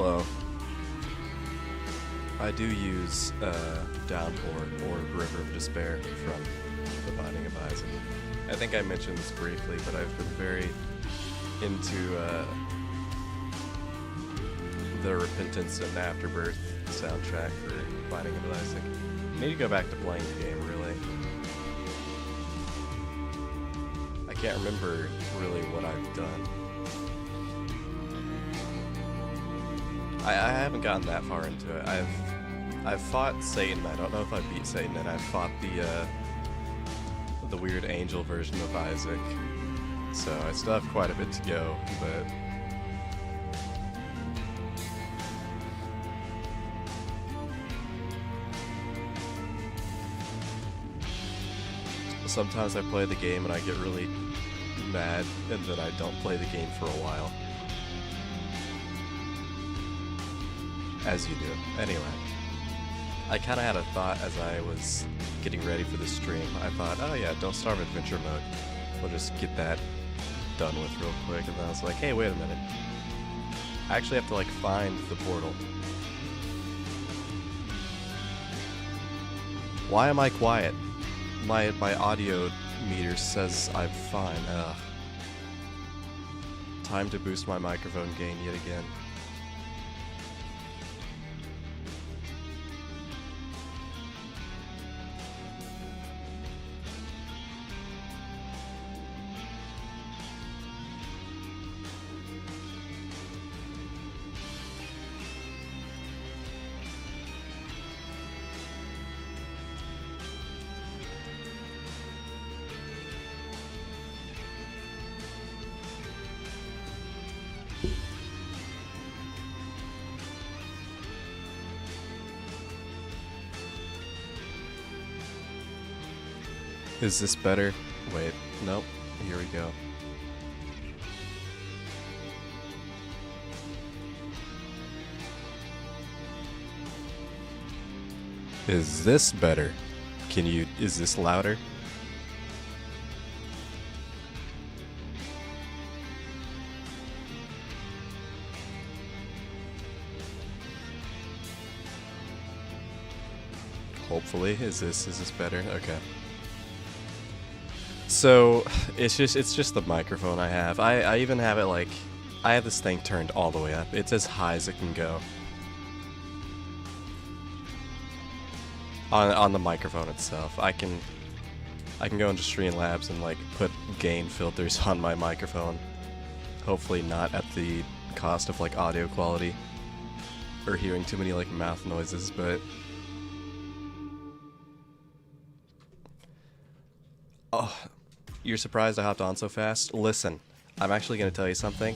Hello. I do use Downpour or River of Despair from The Binding of Isaac. I think I mentioned this briefly, but I've been very into the Repentance and Afterbirth soundtrack for Binding of Isaac. I need to go back to playing the game, really. I can't remember really what I've done. I haven't gotten that far into it. I've fought Satan. I don't know if I beat Satan, and I've fought the weird angel version of Isaac. So I still have quite a bit to go, but sometimes I play the game and I get really mad, and then I don't play the game for a while. As you do. Anyway, I kind of had a thought as I was getting ready for the stream. I thought, oh yeah, Don't Starve Adventure Mode. We'll just get that done with real quick. And then I was like, hey, wait a minute. I actually have to like find the portal. Why am I quiet? My audio meter says I'm fine. Ugh. Time to boost my microphone gain yet again. Is this better? Wait, nope. Here we go. Is this better? Is this louder? Hopefully. Is this better? Okay. So it's just the microphone I have. I even have it like, I have this thing turned all the way up. It's as high as it can go. On the microphone itself. I can go into Streamlabs and like put gain filters on my microphone. Hopefully not at the cost of like audio quality or hearing too many like mouth noises, but oh, you're surprised I hopped on so fast? Listen, I'm actually going to tell you something.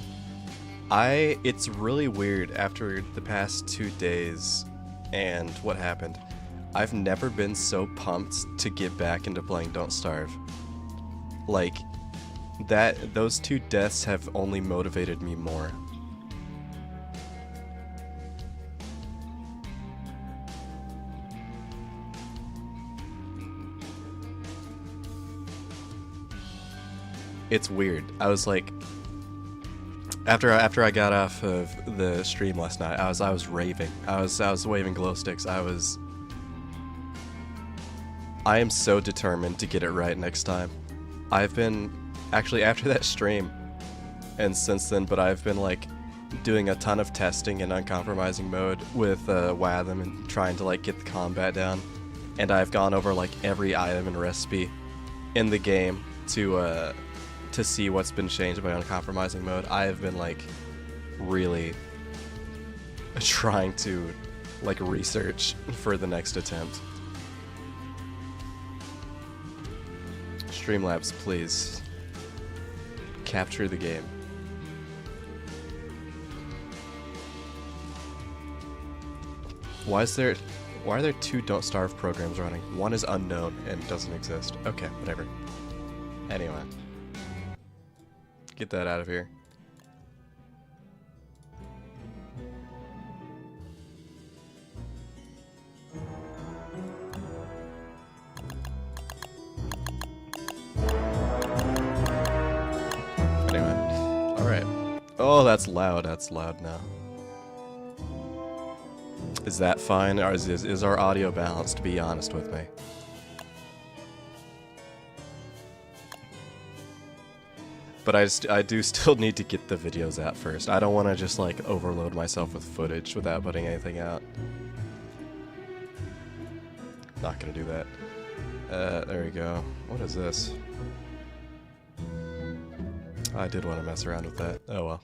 It's really weird after the past 2 days and what happened. I've never been so pumped to get back into playing Don't Starve. Like, those 2 deaths have only motivated me more. It's weird. I was like, after I got off of the stream last night, I was raving. I was waving glow sticks. I am so determined to get it right next time. I've been actually after that stream and since then, but I've been like doing a ton of testing in uncompromising mode with Watham and trying to like get the combat down. And I've gone over like every item and recipe in the game to see what's been changed by uncompromising mode. I have been like really trying to like research for the next attempt. Streamlabs, please capture the game. Why are there 2 Don't Starve programs running? One is unknown and doesn't exist. Okay, whatever. Anyway. Get that out of here. Anyway. Alright. Oh, that's loud. That's loud now. Is that fine, or is our audio balanced? Be honest with me. But I do still need to get the videos out first. I don't want to just like overload myself with footage without putting anything out. Not gonna do that. There we go. What is this? I did want to mess around with that. Oh well.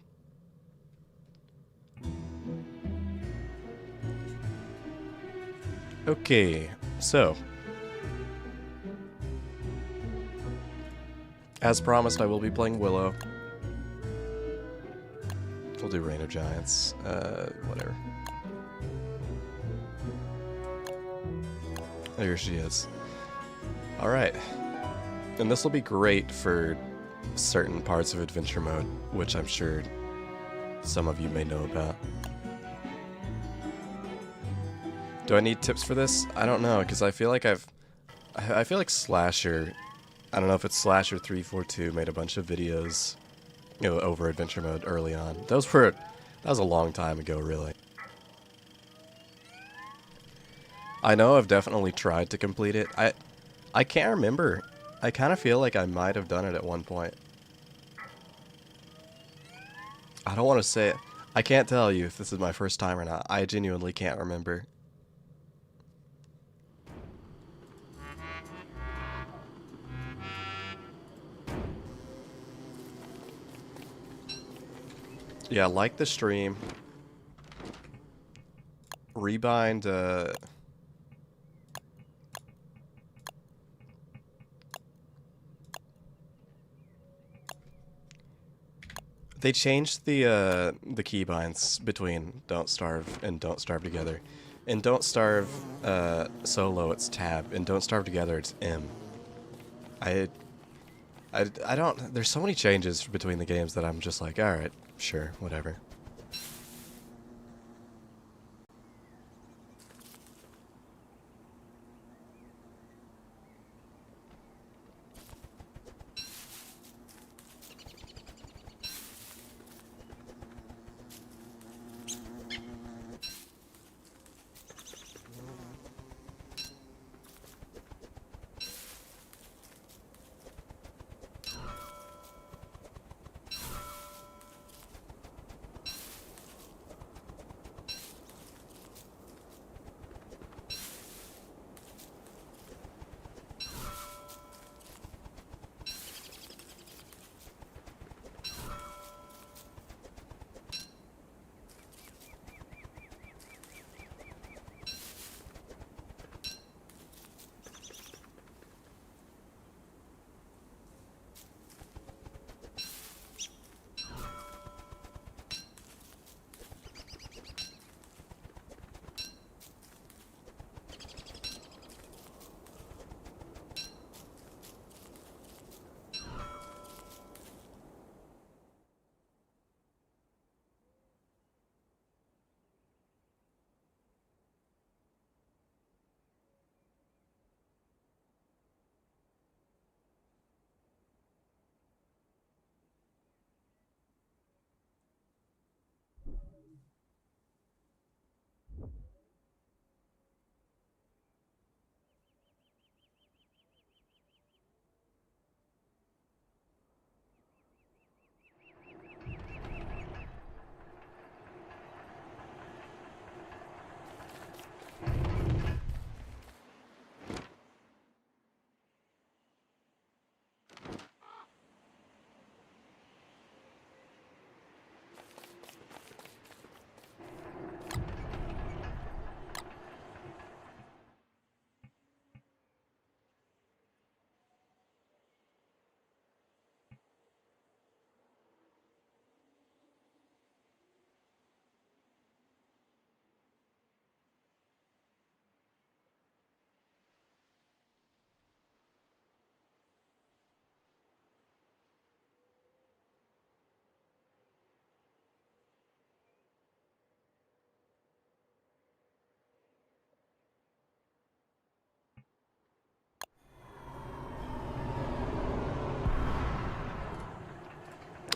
Okay, so as promised, I will be playing Willow. We'll do Reign of Giants. Whatever. There she is. Alright. And this will be great for certain parts of adventure mode, which I'm sure some of you may know about. Do I need tips for this? I don't know, because I feel like I feel like Slasher, I don't know if it's Slasher 342 made a bunch of videos, you know, over adventure mode early on. That was a long time ago, really. I know I've definitely tried to complete it. I can't remember. I kind of feel like I might have done it at one point. I don't want to say it. I can't tell you if this is my first time or not. I genuinely can't remember. Yeah, like the stream. Rebind, they changed the keybinds between Don't Starve and Don't Starve Together. In Don't Starve solo, it's tab. In Don't Starve Together, it's M. I don't... There's so many changes between the games that I'm just like, alright, sure, whatever.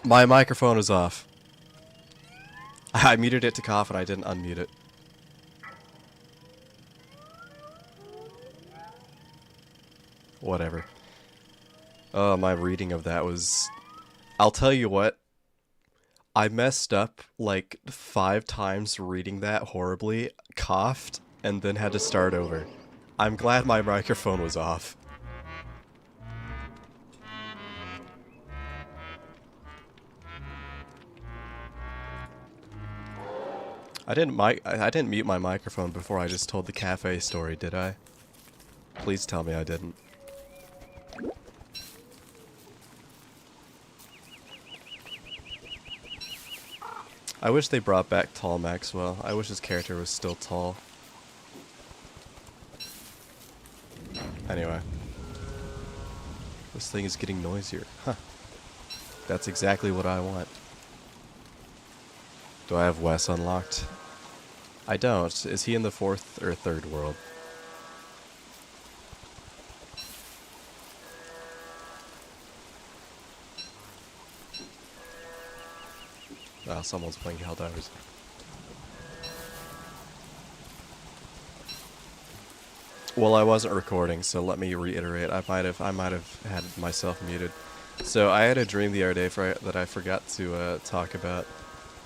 My microphone is off. I muted it to cough and I didn't unmute it. Whatever. My reading of that was... I'll tell you what. I messed up like 5 times reading that horribly, coughed, and then had to start over. I'm glad my microphone was off. I didn't mute my microphone before I just told the cafe story, did I? Please tell me I didn't. I wish they brought back Tall Maxwell. I wish his character was still tall. Anyway. This thing is getting noisier. Huh. That's exactly what I want. Do I have Wes unlocked? I don't. Is he in the 4th or 3rd world? Oh, someone's playing Helldivers. Well, I wasn't recording, so let me reiterate. I might have had myself muted. So I had a dream the other day that I forgot to talk about.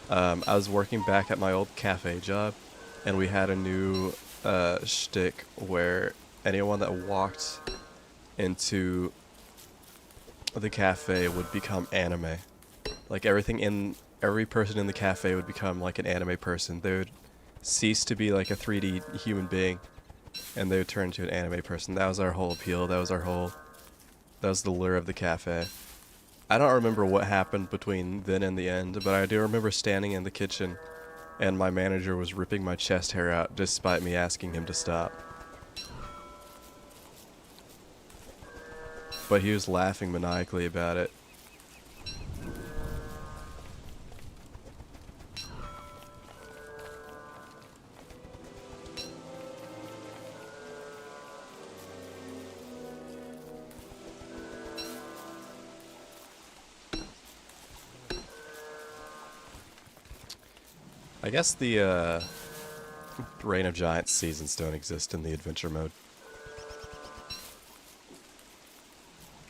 I was working back at my old cafe job, and we had a new shtick where anyone that walked into the cafe would become anime. Like every person in the cafe would become like an anime person. They would cease to be like a 3D human being, and they would turn into an anime person. That was our whole appeal. That was the lure of the cafe. I don't remember what happened between then and the end, but I do remember standing in the kitchen and my manager was ripping my chest hair out despite me asking him to stop. But he was laughing maniacally about it. I guess the Reign of Giants seasons don't exist in the adventure mode.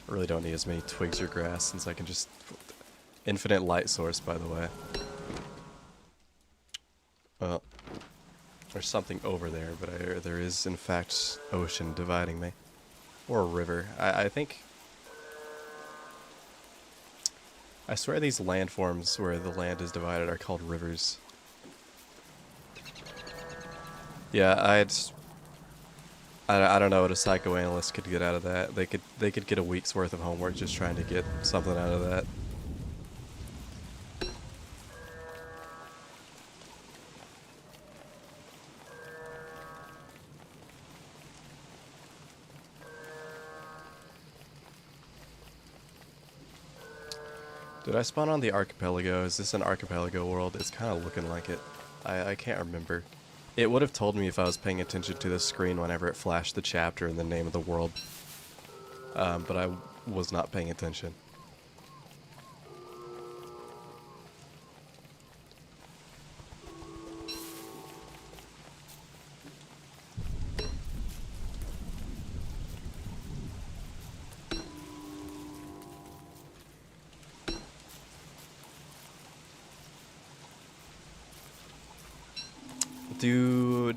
I really don't need as many twigs or grass since I can just... Infinite light source, by the way. Well, there's something over there, but there is in fact ocean dividing me. Or a river. I think... I swear these landforms where the land is divided are called rivers. Yeah, I don't know what a psychoanalyst could get out of that. They could get a week's worth of homework just trying to get something out of that. Did I spawn on the archipelago? Is this an archipelago world? It's kind of looking like it. I can't remember. It would have told me if I was paying attention to the screen whenever it flashed the chapter and the name of the world. But I was not paying attention.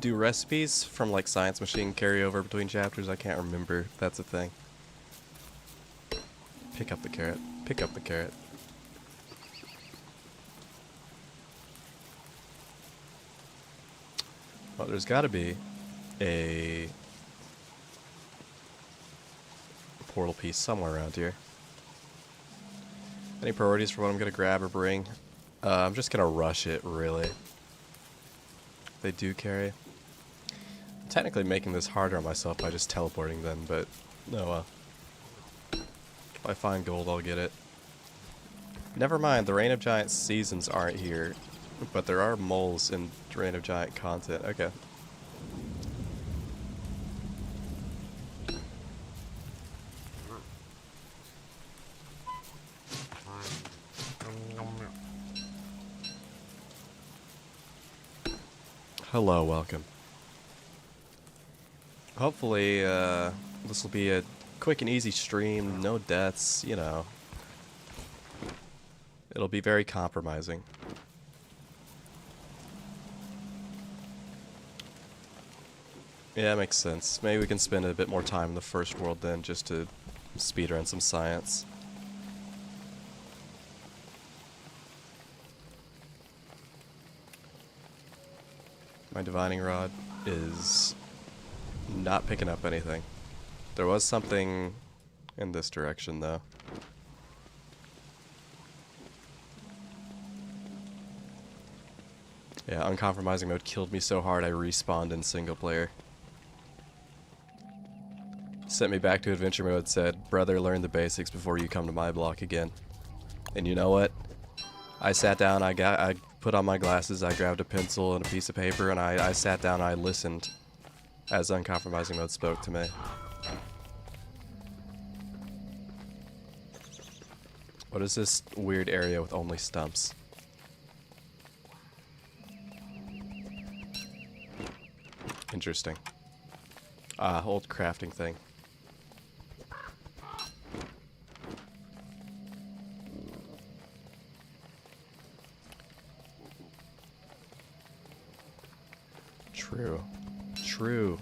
Do recipes from like Science Machine carry over between chapters? I can't remember if that's a thing. Pick up the carrot. Pick up the carrot. Well, there's gotta be a portal piece somewhere around here. Any priorities for what I'm gonna grab or bring? I'm just gonna rush it, really. They do carry. I'm technically making this harder on myself by just teleporting them, but no well. If I find gold, I'll get it. Never mind, the Reign of Giants seasons aren't here, but there are moles in Reign of Giant content. Okay. Hello, welcome. Hopefully, this will be a quick and easy stream, no deaths, you know. It'll be very compromising. Yeah, makes sense. Maybe we can spend a bit more time in the first world then, just to speedrun some science. My divining rod is not picking up anything. There was something in this direction, though. Yeah, uncompromising mode killed me so hard I respawned in single player. Sent me back to adventure mode, said, "Brother, learn the basics before you come to my block again." And you know what? I sat down, I put on my glasses, I grabbed a pencil and a piece of paper, and I sat down and I listened as uncompromising mode spoke to me. What is this weird area with only stumps? Interesting. Old crafting thing. True. True.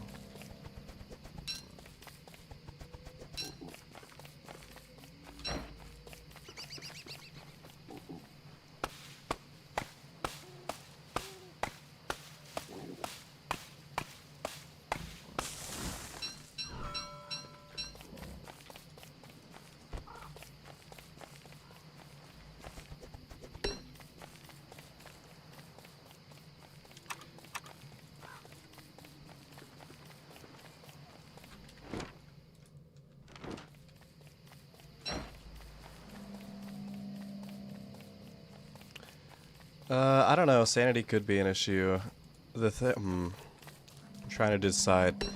I don't know. Sanity could be an issue. I'm trying to decide.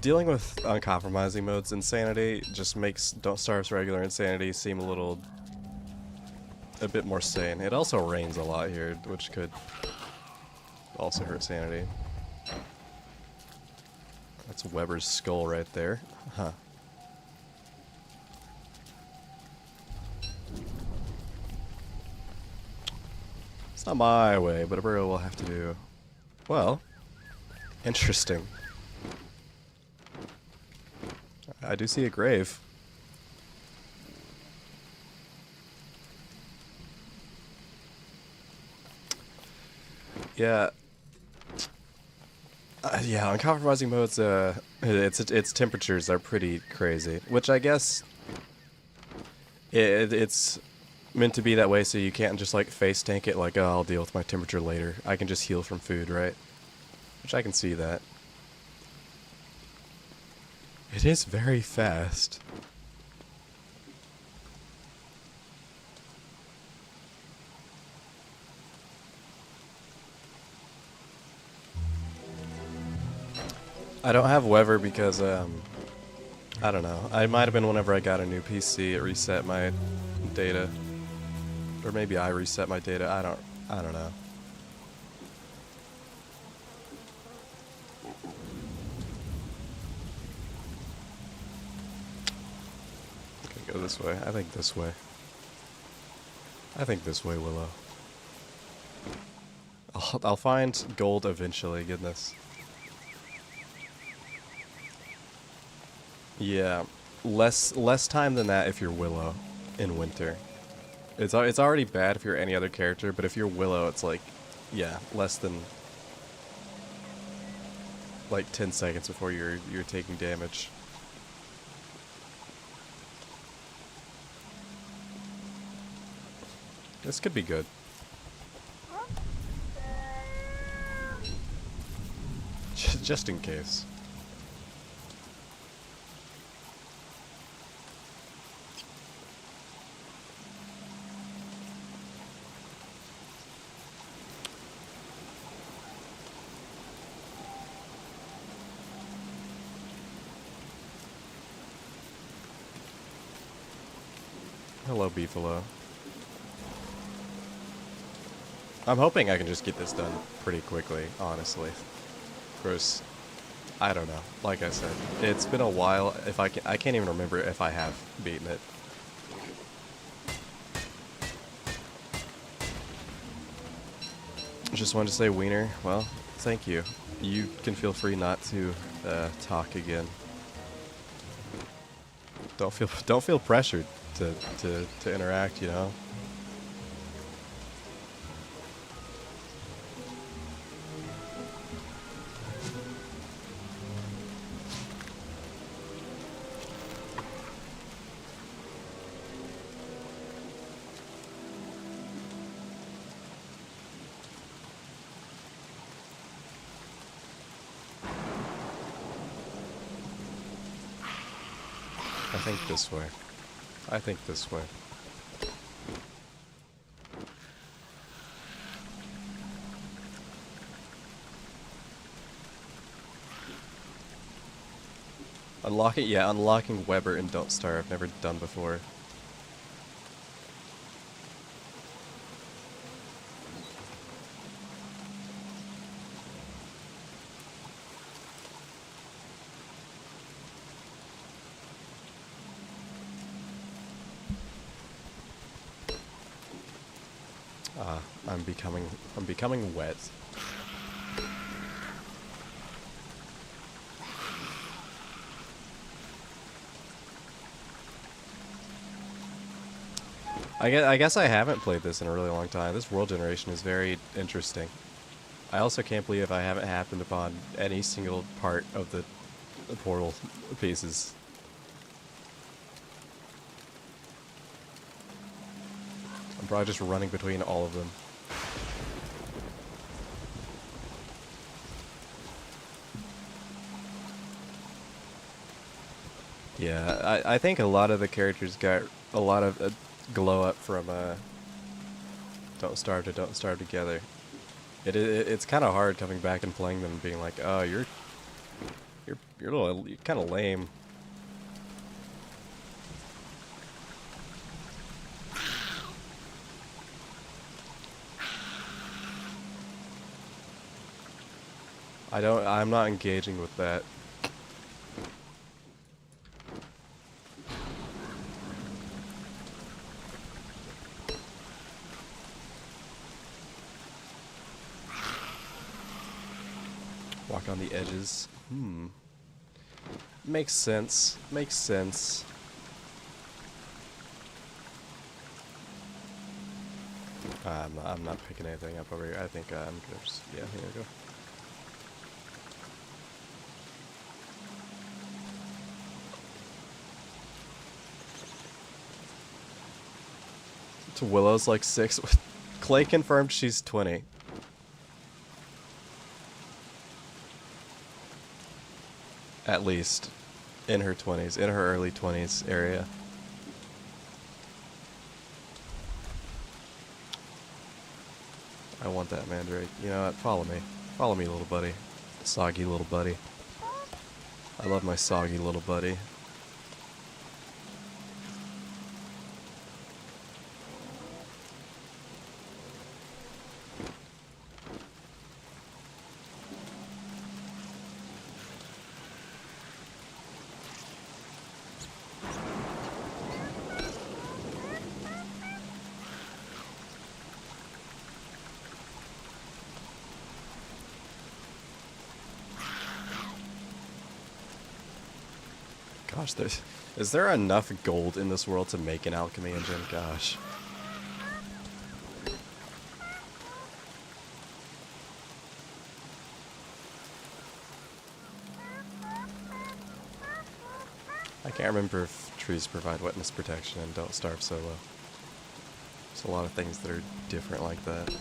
Dealing with uncompromising modes insanity just makes Don't Starve's regular insanity seem a bit more sane. It also rains a lot here, which could also hurt sanity. That's Weber's skull right there. Huh. It's not my way, but a burial will have to do. Well, interesting. I do see a grave. Yeah. Yeah, uncompromising modes, its temperatures are pretty crazy, which I guess it's meant to be that way so you can't just like face tank it like, oh, I'll deal with my temperature later. I can just heal from food, right? Which I can see that. It is very fast. I don't have Weber because, I don't know. I might have been whenever I got a new PC, it reset my data. Or maybe I reset my data. I don't know. Okay, go this way. I think this way. I think this way, Willow. I'll find gold eventually, goodness. Yeah, less time than that if you're Willow in winter. It's already bad if you're any other character, but if you're Willow, it's like, yeah, less than like 10 seconds before you're taking damage. This could be good. Just in case. Hello, Beefalo. I'm hoping I can just get this done pretty quickly, honestly. Of course, I don't know. Like I said, it's been a while. If I can't even remember if I have beaten it. Just wanted to say, Wiener, well, thank you. You can feel free not to talk again. Don't feel pressured to interact, you know? I think this way. I think this way. Unlocking Weber and Don't Starve. I've never done before. I'm becoming wet. I guess I haven't played this in a really long time. This world generation is very interesting. I also can't believe I haven't happened upon any single part of the portal pieces. I'm probably just running between all of them. Yeah, I think a lot of the characters got a lot of glow up from Don't Starve to Don't Starve Together. It's kind of hard coming back and playing them and being like, oh, you're kind of lame. I'm not engaging with that. Walk on the edges. Makes sense. Makes sense. I'm not picking anything up over here. I think I'm gonna just, yeah, here we go. To Willow's like 6. Clay confirmed she's 20. At least. In her 20s. In her early 20s area. I want that mandrake. You know what? Follow me. Follow me, little buddy. Soggy little buddy. I love my soggy little buddy. Gosh, is there enough gold in this world to make an alchemy engine? Gosh. I can't remember if trees provide wetness protection and Don't Starve Solo. There's a lot of things that are different like that.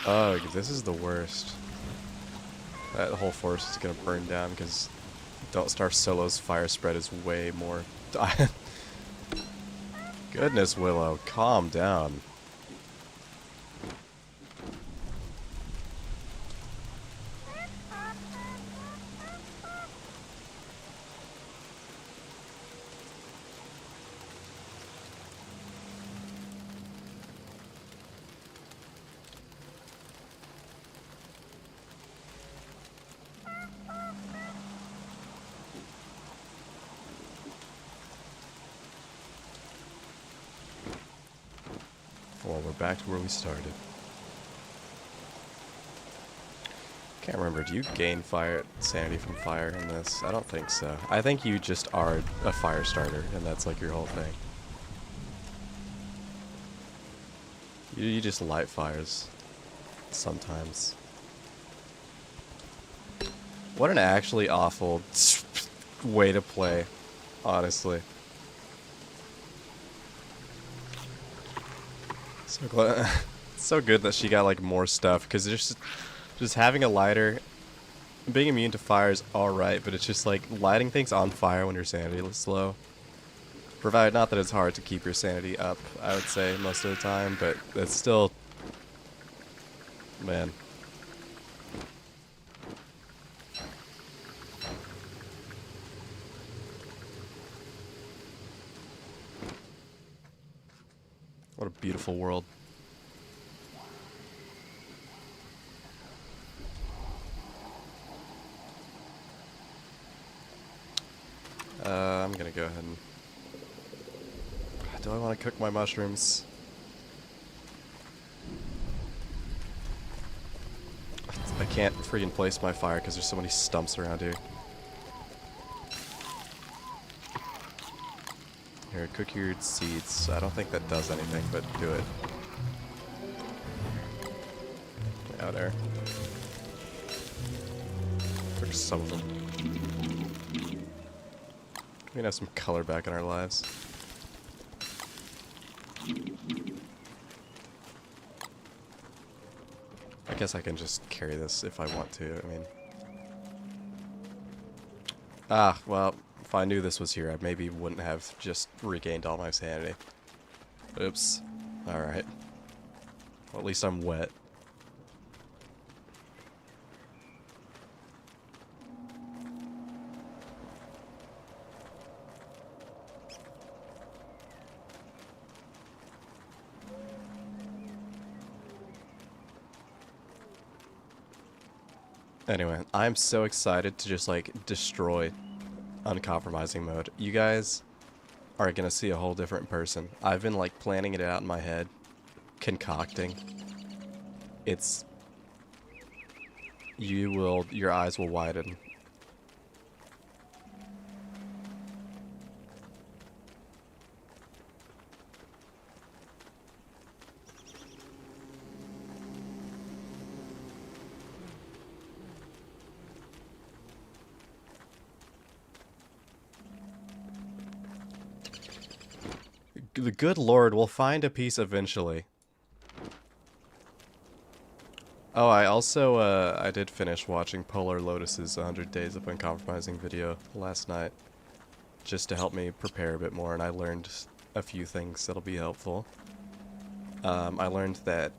Ugh, this is the worst. That whole forest is gonna burn down because Don't Starve Solo's fire spread is way more. Goodness, Willow, calm down. well, we're back to where we started. Can't remember, do you gain sanity from fire in this? I don't think so. I think you just are a fire starter, and that's like your whole thing. You just light fires. Sometimes. What an actually awful way to play, honestly. So glad, it's so good that she got like more stuff, because just having a lighter, being immune to fire is alright, but it's just like lighting things on fire when your sanity is low. Provided not that it's hard to keep your sanity up, I would say, most of the time, but it's still, man. What a beautiful world. I'm gonna go ahead and... Do I want to cook my mushrooms? I can't freaking place my fire because there's so many stumps around here. Here, cook your seeds. I don't think that does anything, but do it. Out there. Cook some of them. We can have some color back in our lives. I guess I can just carry this if I want to, I mean... Ah, well, if I knew this was here, I maybe wouldn't have just regained all my sanity. Oops. Alright. Well, at least I'm wet. Anyway, I'm so excited to just, like, destroy uncompromising mode. You guys are gonna see a whole different person. I've been, like, planning it out in my head, concocting. It's... your eyes will widen. The good Lord will find a peace eventually. Oh, I also, I did finish watching Polar Lotus's 100 Days of Uncompromising video last night. Just to help me prepare a bit more, and I learned a few things that'll be helpful. I learned that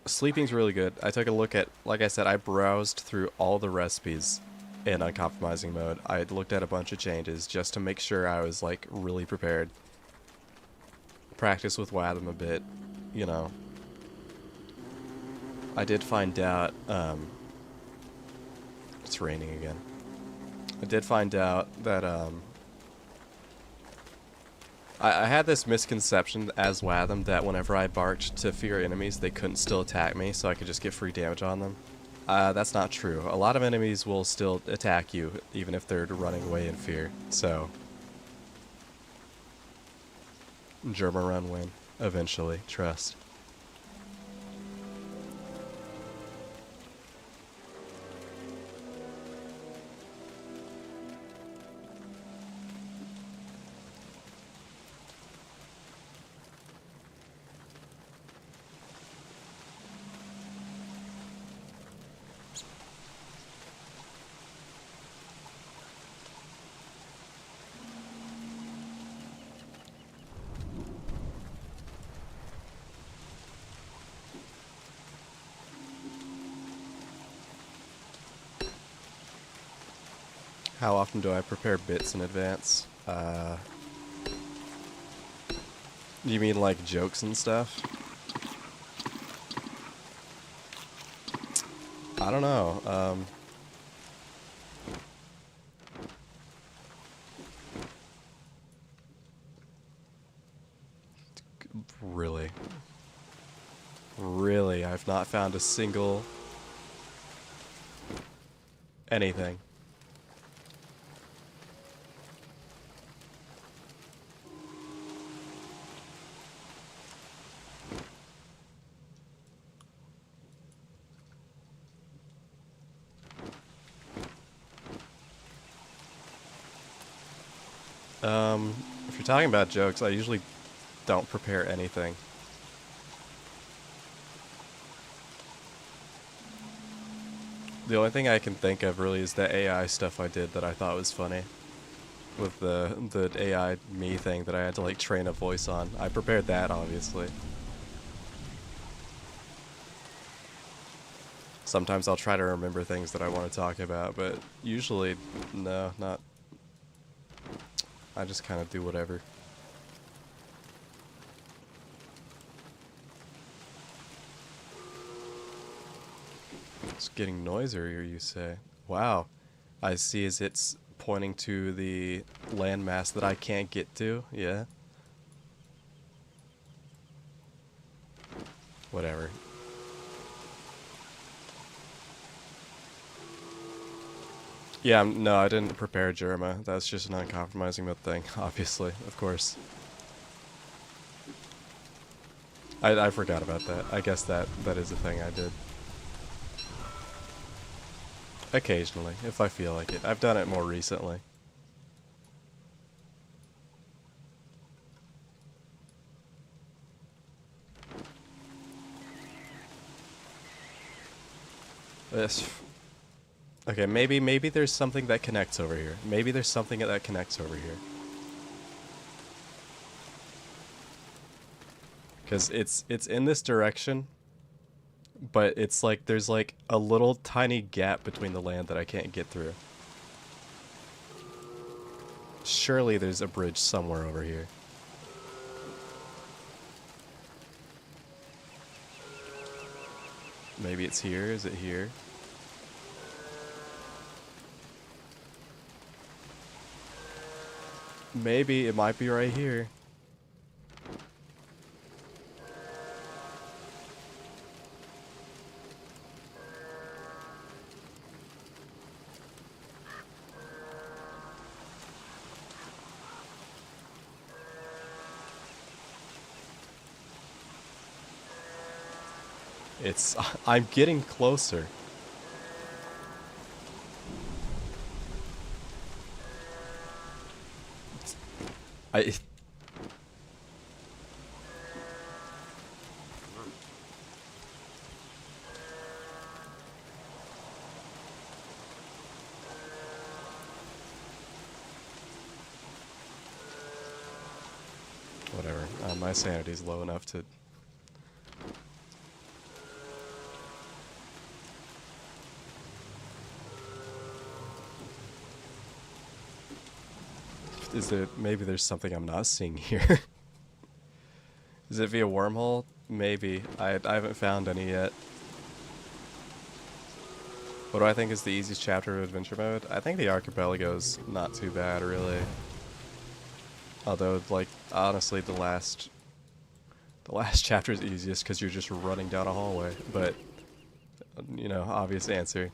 sleeping's really good. I took a look at, like I said, I browsed through all the recipes in uncompromising mode. I looked at a bunch of changes just to make sure I was, like, really prepared. Practice with Watham a bit, you know. I did find out, it's raining again. I did find out that, I had this misconception as Watham that whenever I barked to fear enemies, they couldn't still attack me, so I could just get free damage on them. That's not true. A lot of enemies will still attack you, even if they're running away in fear, so... German run win, eventually, trust. How often do I prepare bits in advance? You mean like jokes and stuff? I don't know. Really? have not found a single anything. If you're talking about jokes, I usually don't prepare anything. The only thing I can think of really is the AI stuff I did that I thought was funny. With the AI me thing that I had to like train a voice on. I prepared that, obviously. Sometimes I'll try to remember things that I want to talk about, but usually, no, not. I just kind of do whatever. It's getting noisier, you say? Wow. I see as it's pointing to the landmass that I can't get to, yeah. Whatever. Yeah, no, I didn't prepare Jerma. That's just an uncompromising mode thing, obviously, of course. I forgot about that. I guess that is a thing I did. Occasionally, if I feel like it. I've done it more recently. This. Okay, maybe there's something that connects over here. Maybe there's something that connects over here. Because it's in this direction, but it's like there's like a little tiny gap between the land that I can't get through. Surely there's a bridge somewhere over here. Maybe it's here. Is it here? Maybe it might be right here. I'm getting closer. Whatever. My sanity's low enough to... Is there... Maybe there's something I'm not seeing here. Is it via wormhole? Maybe. I haven't found any yet. What do I think is the easiest chapter of adventure mode? I think the archipelago's not too bad, really. Although, like, honestly, the last chapter is easiest because you're just running down a hallway. But, you know, obvious answer.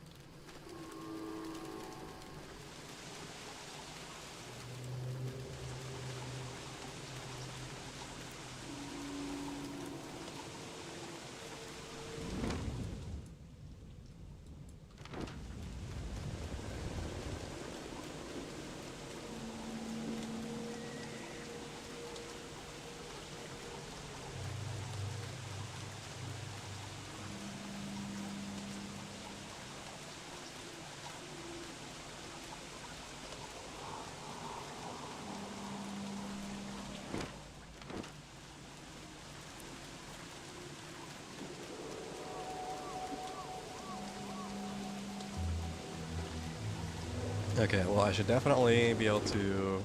Okay, well, I should definitely be able to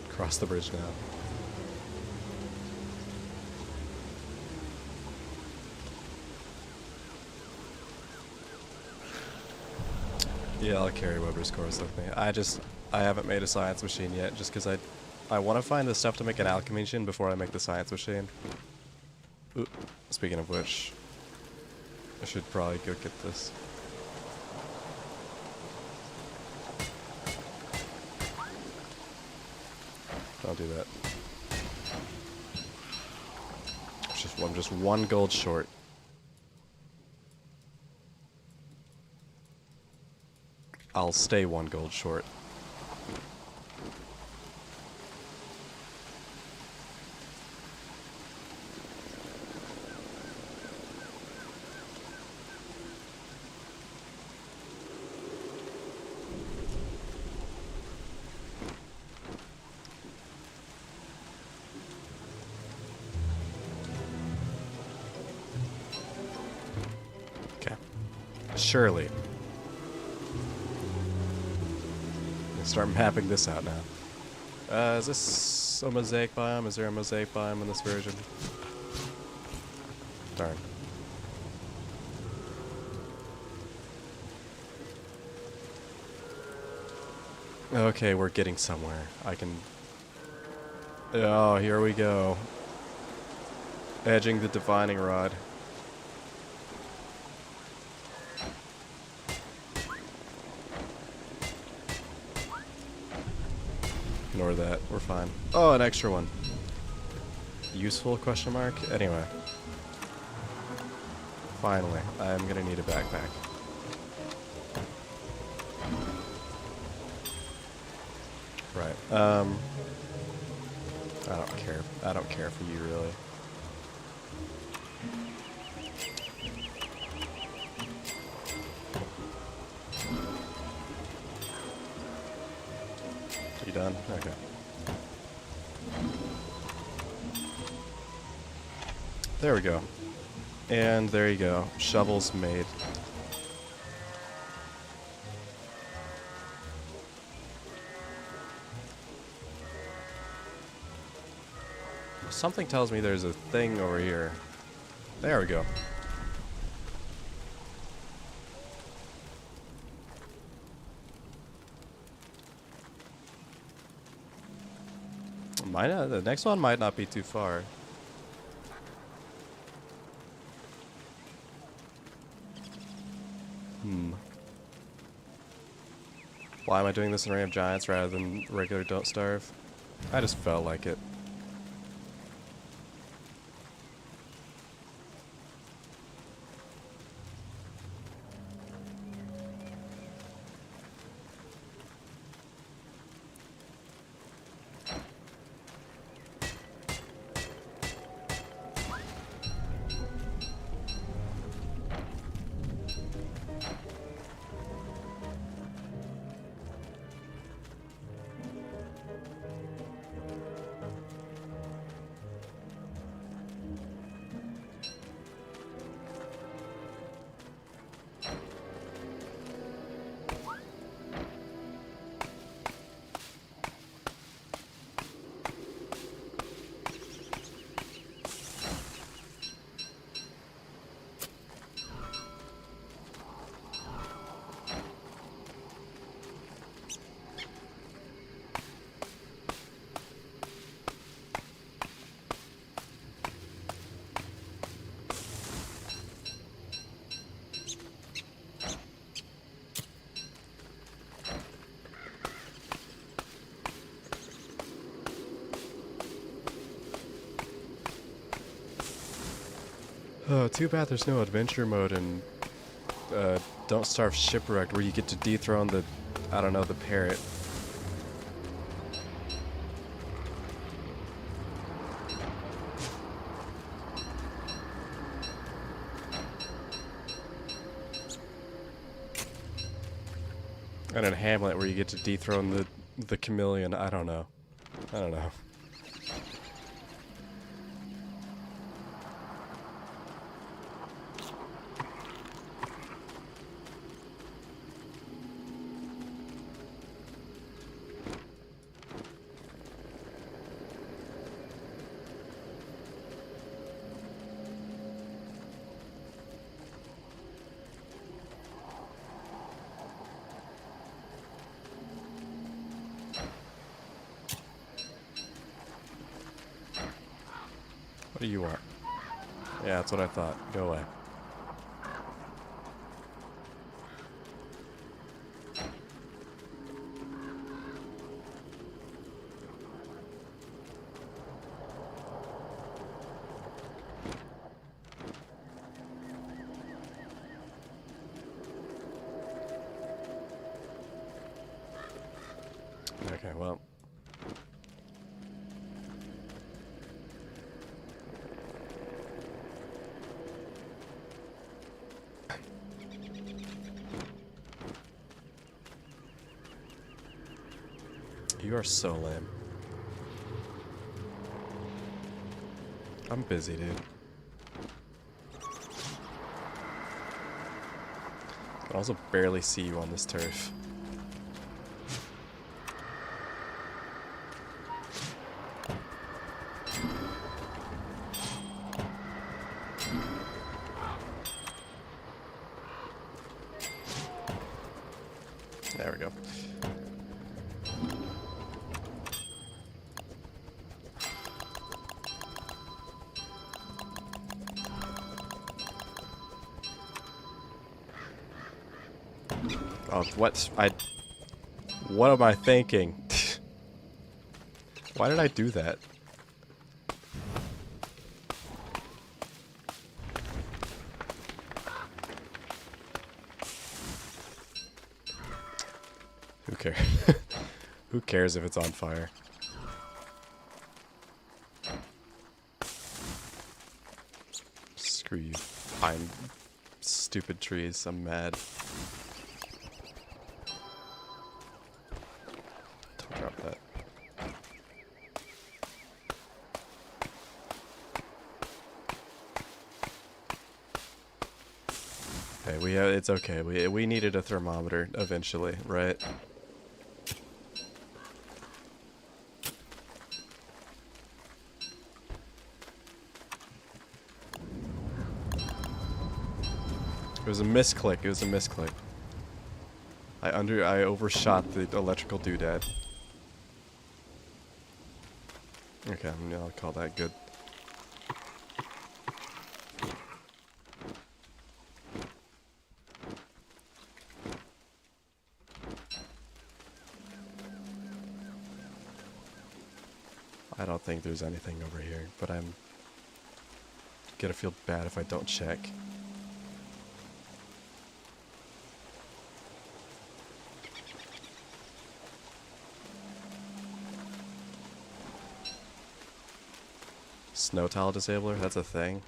cross the bridge now. Yeah, I'll carry Weber's course with me. I haven't made a science machine yet, just because I want to find the stuff to make an alchemy machine before I make the science machine. Ooh, speaking of which... I should probably go get this. Don't do that. I'm just one gold short. I'll stay one gold short. Okay. Surely. Start mapping this out now. Is this a mosaic biome? Is there a mosaic biome in this version? Darn. Okay, we're getting somewhere. I can... Oh, here we go. Edging the divining rod. Ignore that. We're fine. Oh, an extra one. Useful, question mark? Anyway. Finally. I'm gonna need a backpack. Right. I don't care. I don't care for you, really. You done? Okay. There we go. And there you go. Shovel's made. Something tells me there's a thing over here. There we go. Might not, the next one might not be too far. Why am I doing this in Ray of Giants rather than regular Don't Starve? I just felt like it. Oh, too bad there's no adventure mode in Don't Starve Shipwrecked where you get to dethrone the, I don't know, the parrot. And in Hamlet where you get to dethrone the chameleon. I don't know. I don't know. What do you want? Yeah, that's what I thought. Go away. Okay, well. You are so lame. I'm busy, dude. I can also barely see you on this turf. There we go. Oh, what am I thinking? Why did I do that? Who cares? Who cares if it's on fire? Screw you. Pine stupid trees. I'm mad. Don't drop that. Hey, it's okay. We needed a thermometer eventually, right? It was a misclick. It was a misclick. I overshot the electrical doodad. Okay, I'll call that good. I don't think there's anything over here, but I'm gonna feel bad if I don't check. Snow tile disabler? That's a thing?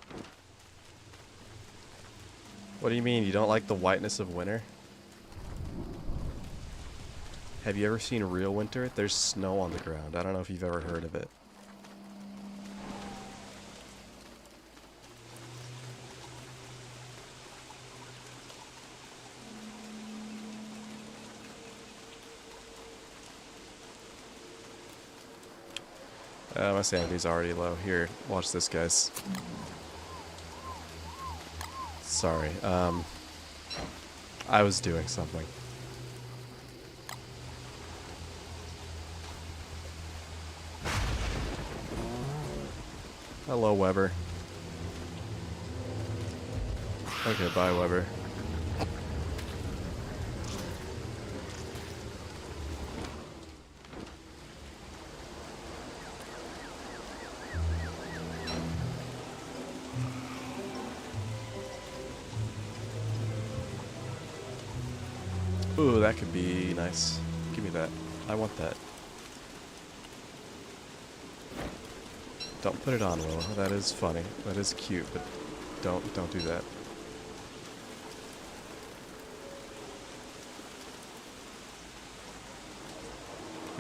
What do you mean? You don't like the whiteness of winter? Have you ever seen real winter? There's snow on the ground. I don't know if you've ever heard of it. My sanity's already low. Here, watch this, guys. Sorry. I was doing something. Hello, Weber. Okay, bye, Weber. Ooh, that could be nice. Give me that. I want that. Don't put it on, Willow. That is funny. That is cute, but don't do that.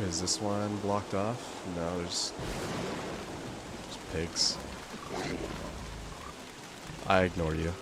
Is this one blocked off? No, there's pigs. I ignore you.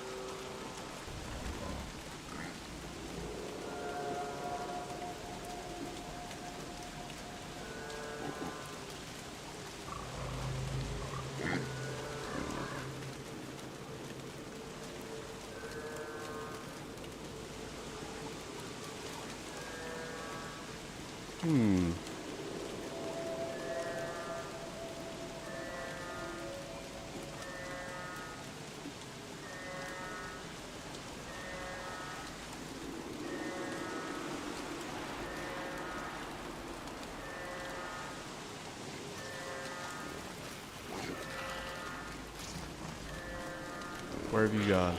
Where have you gone?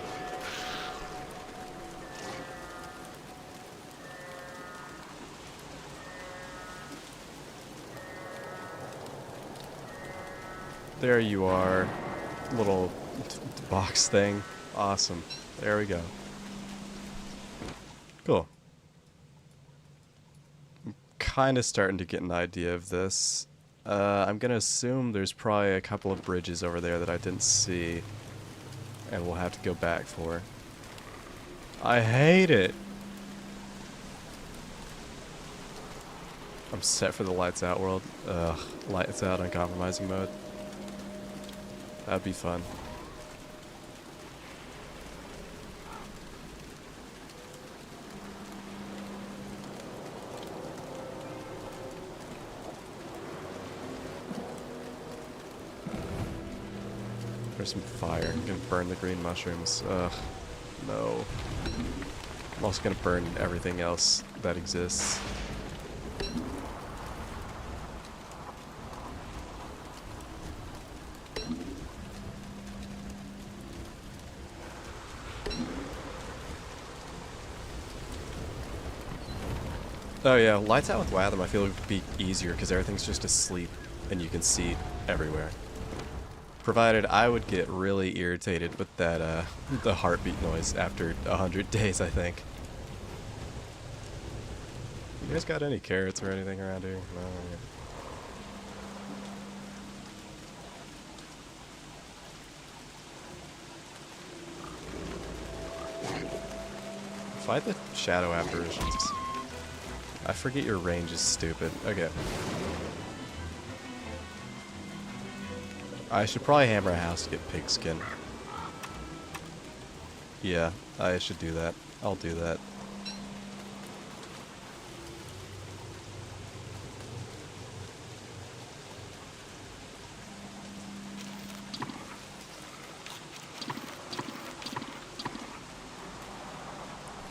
There you are. Little box thing. Awesome. There we go. Cool. I'm kind of starting to get an idea of this. I'm gonna assume there's probably a couple of bridges over there that I didn't see, and we'll have to go back for. I hate it! I'm set for the lights out world. Ugh, lights out uncompromising mode. That'd be fun. There's some fire. I'm gonna burn the green mushrooms. Ugh, no. I'm also gonna burn everything else that exists. Oh yeah, lights out with Watham I feel would be easier because everything's just asleep and you can see everywhere. Provided I would get really irritated with that, the heartbeat noise after 100 days, I think. You guys got any carrots or anything around here? No, yeah. Fight the shadow apparitions. I forget your range is stupid. Okay. I should probably hammer a house to get pigskin. Yeah, I should do that. I'll do that.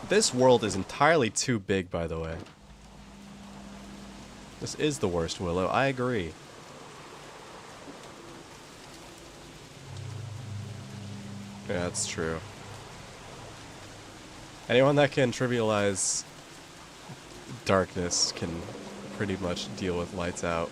This world is entirely too big, by the way. This is the worst Willow, I agree. Yeah, that's true. Anyone that can trivialize darkness can pretty much deal with lights out.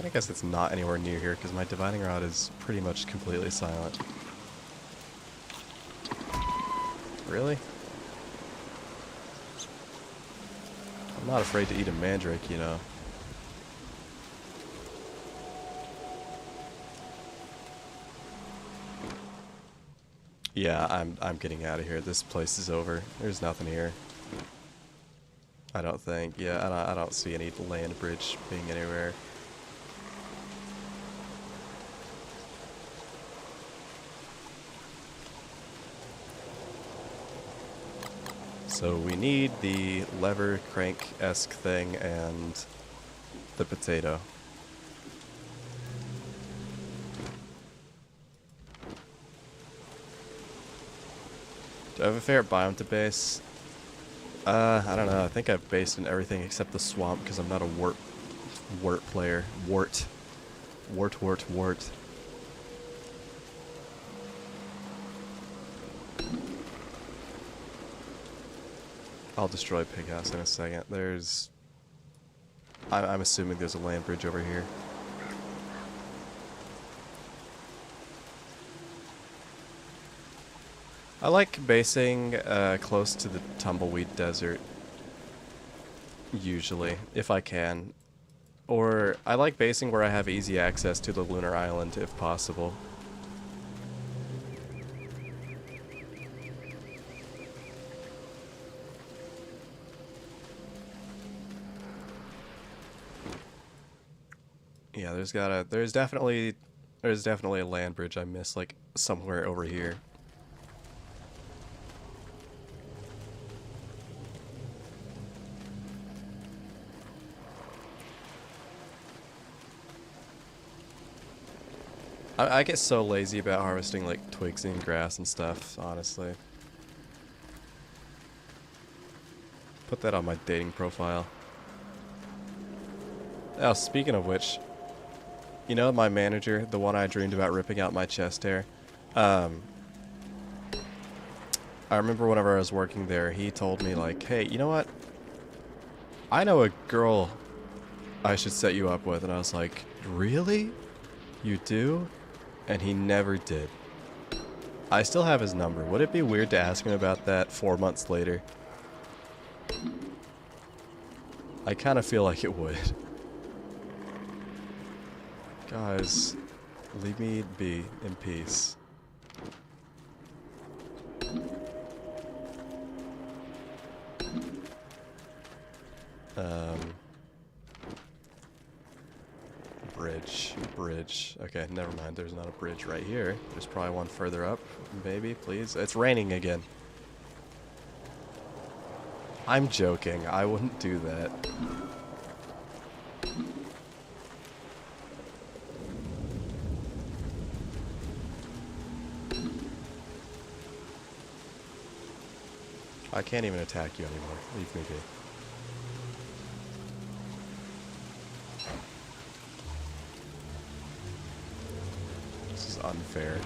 I guess it's not anywhere near here because my divining rod is pretty much completely silent. Really? I'm not afraid to eat a mandrake, you know. Yeah, I'm getting out of here. This place is over. There's nothing here. I don't think. Yeah, I don't see any land bridge being anywhere. So we need the lever crank-esque thing and the potato. Do I have a favorite biome to base? I don't know. I think I've based in everything except the swamp because I'm not a wart player. Wart. I'll destroy Pig House in a second. There's... I'm assuming there's a land bridge over here. I like basing close to the Tumbleweed Desert. Usually, if I can. Or I like basing where I have easy access to the Lunar Island, if possible. Yeah, there's definitely a land bridge I missed, like somewhere over here. I get so lazy about harvesting like twigs and grass and stuff, honestly. Put that on my dating profile. Oh, speaking of which, you know my manager, the one I dreamed about ripping out my chest hair? I remember whenever I was working there, he told me like, hey, you know what? I know a girl I should set you up with. And I was like, really? You do? And he never did. I still have his number. Would it be weird to ask him about that 4 months later? I kind of feel like it would. Guys, leave me be in peace. Bridge. Okay, never mind. There's not a bridge right here. There's probably one further up. Maybe, please. It's raining again. I'm joking. I wouldn't do that. I can't even attack you anymore. Leave me be. This is unfair.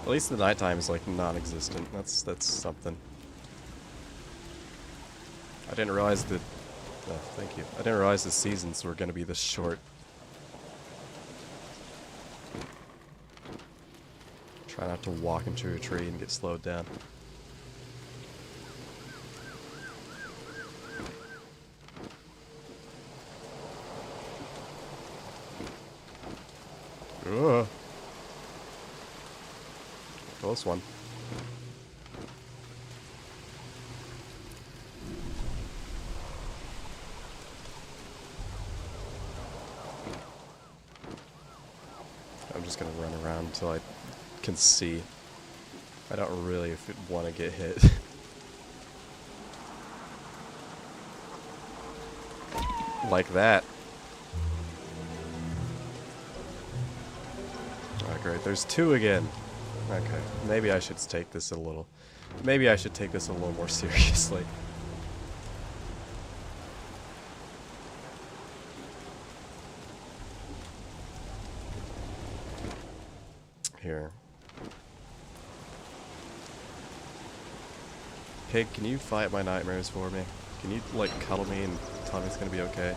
At least the nighttime is like non-existent. That's something. I didn't realize that. Oh, thank you. I didn't realize the seasons were going to be this short. Try not to walk into a tree and get slowed down. Ugh. Close one. I'm just gonna run around until I can see. I don't really want to get hit. Like that. Alright, great. There's two again. Okay, maybe I should take this a little. Maybe I should take this a little more seriously. Here. Pig, can you fight my nightmares for me? Can you, like, cuddle me and tell me it's gonna be okay?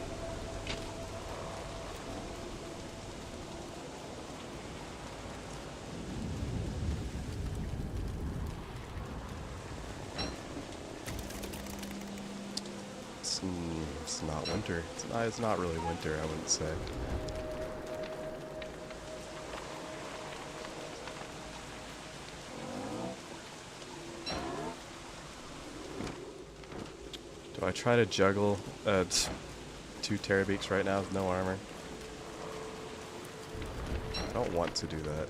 It's not winter. It's not really winter, I wouldn't say. Do I try to juggle 2 Terrabeaks right now with no armor? I don't want to do that.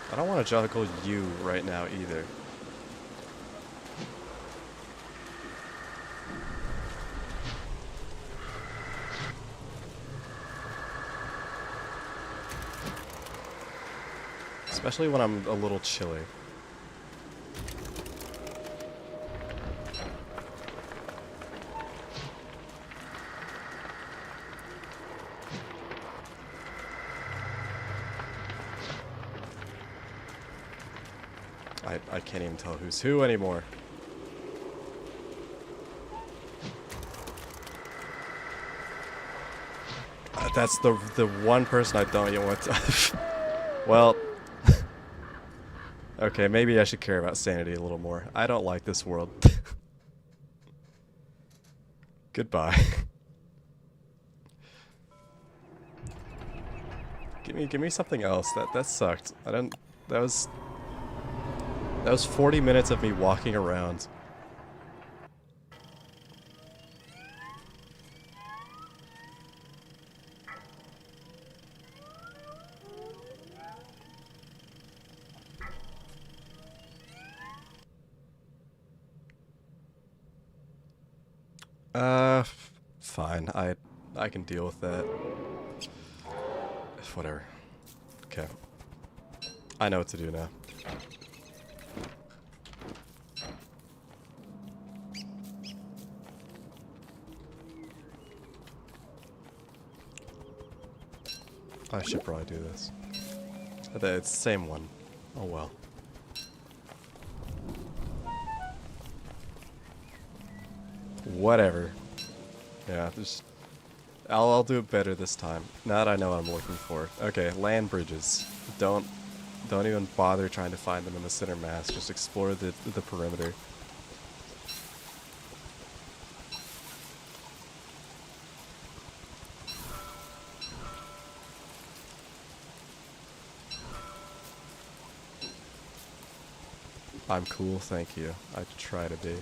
I don't want to juggle you right now either. Especially when I'm a little chilly. I can't even tell who's who anymore. That's the one person I don't even want to... Well... Okay, maybe I should care about sanity a little more. I don't like this world. Goodbye. Give me something else. That sucked. That was 40 minutes of me walking around. Fine. I can deal with that. Whatever. Okay. I know what to do now. I should probably do this. It's the same one. Oh well. Whatever. Yeah, just I'll do it better this time. Now that I know what I'm looking for. Okay, land bridges. Don't even bother trying to find them in the center mass. Just explore the perimeter. I'm cool, thank you. I try to be.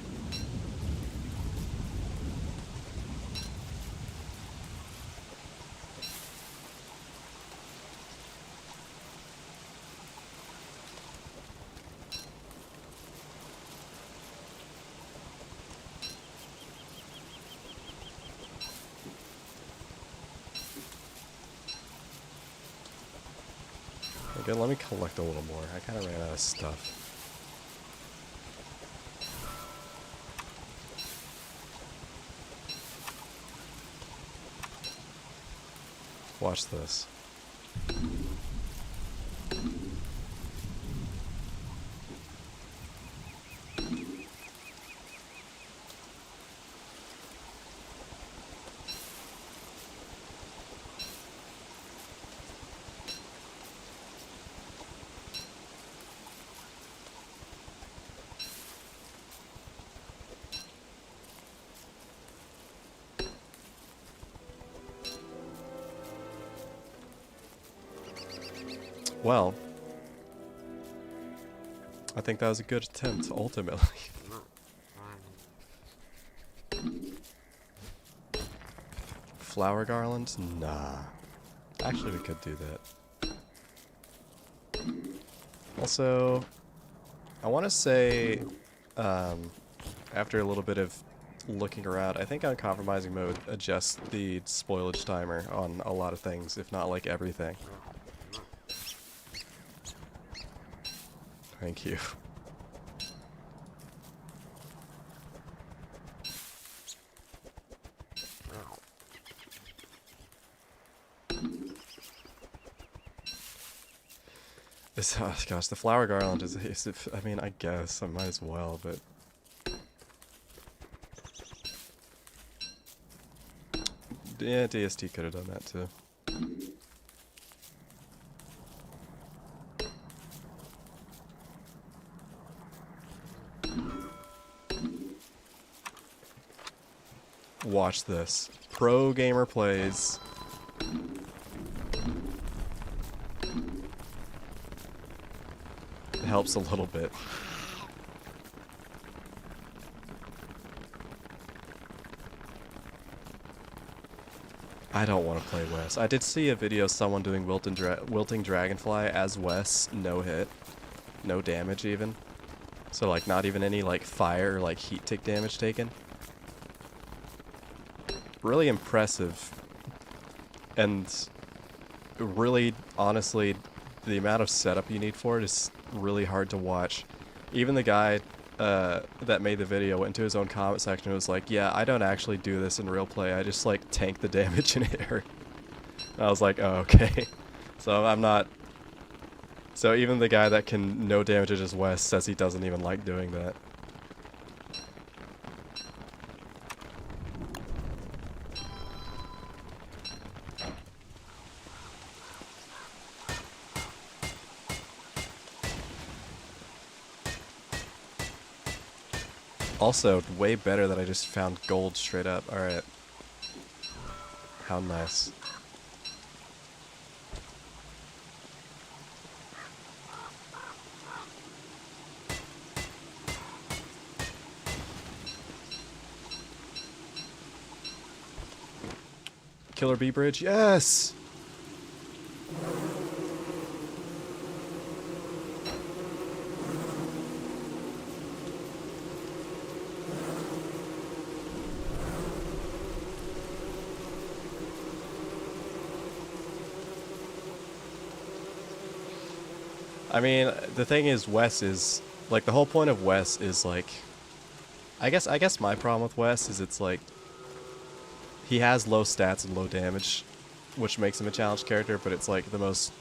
Okay, let me collect a little more. I kind of ran out of stuff. Watch this. Well, I think that was a good attempt, ultimately. Flower garlands? Nah. Actually, we could do that. Also, I want to say, after a little bit of looking around, I think uncompromising mode adjusts the spoilage timer on a lot of things, if not like everything. Thank you. This, oh gosh, the flower garland is I mean, I guess I might as well, but yeah, DST could have done that too. Watch this. Pro gamer plays. It helps a little bit. I don't want to play Wes. I did see a video of someone doing Wilting Dragonfly as Wes, no hit. No damage even. So like not even any like fire or like heat tick damage taken. Really impressive, and really, honestly, the amount of setup you need for it is really hard to watch. Even the guy that made the video went into his own comment section and was like, yeah, I don't actually do this in real play, I just like tank the damage in air. And I was like, oh, okay. So I'm not... So even the guy that can no damage at his West says he doesn't even like doing that. Also, way better that I just found gold straight up. Alright. How nice. Killer Bee Bridge? Yes! I mean, the thing is, Wes is, like, the whole point of Wes is, like, I guess my problem with Wes is it's, like, he has low stats and low damage, which makes him a challenge character, but it's like the most...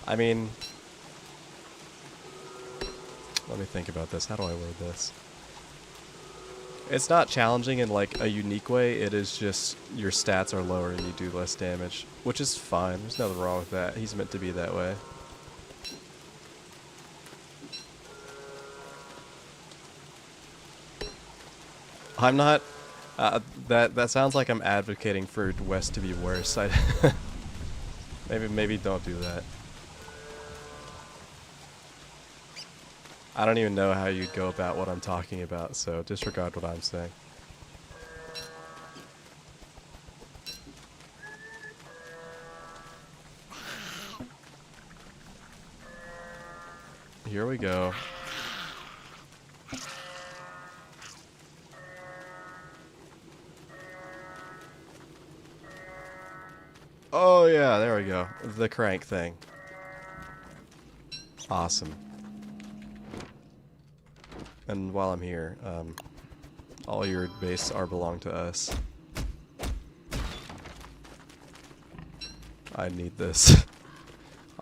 I mean... Let me think about this. How do I word this? It's not challenging in like a unique way, it is just your stats are lower and you do less damage, which is fine. There's nothing wrong with that. He's meant to be that way. I'm not... that sounds like I'm advocating for West to be worse. Maybe don't do that. I don't even know how you'd go about what I'm talking about, so disregard what I'm saying. Here we go. Oh yeah, there we go. The crank thing. Awesome. And while I'm here, all your base are belong to us. I need this.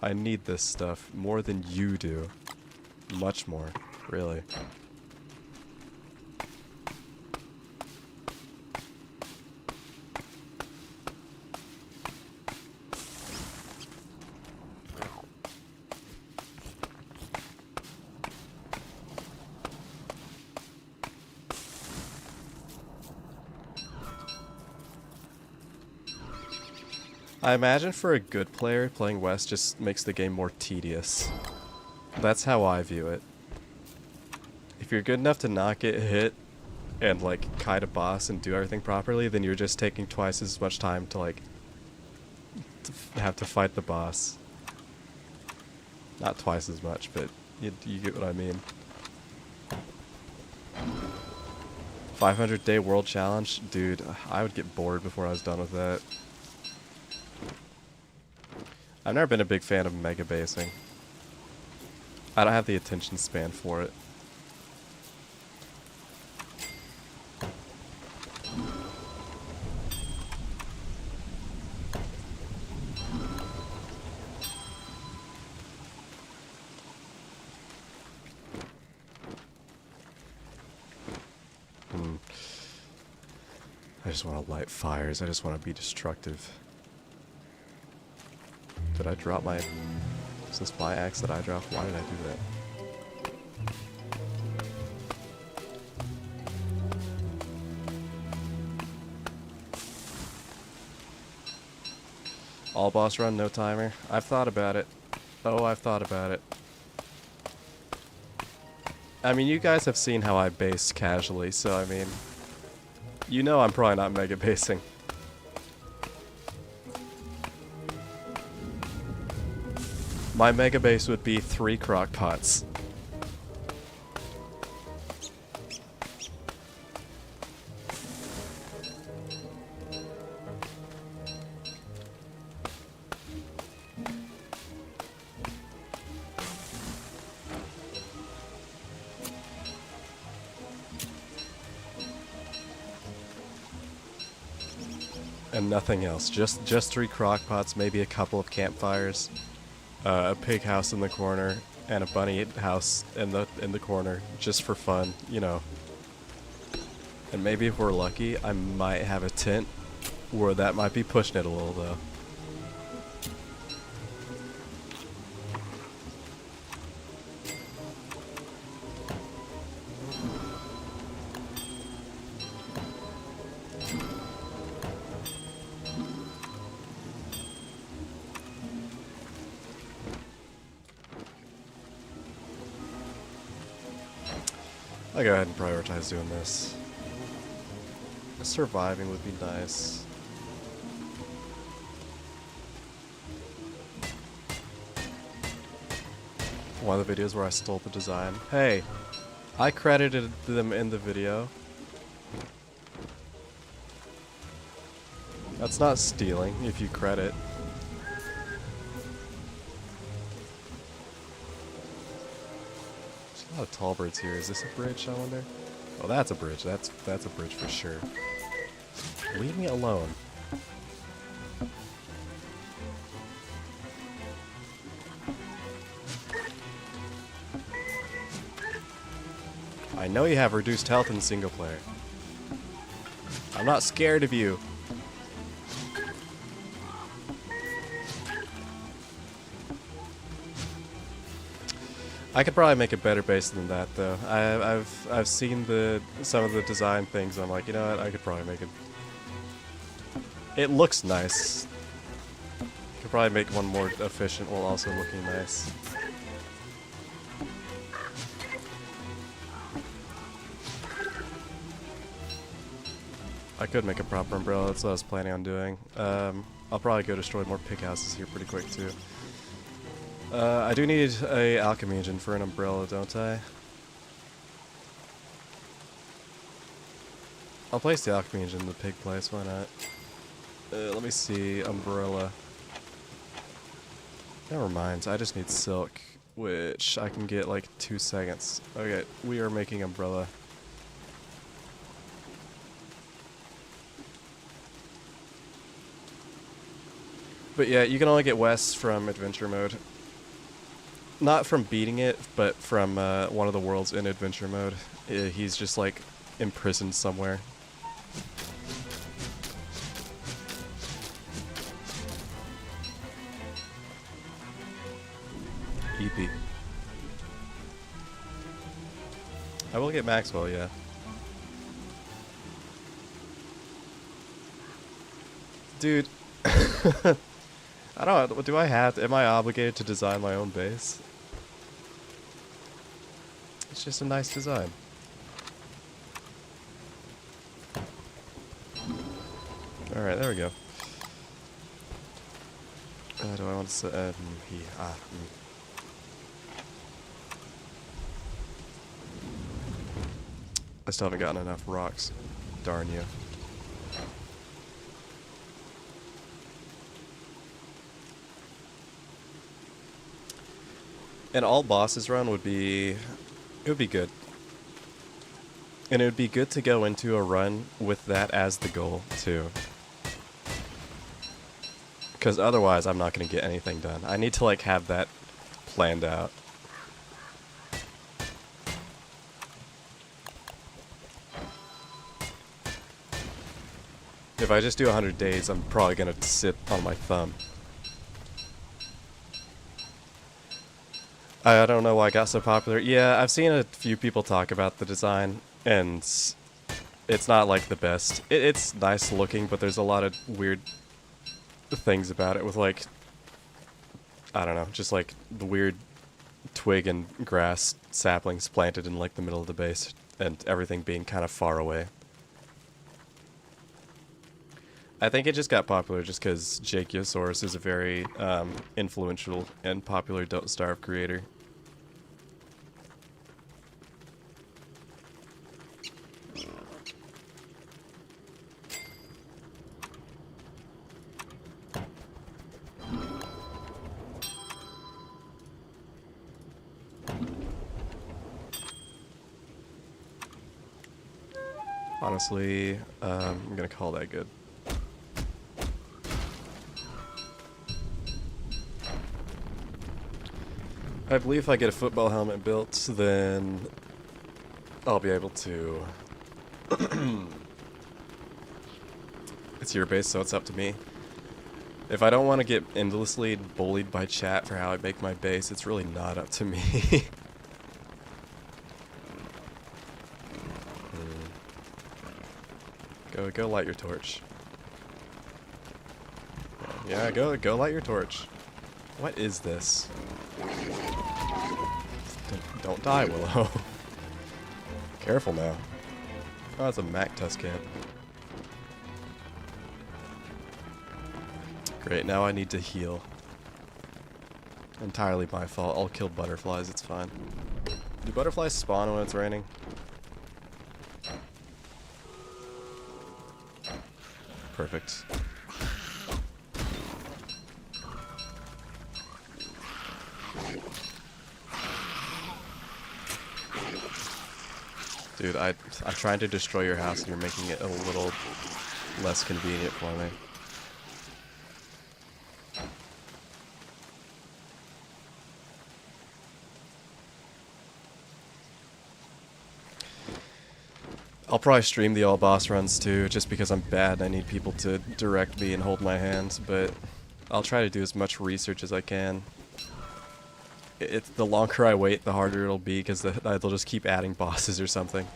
I need this stuff more than you do. Much more, really. I imagine for a good player, playing West just makes the game more tedious. That's how I view it. If you're good enough to not get hit and like kite a boss and do everything properly, then you're just taking twice as much time to like have to fight the boss. Not twice as much, but you get what I mean. 500-day world challenge? Dude, I would get bored before I was done with that. I've never been a big fan of mega basing. I don't have the attention span for it. I just want to light fires. I just want to be destructive. Did I drop my... Is this my axe that I dropped? Why did I do that? All boss run, no timer. I've thought about it. Oh, I've thought about it. I mean, you guys have seen how I base casually, so I mean... You know I'm probably not mega basing. My mega base would be 3 crock pots. And nothing else. Just 3 crock pots, maybe a couple of campfires. A pig house in the corner, and a bunny house in the corner, just for fun, you know. And maybe if we're lucky, I might have a tent, where that might be pushing it a little though. I'll go ahead and prioritize doing this. Surviving would be nice. One of the videos where I stole the design. Hey, I credited them in the video. That's not stealing if you credit. A lot of tall birds here. Is this a bridge, I wonder? Oh, that's a bridge. That's a bridge for sure. Leave me alone. I know you have reduced health in single player. I'm not scared of you. I could probably make a better base than that, though. I've seen some of the design things. I'm like, you know what? I could probably make it. It looks nice. Could probably make one more efficient while also looking nice. I could make a proper umbrella. That's what I was planning on doing. I'll probably go destroy more pickhouses here pretty quick too. I do need a alchemy engine for an umbrella, don't I? I'll place the alchemy engine in the pig place, why not? Let me see, umbrella. Never mind, I just need silk, which I can get like 2 seconds. Okay, we are making umbrella. But yeah, you can only get west from adventure mode. Not from beating it, but from one of the worlds in adventure mode. He's just like imprisoned somewhere. EP. I will get Maxwell, yeah. Dude. I don't know, do I have to, am I obligated to design my own base? It's just a nice design. Alright, there we go. Do I want to say, I still haven't gotten enough rocks. Darn you. An all bosses run would be, it would be good. And it would be good to go into a run with that as the goal too. Because otherwise I'm not going to get anything done. I need to like have that planned out. If I just do 100 days, I'm probably going to sit on my thumb. I don't know why it got so popular. Yeah, I've seen a few people talk about the design, and it's not like the best. It's nice looking, but there's a lot of weird things about it with like, I don't know, just like the weird twig and grass saplings planted in like the middle of the base, and everything being kind of far away. I think it just got popular just because Jakiosaurus is a very influential and popular Don't Starve creator. Honestly, I'm gonna call that good. I believe if I get a football helmet built, then I'll be able to... It's your base, so it's up to me. If I don't want to get endlessly bullied by chat for how I make my base, it's really not up to me. Go light your torch. Yeah, go light your torch. What is this? Don't die, Willow. Careful now. Oh, that's a Mac Tuscan. Great, now I need to heal. Entirely my fault. I'll kill butterflies, it's fine. Do butterflies spawn when it's raining? Perfect. Dude, I'm trying to destroy your house and you're making it a little less convenient for me. I'll probably stream the all boss runs too, just because I'm bad and I need people to direct me and hold my hand, but I'll try to do as much research as I can. It's the longer I wait, the harder it'll be, because they'll just keep adding bosses or something.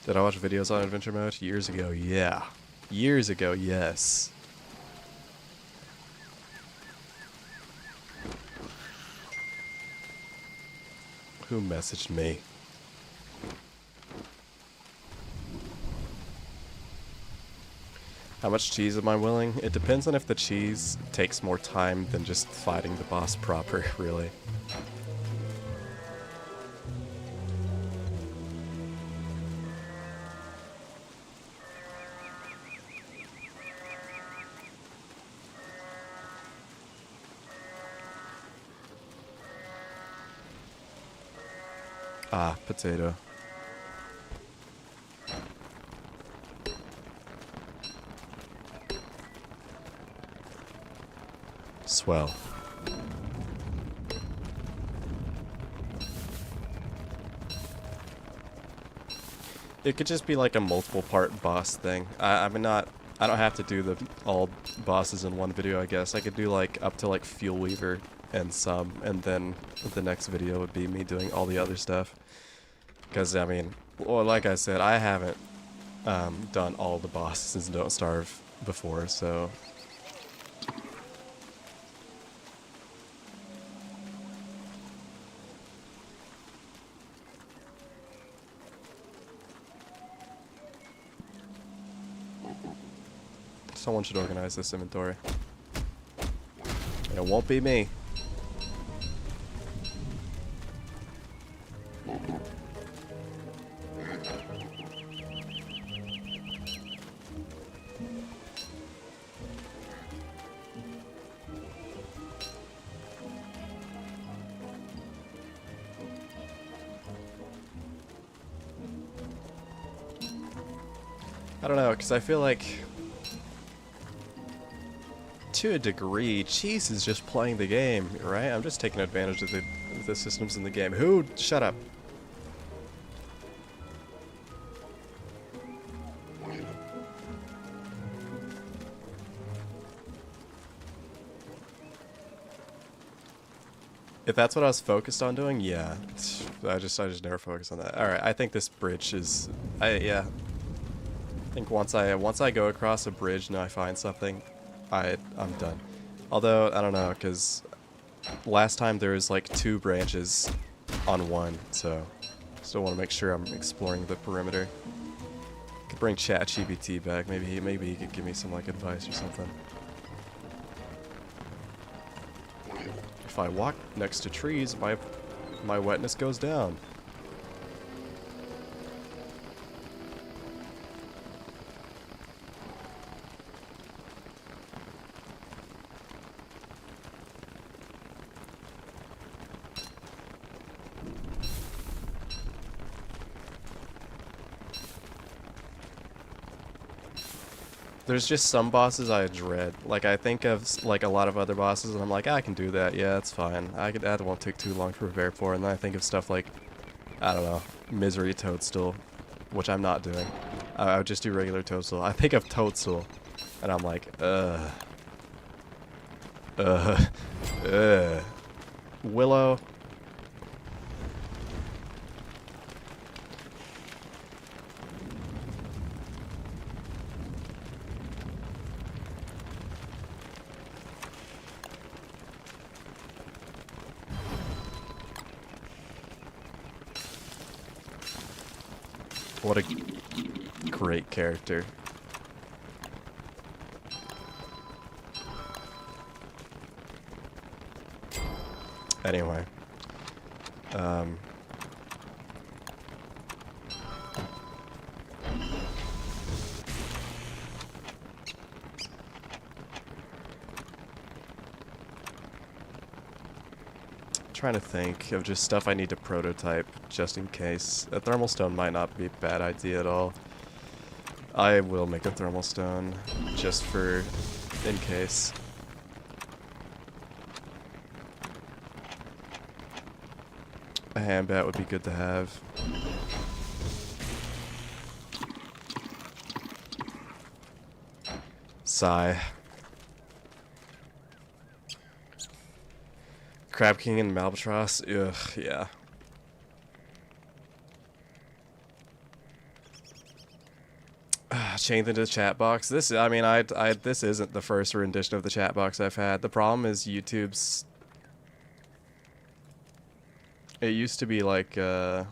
Did I watch videos on adventure mode? Years ago, yeah. Years ago, yes. Who messaged me? How much cheese am I willing? It depends on if the cheese takes more time than just fighting the boss proper, really. Ah, potato. Swell. It could just be like a multiple part boss thing. I mean, I don't have to do all bosses in one video, I guess. I could do like up to like Fuel Weaver and some, and then the next video would be me doing all the other stuff. Because, I mean, well, like I said, I haven't done all the bosses in Don't Starve before, so... Someone should organize this inventory. And it won't be me. I don't know, because I feel like, to a degree, cheese is just playing the game, right? I'm just taking advantage of the systems in the game. Who? Shut up. If that's what I was focused on doing, yeah. I just never focused on that. All right, I think this bridge is, yeah. I think once I go across a bridge and I find something, I'm done. Although I don't know, because last time there was like 2 branches on one, so still want to make sure I'm exploring the perimeter. Could bring ChatGPT back. Maybe he could give me some like advice or something. If I walk next to trees, my wetness goes down. There's just some bosses I dread. Like, I think of like a lot of other bosses and I'm like, I can do that, yeah, that's fine. That won't take too long to prepare for. And then I think of stuff like, I don't know, Misery Toadstool, which I'm not doing. I would just do regular Toadstool. I think of Toadstool and I'm like, Willow. What a great character. Anyway. trying to think of just stuff I need to prototype just in case. A thermal stone might not be a bad idea at all. I will make a thermal stone just for in case. A hand bat would be good to have. Sigh. Crab King and Malbatross? Ugh, yeah. Chained into the chat box. This, I mean, this isn't the first rendition of the chat box I've had. The problem is YouTube's. It used to be like this.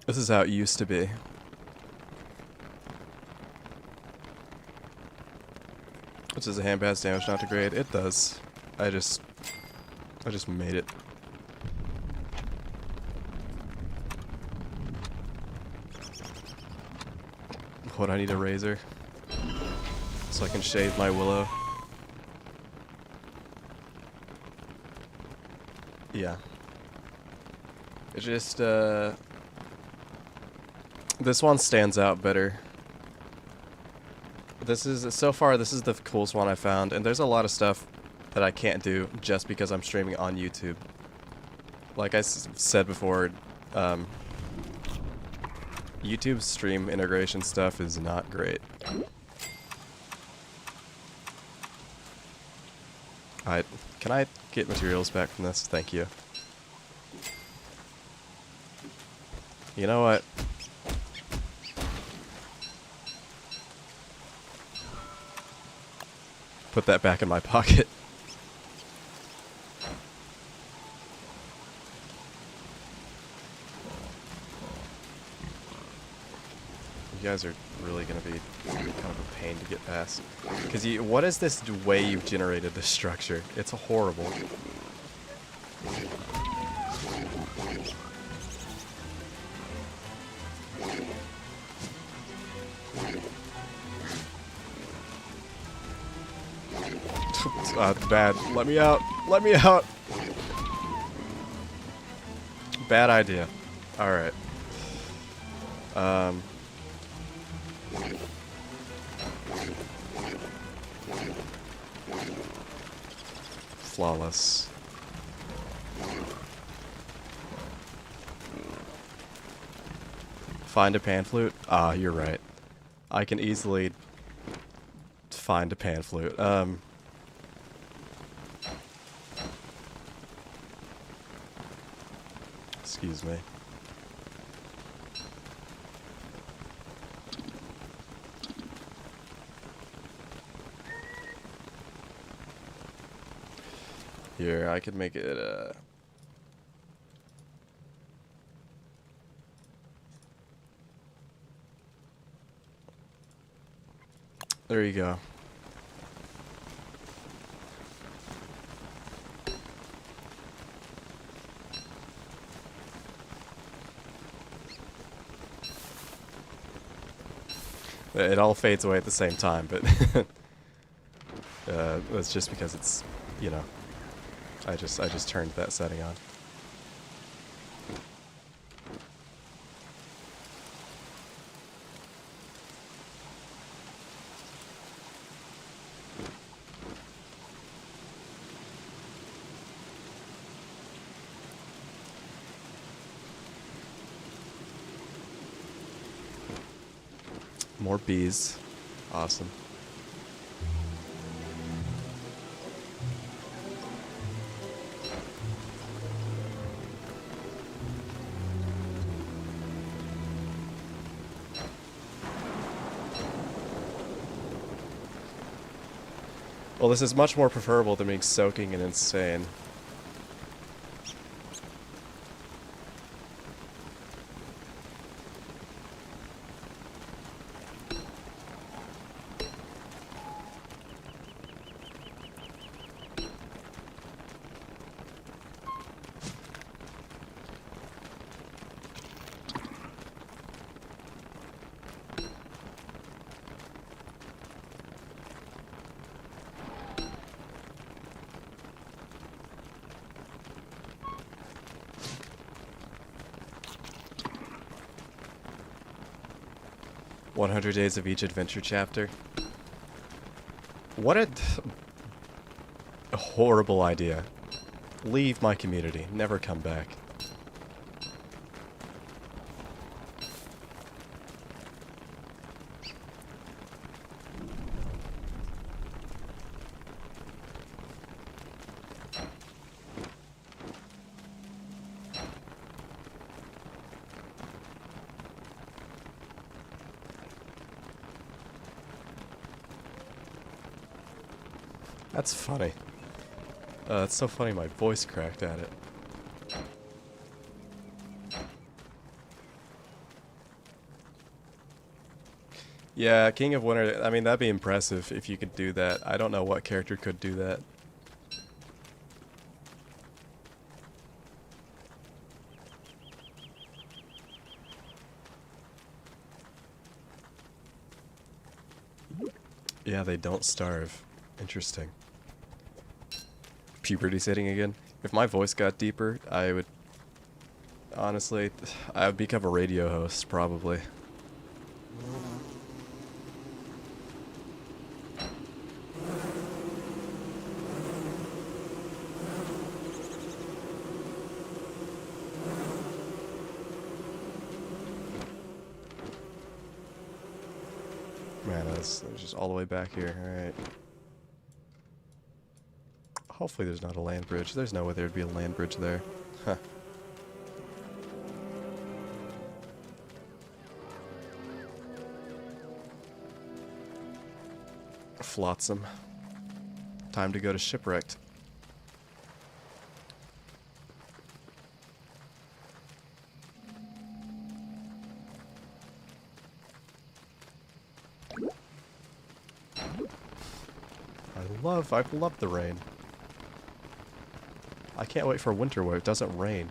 This is how it used to be. Which is a hand bat's damage not degrade? It does. I just made it. What, I need a razor? So I can shave my willow. Yeah. It just, this one stands out better. This is, so far, this is the coolest one I found, and there's a lot of stuff that I can't do just because I'm streaming on YouTube. Like I said before, YouTube stream integration stuff is not great. Can I get materials back from this? Thank you. You know what? Put that back in my pocket. You guys are really going to be kind of a pain to get past. Because what is this way you've generated this structure? It's horrible. Bad. Let me out. Let me out. Bad idea. Alright. Flawless. Find a pan flute? Ah, you're right. I can easily find a pan flute. Excuse me. Here, I could make it, there you go. It all fades away at the same time, but that's just because it's, you know, I just turned that setting on. More bees. Awesome. Well, this is much more preferable than being soaking and insane. 100 days of each adventure chapter. What a horrible idea. Leave my community. Never come back. That's funny. It's so funny my voice cracked at it. Yeah, King of Winter, I mean, that'd be impressive if you could do that. I don't know what character could do that. Yeah, they don't starve. Interesting. Puberty's hitting again. If my voice got deeper, I would... Honestly, I would become a radio host, probably. Man, that's just all the way back here. Alright. Hopefully there's not a land bridge. There's no way there'd be a land bridge there. Huh. Flotsam. Time to go to Shipwrecked. I love the rain. I can't wait for winter where it doesn't rain.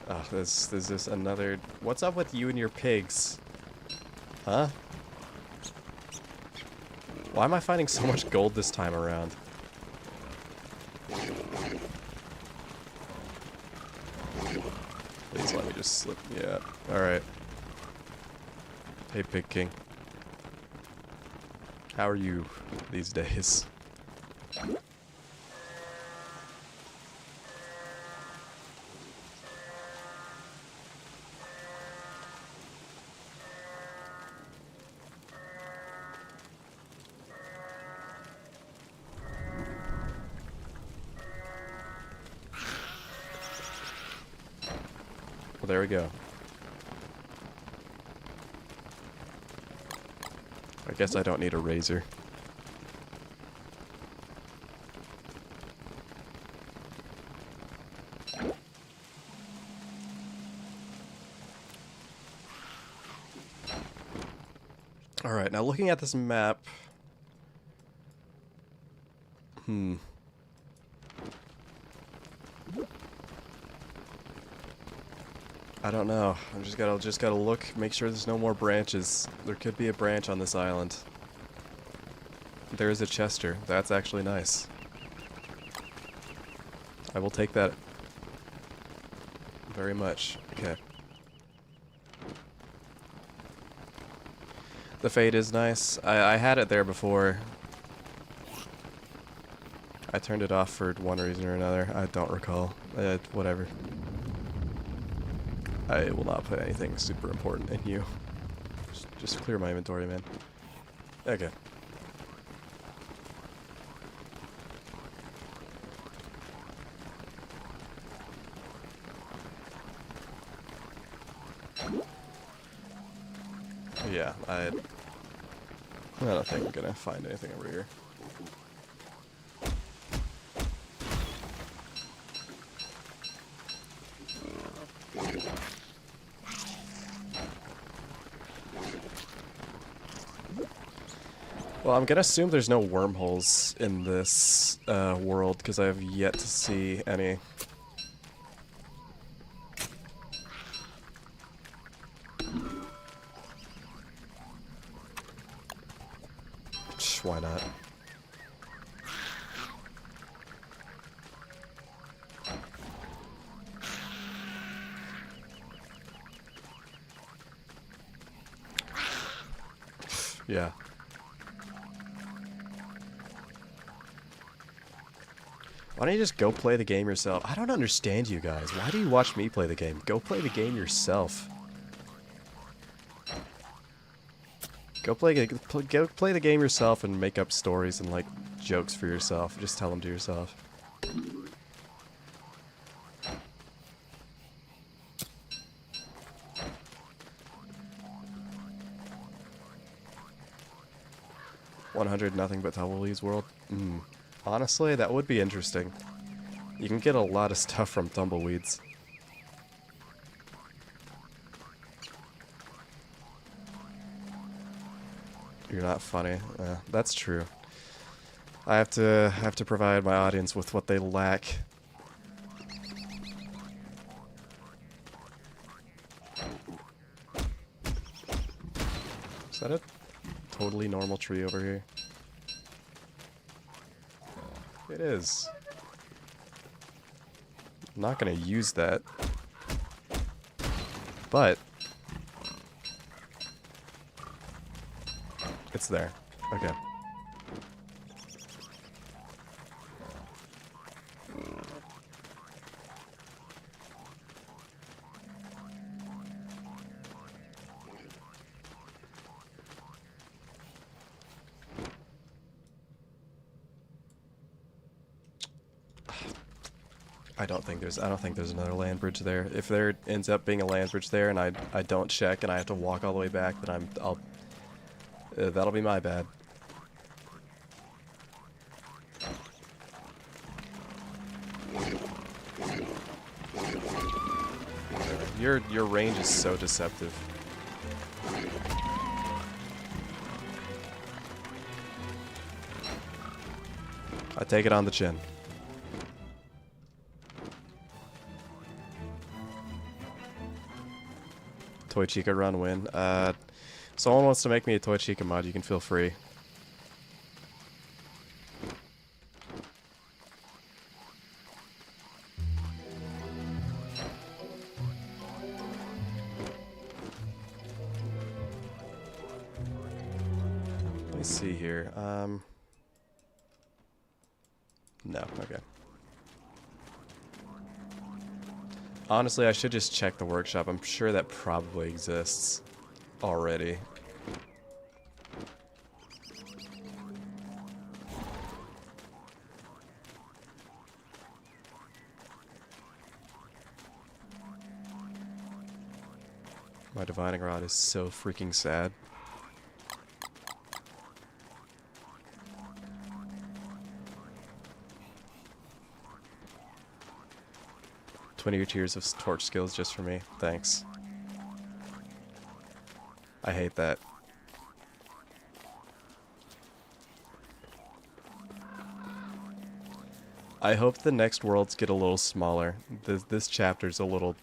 Oh, there's this another... What's up with you and your pigs? Huh? Why am I finding so much gold this time around? Please let me just slip. Yeah. Alright. Hey, Pig King. How are you these days? Well, there we go. I guess I don't need a razor. Alright, now looking at this map... I don't know. I just gotta look, make sure there's no more branches. There could be a branch on this island. There is a Chester. That's actually nice. I will take that very much. Okay. The fade is nice. I had it there before. I turned it off for one reason or another. I don't recall. Whatever. I will not put anything super important in you. Just clear my inventory, man. Okay. Yeah, I don't think I'm gonna find anything over here. Well, I'm gonna assume there's no wormholes in this world, because I have yet to see any. Why not? Yeah. Why don't you just go play the game yourself? I don't understand you guys. Why do you watch me play the game? Go play the game yourself. Go play the game yourself and make up stories and like jokes for yourself. Just tell them to yourself. $100 nothing but Tumbleweed's World. Honestly, that would be interesting. You can get a lot of stuff from tumbleweeds. You're not funny. That's true. I have to provide my audience with what they lack. Is that a totally normal tree over here? It is. I'm not gonna use that. But it's there. Okay. I don't think there's another land bridge there. If there ends up being a land bridge there and I don't check and I have to walk all the way back, then that'll be my bad. Your range is so deceptive. I take it on the chin. Toy Chica run win. Someone wants to make me a Toy Chica mod, you can feel free. Let me see here. No, okay. Honestly, I should just check the workshop. I'm sure that probably exists already. My divining rod is so freaking sad. Your tiers of torch skills just for me. Thanks. I hate that. I hope the next worlds get a little smaller. This chapter's a little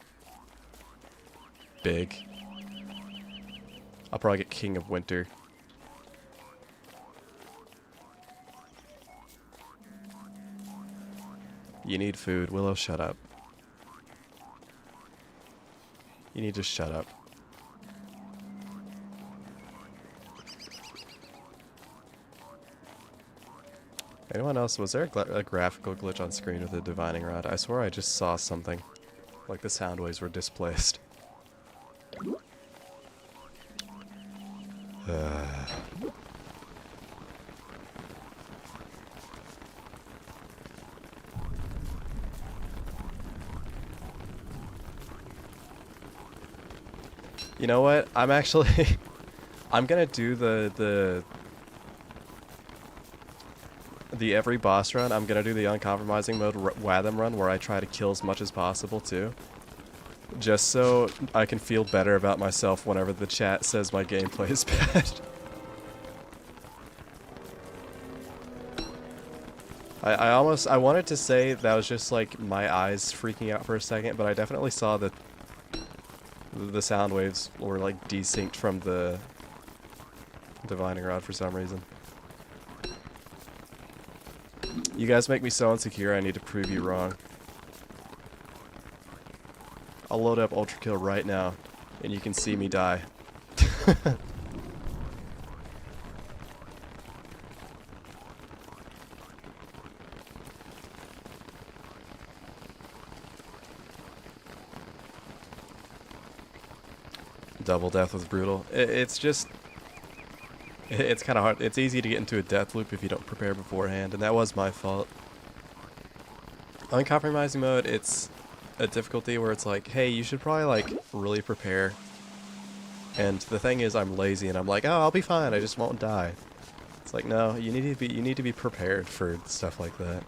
big. I'll probably get King of Winter. You need food. Willow, shut up. You need to shut up. Anyone else? Was there a graphical glitch on screen with the divining rod? I swear I just saw something. Like the sound waves were displaced. You know what? I'm actually I'm gonna do the every boss run. I'm gonna do the uncompromising mode Watham run where I try to kill as much as possible too. Just so I can feel better about myself whenever the chat says my gameplay is bad. I wanted to say that was just like my eyes freaking out for a second, but I definitely saw that the sound waves were like desynced from the divining rod for some reason. You guys make me so insecure, I need to prove you wrong. I'll load up Ultra Kill right now, and you can see me die. Double death was brutal. It's just... It's kind of hard. It's easy to get into a death loop if you don't prepare beforehand, and that was my fault. Uncompromising mode, it's a difficulty where it's like, hey, you should probably, like, really prepare. And the thing is, I'm lazy, and I'm like, oh, I'll be fine, I just won't die. It's like, no, you need to be prepared for stuff like that.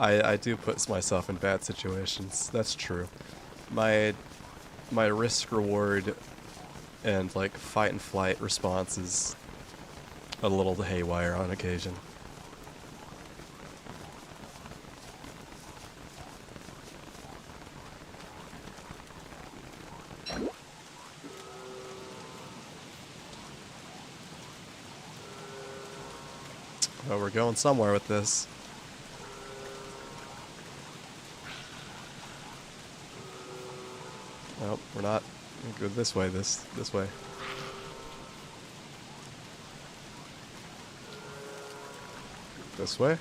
I do put myself in bad situations. That's true. My risk reward and like fight and flight response is a little haywire on occasion. Well, we're going somewhere with this. Nope, we're not. We'll go this way, this way. This way?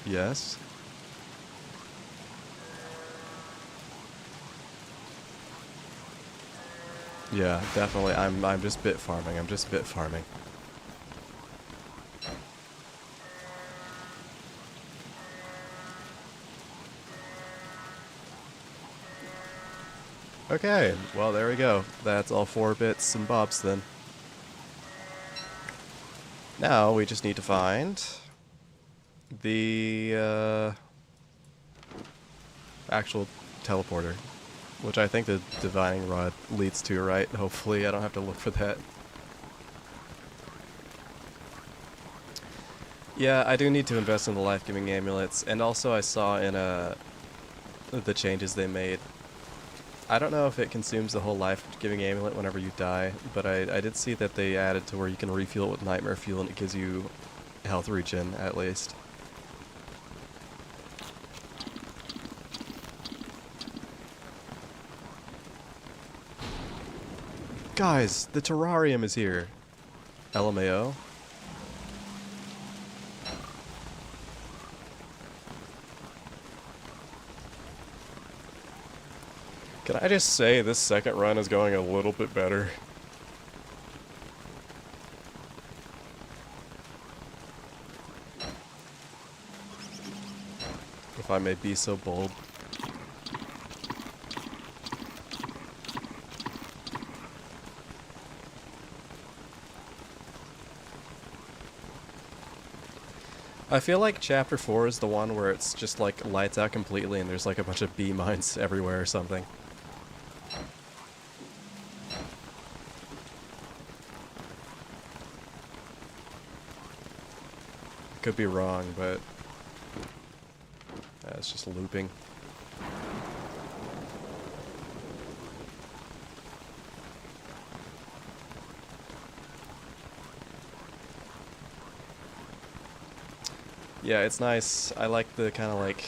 Yes. Yeah, definitely. I'm just bit farming. I'm just bit farming. Okay, well there we go. That's all 4 bits and bobs then. Now we just need to find the actual teleporter, which I think the divining rod leads to, right? Hopefully I don't have to look for that. Yeah, I do need to invest in the life-giving amulets, and also I saw in the changes they made. I don't know if it consumes the whole life-giving amulet whenever you die, but I did see that they added to where you can refuel it with nightmare fuel and it gives you health regen, at least. Guys, the terrarium is here. LMAO. Can I just say this second run is going a little bit better? If I may be so bold. I feel like Chapter 4 is the one where it's just like lights out completely and there's like a bunch of bee mines everywhere or something. Could be wrong, but it's just looping. Yeah, it's nice. I like the kind of like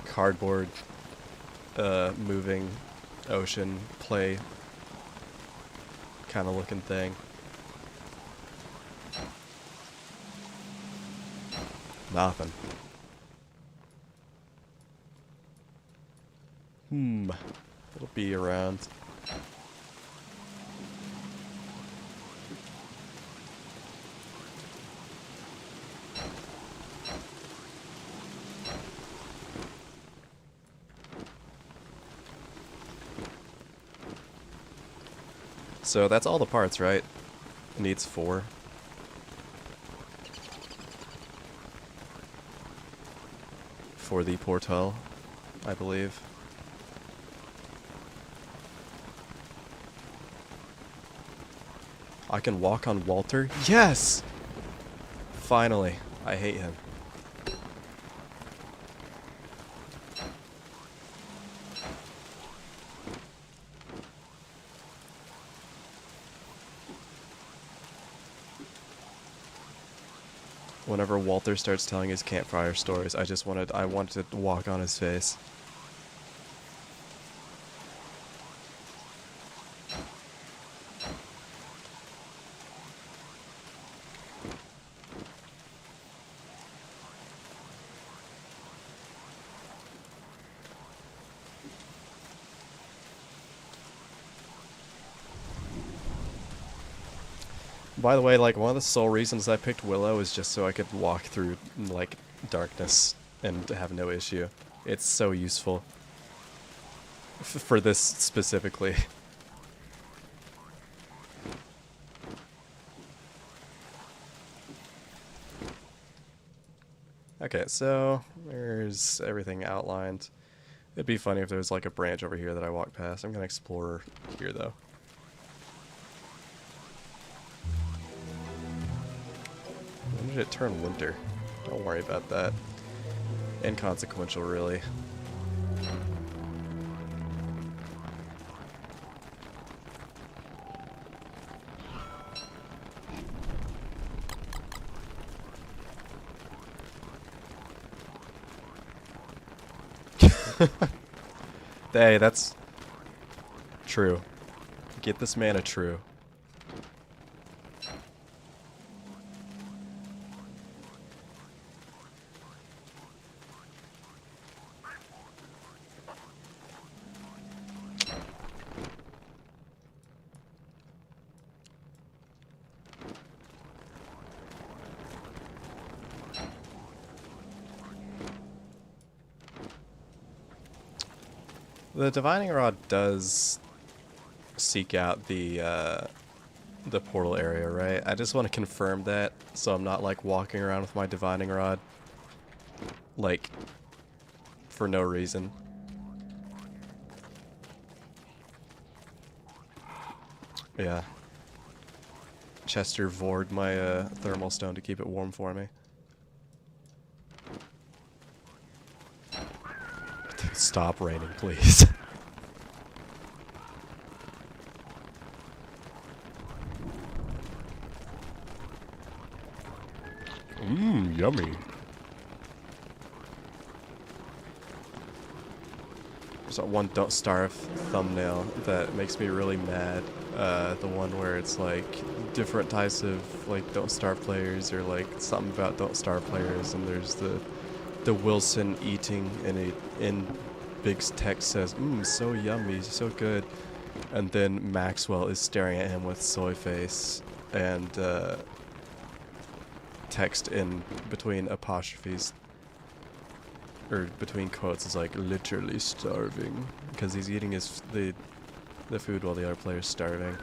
cardboard moving ocean play kind of looking thing. Nothing. It'll be around. So that's all the parts, right? It needs 4. For the portal, I believe. I can walk on Walter? Yes! Finally. I hate him. Whenever Walter starts telling his campfire stories, I wanted to walk on his face. By the way, like, one of the sole reasons I picked Willow is just so I could walk through, like, darkness and have no issue. It's so useful. For this specifically. Okay, so there's everything outlined. It'd be funny if there was like a branch over here that I walked past. I'm gonna explore here though. When did it turn winter? Don't worry about that. Inconsequential, really. Hey, that's true. Get this man a true. The divining rod does seek out the portal area, right? I just want to confirm that, so I'm not like walking around with my divining rod, like, for no reason. Yeah. Chester vored my thermal stone to keep it warm for me. Stop raining, please. Mmm, yummy. There's that one Don't Starve thumbnail that makes me really mad. The one where it's like different types of like Don't Starve players, or like something about Don't Starve players, and there's the Wilson eating, and in big text says, mmm, so yummy, so good. And then Maxwell is staring at him with soy face, and text in between apostrophes, or between quotes, is like, literally starving, because he's eating the food while the other player's starving.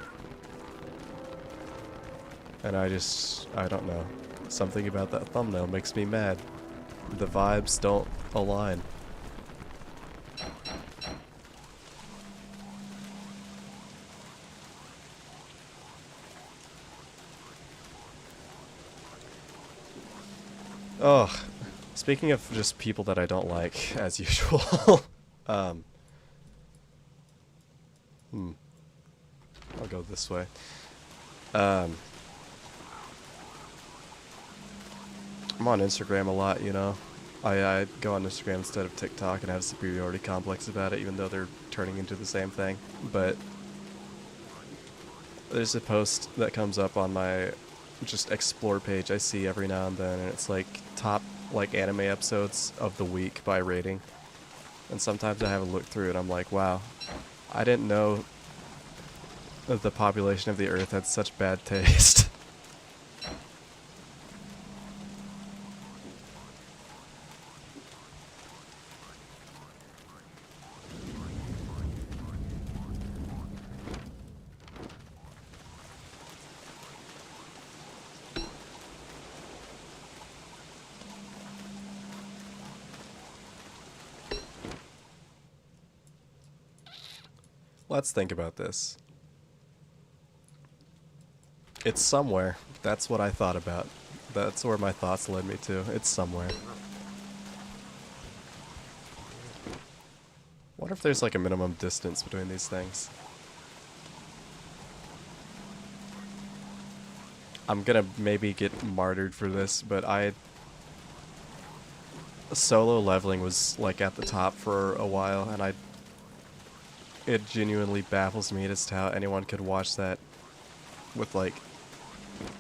And I don't know. Something about that thumbnail makes me mad. The vibes don't align. Ugh. Speaking of just people that I don't like, as usual. I'll go this way. I'm on Instagram a lot, you know. I go on Instagram instead of TikTok and have a superiority complex about it, even though they're turning into the same thing. But there's a post that comes up on my just explore page I see every now and then, and it's like top like anime episodes of the week by rating. And sometimes I have a look through it, I'm like, wow, I didn't know that the population of the Earth had such bad taste. Let's think about this. It's somewhere. That's what I thought about. That's where my thoughts led me to. It's somewhere. What if there's like a minimum distance between these things? I'm gonna maybe get martyred for this, but solo leveling was like at the top for a while, and it genuinely baffles me as to how anyone could watch that with like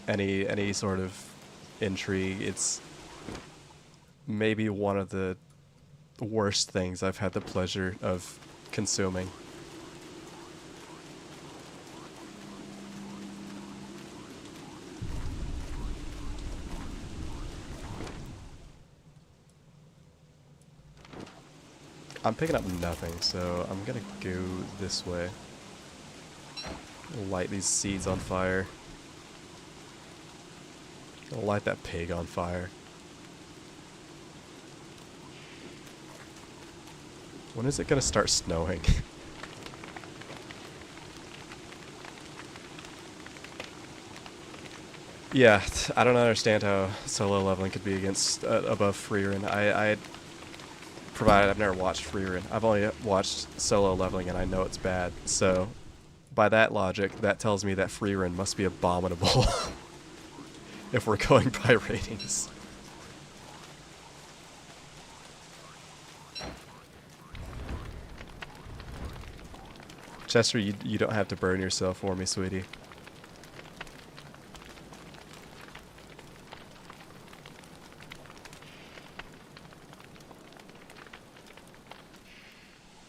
any sort of intrigue. It's maybe one of the worst things I've had the pleasure of consuming. I'm picking up nothing, so I'm gonna go this way. Light these seeds on fire. I'll light that pig on fire. When is it gonna start snowing? Yeah, I don't understand how solo leveling could be against above Freerun. Provided I've never watched Freerun. I've only watched solo leveling and I know it's bad. So, by that logic, that tells me that Freerun must be abominable. If we're going by ratings. Chester, you don't have to burn yourself for me, sweetie.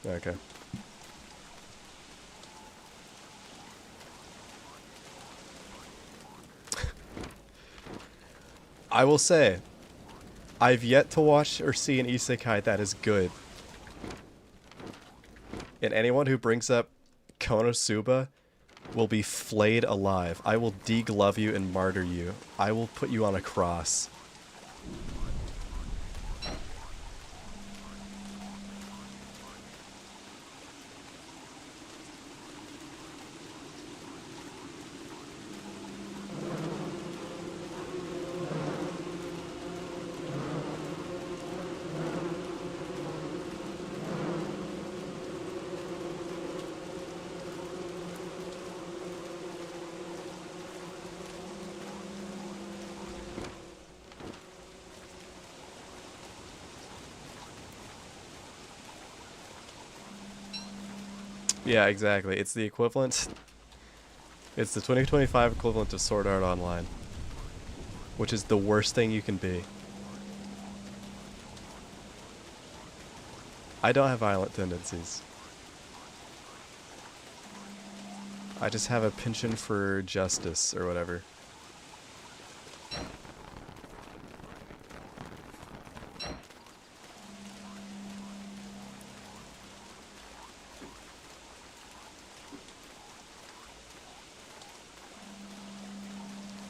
Okay. I will say, I've yet to watch or see an isekai that is good. And anyone who brings up Konosuba will be flayed alive. I will deglove you and martyr you. I will put you on a cross. Yeah, exactly. It's the equivalent. It's the 2025 equivalent of Sword Art Online. Which is the worst thing you can be. I don't have violent tendencies. I just have a penchant for justice, or whatever.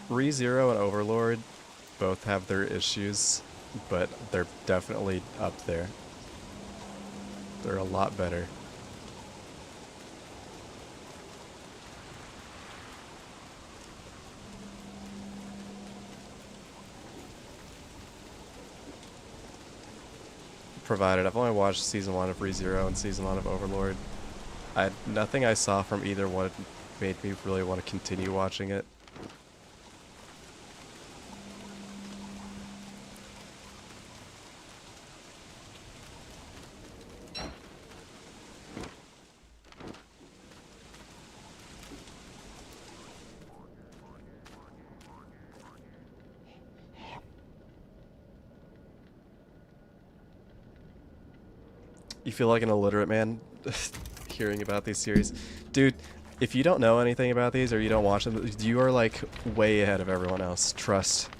ReZero and Overlord both have their issues, but they're definitely up there. They're a lot better. Provided I've only watched season 1 of ReZero and season 1 of Overlord. Nothing I saw from either one made me really want to continue watching it. You feel like an illiterate man hearing about these series. Dude, if you don't know anything about these or you don't watch them, you are like way ahead of everyone else. Trust.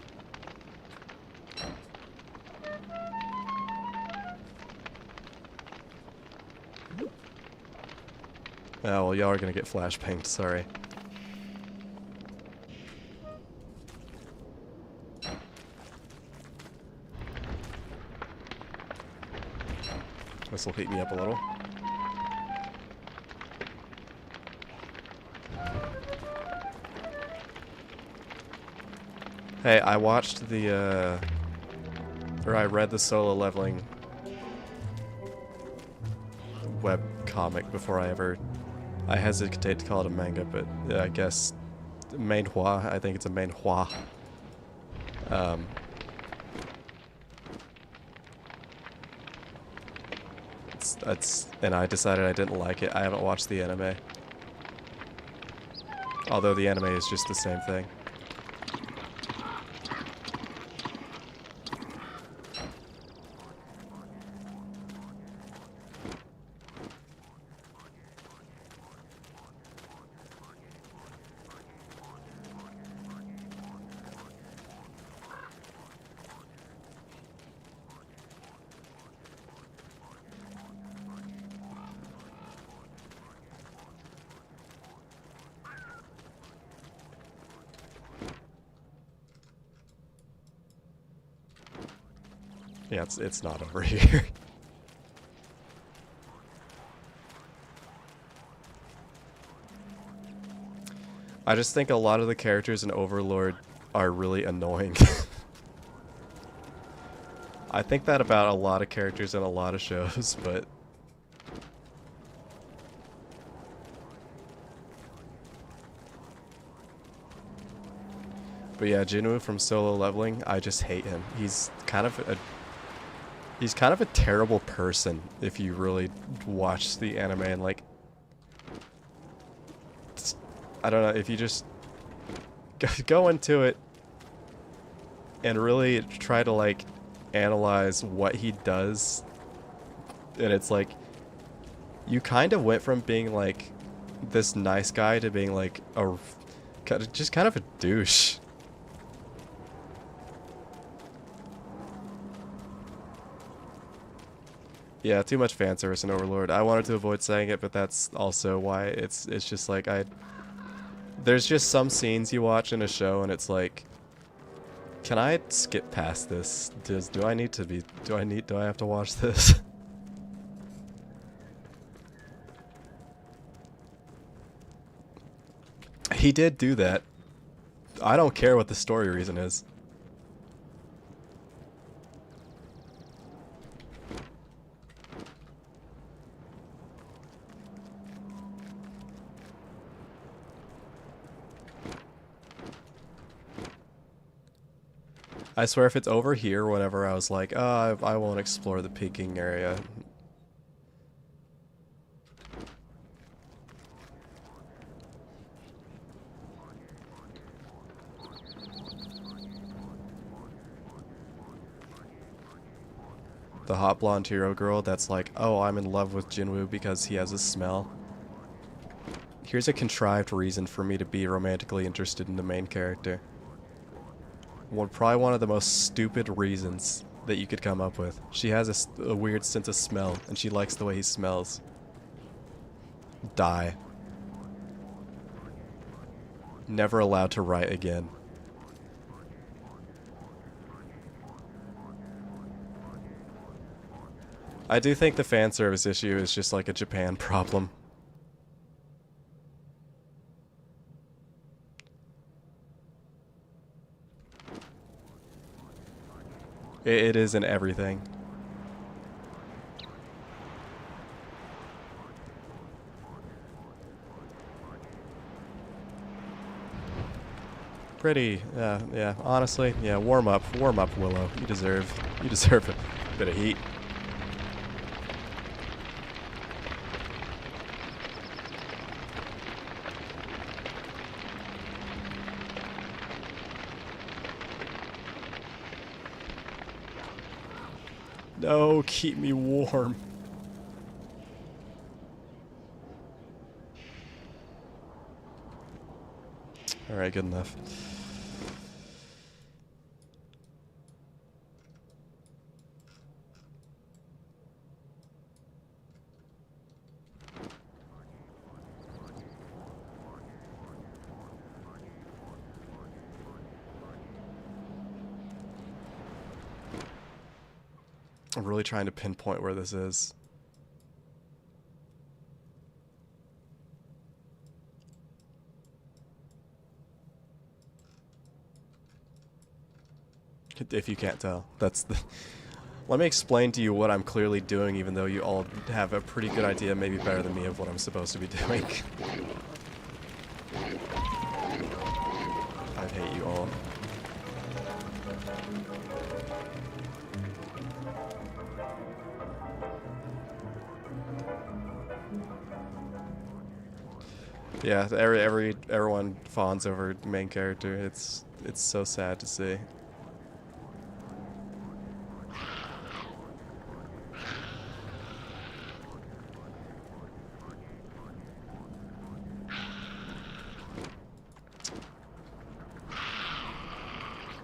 Oh, well, y'all are gonna get flashbanged, sorry. This will heat me up a little. Hey, I watched the, or I read the solo leveling web comic before I hesitate to call it a manga, but I guess manhwa, I think it's a manhwa. And I decided I didn't like it. I haven't watched the anime. Although the anime is just the same thing. Yeah, it's not over here. I just think a lot of the characters in Overlord are really annoying. I think that about a lot of characters in a lot of shows, but... But yeah, Jinwoo from Solo Leveling, I just hate him. He's kind of a terrible person if you really watch the anime and like... I don't know, if you just go into it and really try to like analyze what he does, and it's like you kind of went from being like this nice guy to being like just kind of a douche. Yeah, too much fan service in Overlord. I wanted to avoid saying it, but that's also why it's just like there's just some scenes you watch in a show and it's like, can I skip past this? Do I have to watch this? He did do that. I don't care what the story reason is. I swear if it's over here, whenever I was like, oh, I won't explore the peeking area. The hot blonde hero girl that's like, oh, I'm in love with Jinwoo because he has a smell. Here's a contrived reason for me to be romantically interested in the main character. Probably one of the most stupid reasons that you could come up with. She has a weird sense of smell, and she likes the way he smells. Die. Never allowed to write again. I do think the fan service issue is just like a Japan problem. It is in everything. Pretty, yeah, honestly, yeah, warm up, Willow. You deserve a bit of heat. No, keep me warm. Alright, good enough. I'm really trying to pinpoint where this is. If you can't tell, that's the... Let me explain to you what I'm clearly doing, even though you all have a pretty good idea, maybe better than me, of what I'm supposed to be doing. I hate you all. Yeah, everyone fawns over main character. It's so sad to see.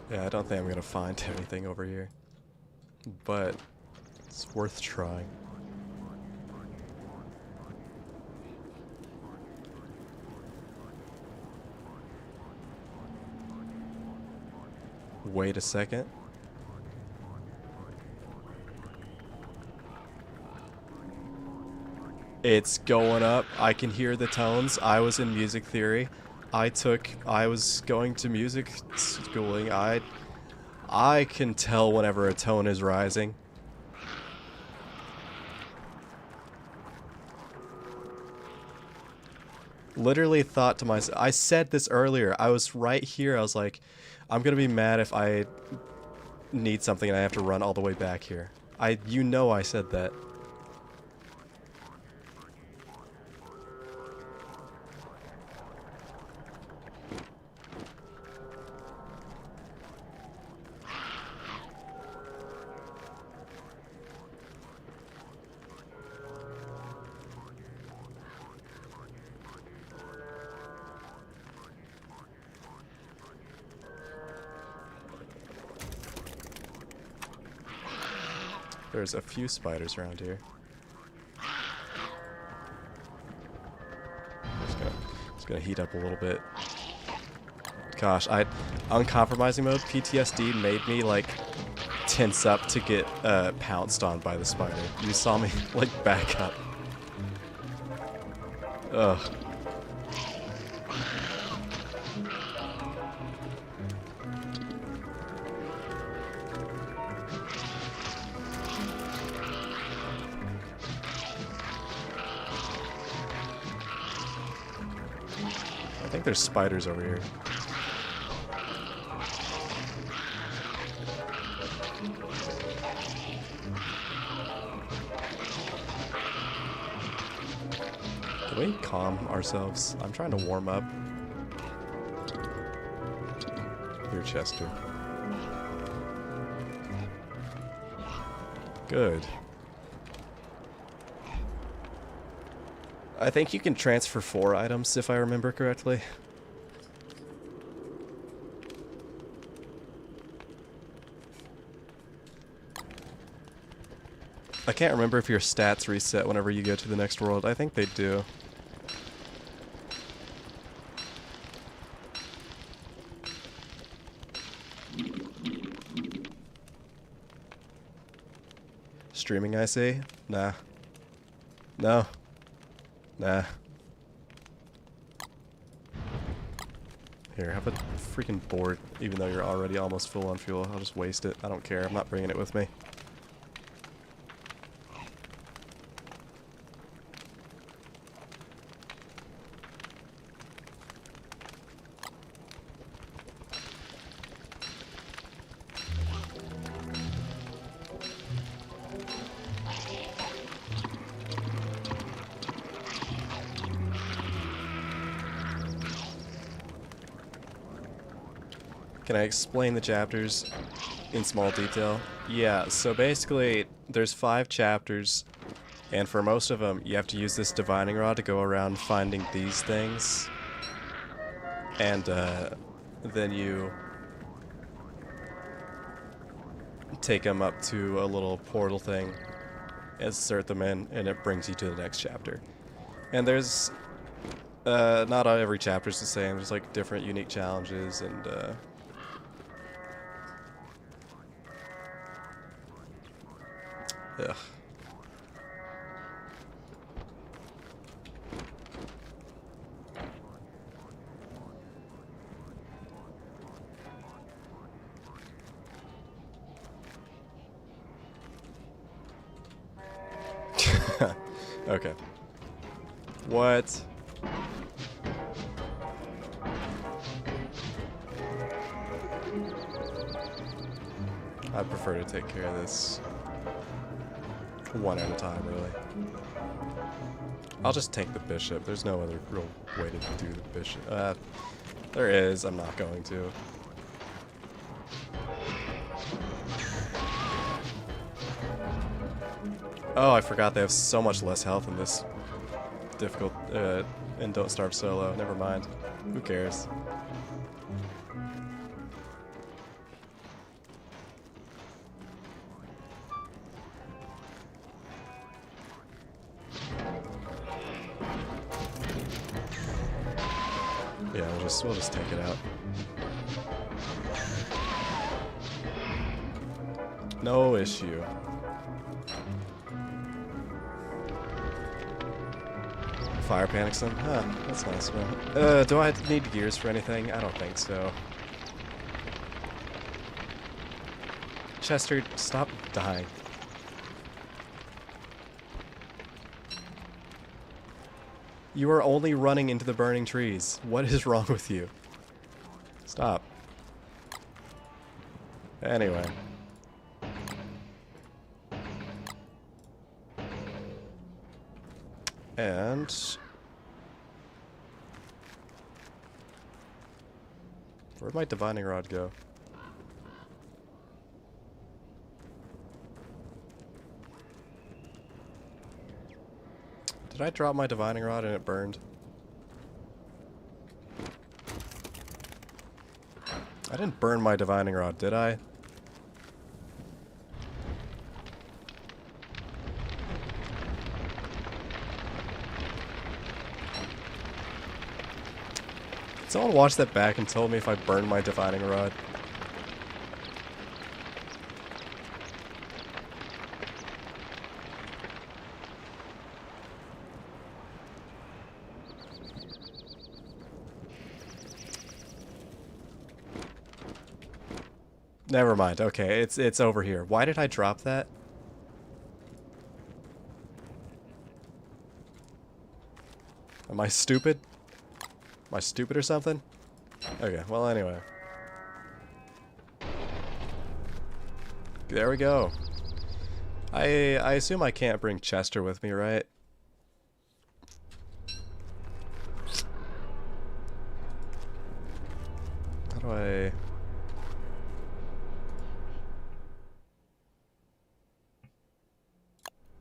Yeah, I don't think I'm gonna find anything over here, but it's worth trying. Wait a second. It's going up. I can hear the tones. I was in music theory. I was going to music schooling. I can tell whenever a tone is rising. Literally thought to myself, I said this earlier. I was right here. I was like, I'm gonna be mad if I need something and I have to run all the way back here. You know I said that. There's a few spiders around here. Just gonna heat up a little bit. Gosh, uncompromising mode, PTSD made me like tense up to get pounced on by the spider. You saw me like back up. Ugh. I think there's spiders over here. Can we calm ourselves? I'm trying to warm up. Here, Chester. Good. I think you can transfer 4 items, if I remember correctly. I can't remember if your stats reset whenever you go to the next world. I think they do. Streaming, I see? Nah. No. Nah. Here, have a freaking board, even though you're already almost full on fuel. I'll just waste it. I don't care. I'm not bringing it with me. Can I explain the chapters in small detail? Yeah, so basically there's 5 chapters, and for most of them you have to use this divining rod to go around finding these things, and then you take them up to a little portal thing, insert them in, and it brings you to the next chapter. And there's not every chapter is the same. There's like different unique challenges, and ugh. Okay. What? I prefer to take care of this one at a time, really. I'll just take the bishop. There's no other real way to do the bishop. There is. I'm not going to. Oh, I forgot they have so much less health in this difficult, and Don't Starve Solo. Never mind. Who cares? Yeah, we'll just take it out. No issue. fire panics them. Huh, that's nice. Well, do I need gears for anything? I don't think so. Chester, stop dying. You are only running into the burning trees. What is wrong with you? Stop. Anyway. And... where'd my divining rod go? Did I drop my divining rod and it burned? I didn't burn my divining rod, did I? Can someone watch that back and tell me if I burned my divining rod? Never mind. Okay, it's over here. Why did I drop that? Am I stupid? Am I stupid or something? Okay, well anyway. There we go. I assume I can't bring Chester with me, right? How do I...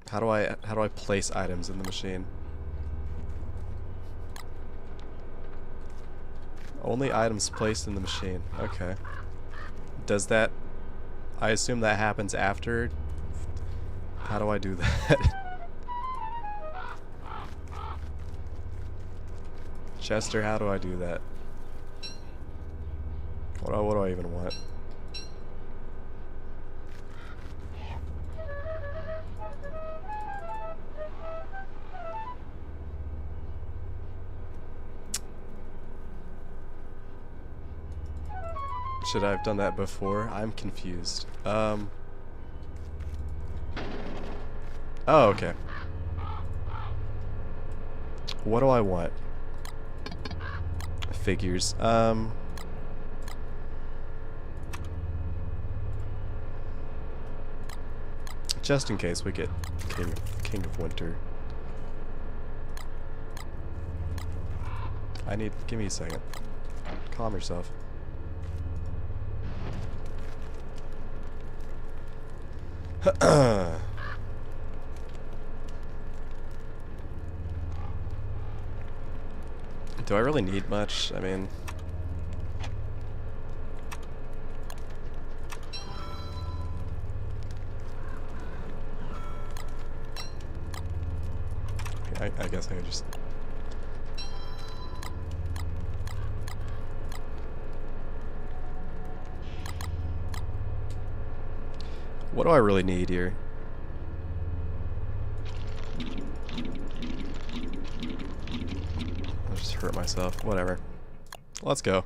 How do I place items in the machine? Only items placed in the machine. Okay. Does that... I assume that happens after... How do I do that? Chester, how do I do that? What do I even want? Should I have done that before? I'm confused. Oh, okay. What do I want? Figures. Just in case we get King of Winter. Give me a second. Calm yourself. Do I really need much? I mean... I guess I could just... What do I really need here? I'll just hurt myself. Whatever. Let's go.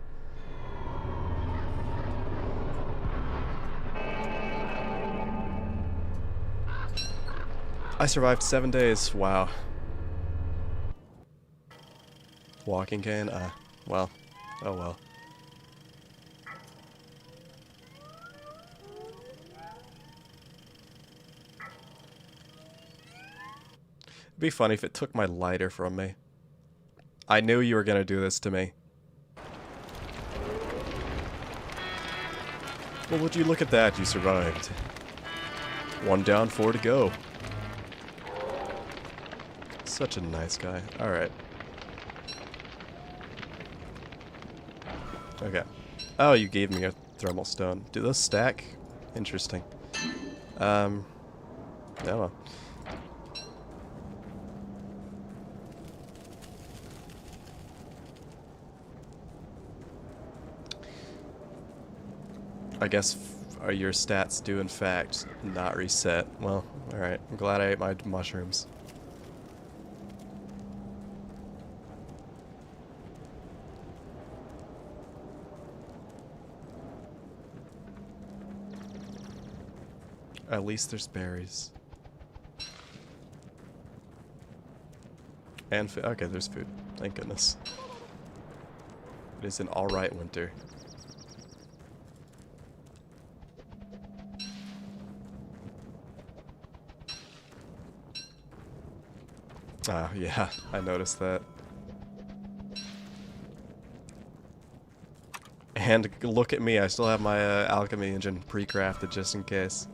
I survived 7 days. Wow. Walking cane? Well. Oh well. It'd be funny if it took my lighter from me. I knew you were gonna do this to me. Well, would you look at that? You survived. 1 down, 4 to go. Such a nice guy. Alright. Okay. Oh, you gave me a thermal stone. Do those stack? Interesting. Oh well. I guess your stats do in fact not reset. Well, alright. I'm glad I ate my mushrooms. At least there's berries. And food. Okay, there's food. Thank goodness. It is an alright winter. Ah, yeah, I noticed that. And look at me, I still have my alchemy engine pre-crafted just in case.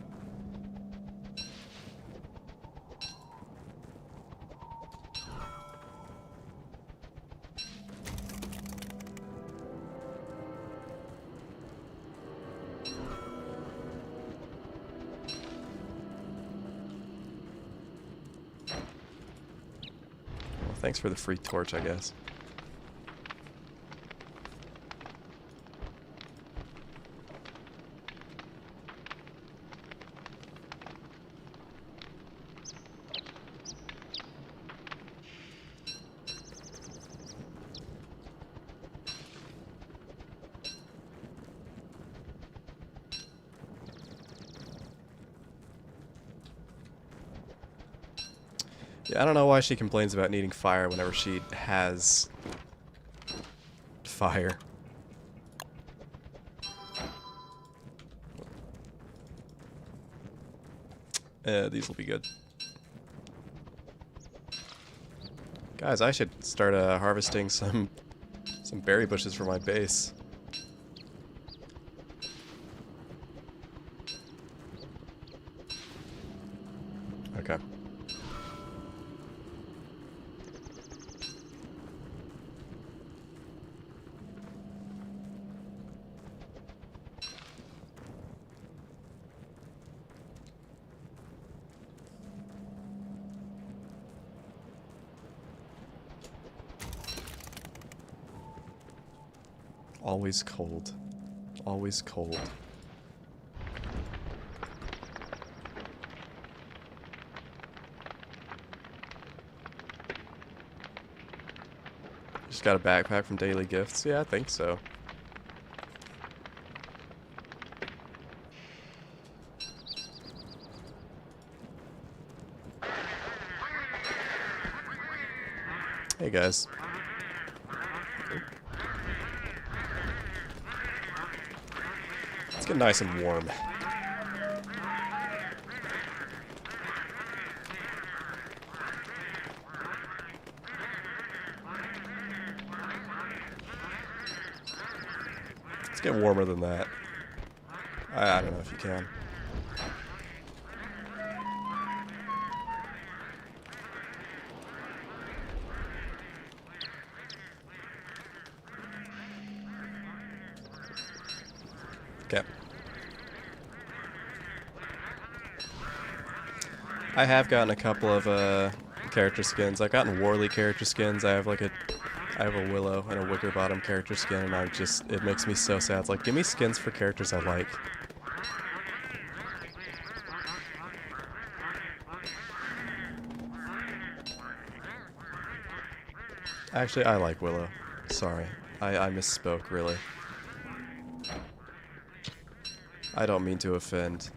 Well, thanks for the free torch, I guess. Yeah, I don't know why she complains about needing fire whenever she has fire. These will be good. Guys, I should start harvesting some berry bushes for my base. Okay. Always cold. Always cold. Just got a backpack from Daily Gifts? Yeah, I think so. Hey guys. Let's get nice and warm. Let's get warmer than that. I don't know if you can. Okay. I have gotten a couple of character skins. I've gotten Warley character skins. I have a Willow and a Wicker Bottom character skin, and it makes me so sad. It's like, give me skins for characters I like. Actually, I like Willow. Sorry. I misspoke, really. I don't mean to offend.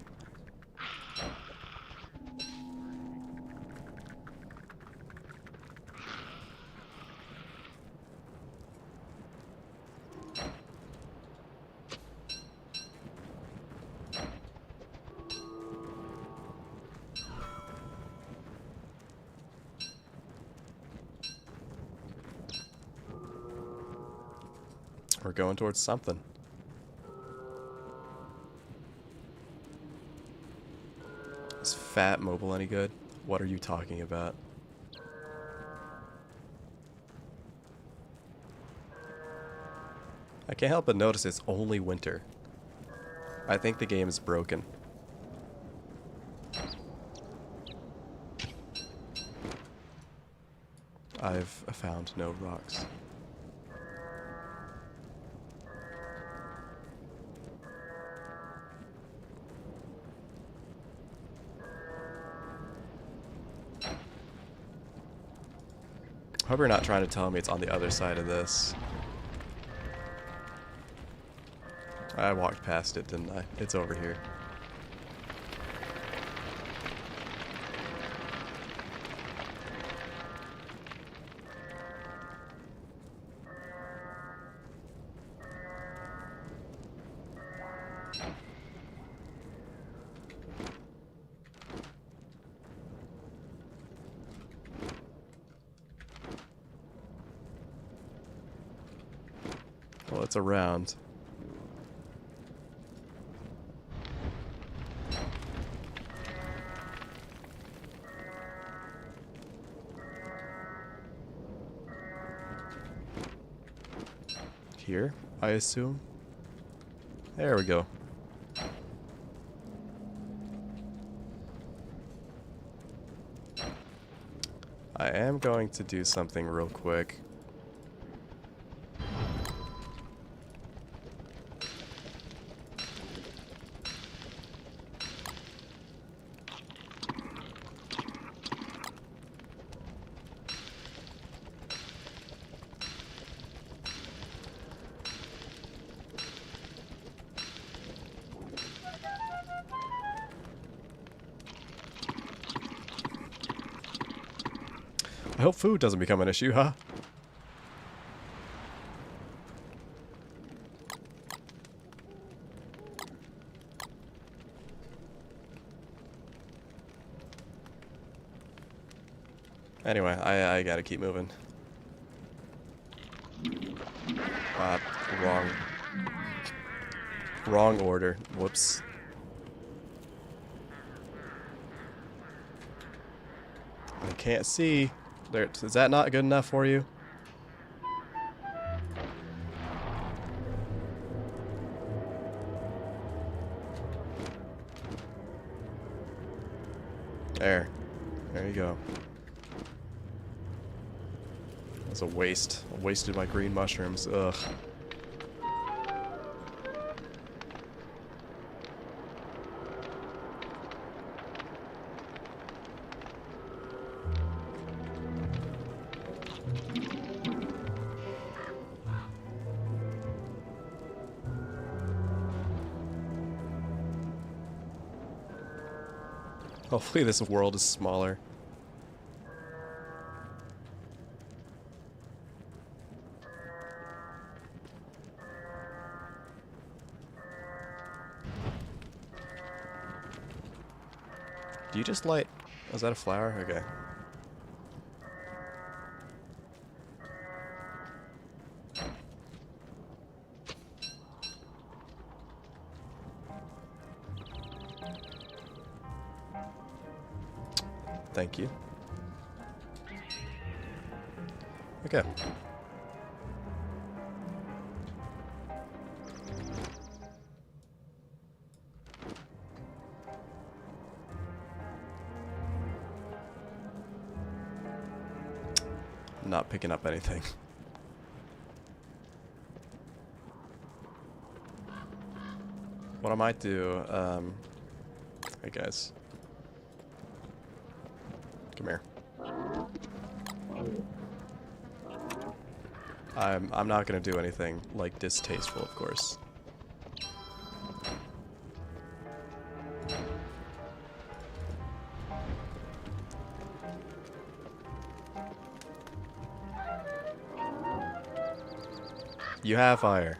We're going towards something. Is Fat Mobile any good? What are you talking about? I can't help but notice it's only winter. I think the game is broken. I've found no rocks. I hope you're not trying to tell me it's on the other side of this. I walked past it, didn't I? It's over here. Well, it's around. Here, I assume. There we go. I am going to do something real quick. I hope food doesn't become an issue, huh? Anyway, I gotta keep moving. Wrong order. Whoops. I can't see. There, is that not good enough for you? There. There you go. That's a waste. I wasted my green mushrooms. Ugh. Hopefully this world is smaller. Do you just light... is that a flower? Okay. Thank you. Okay. Not picking up anything. What I might do, hey guys. Come here. I'm not gonna do anything like distasteful, of course. You have fire.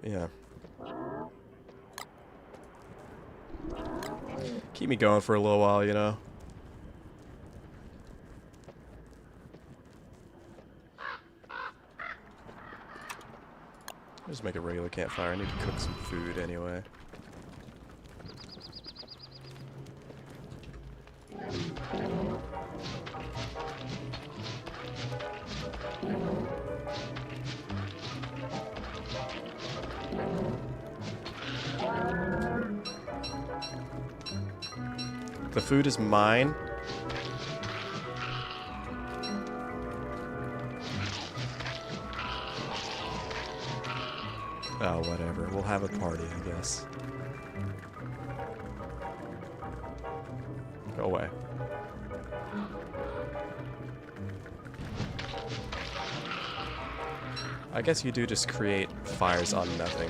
Yeah. Keep me going for a little while, you know? I'll just make a regular campfire. I need to cook some food anyway. The food is mine. Oh, whatever. We'll have a party, I guess. Go away. I guess you do just create fires on nothing.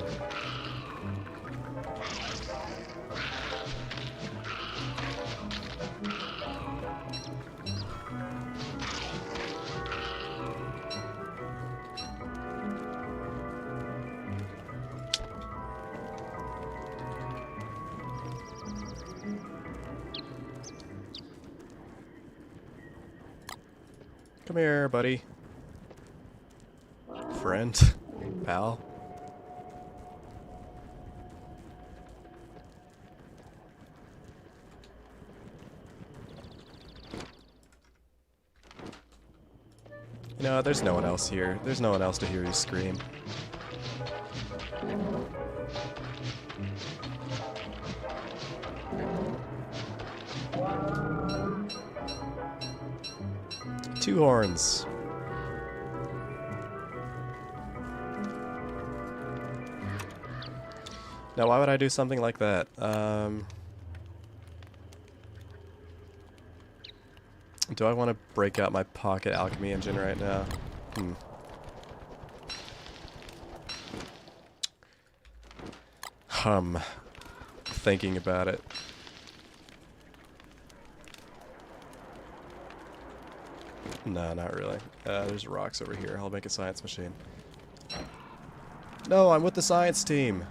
Come here, buddy. Friend. Pal. You know, there's no one else here. There's no one else to hear you scream. Two horns. Now, why would I do something like that? Do I want to break out my pocket alchemy engine right now? Thinking about it. No, not really. There's rocks over here. I'll make a science machine. No, I'm with the science team.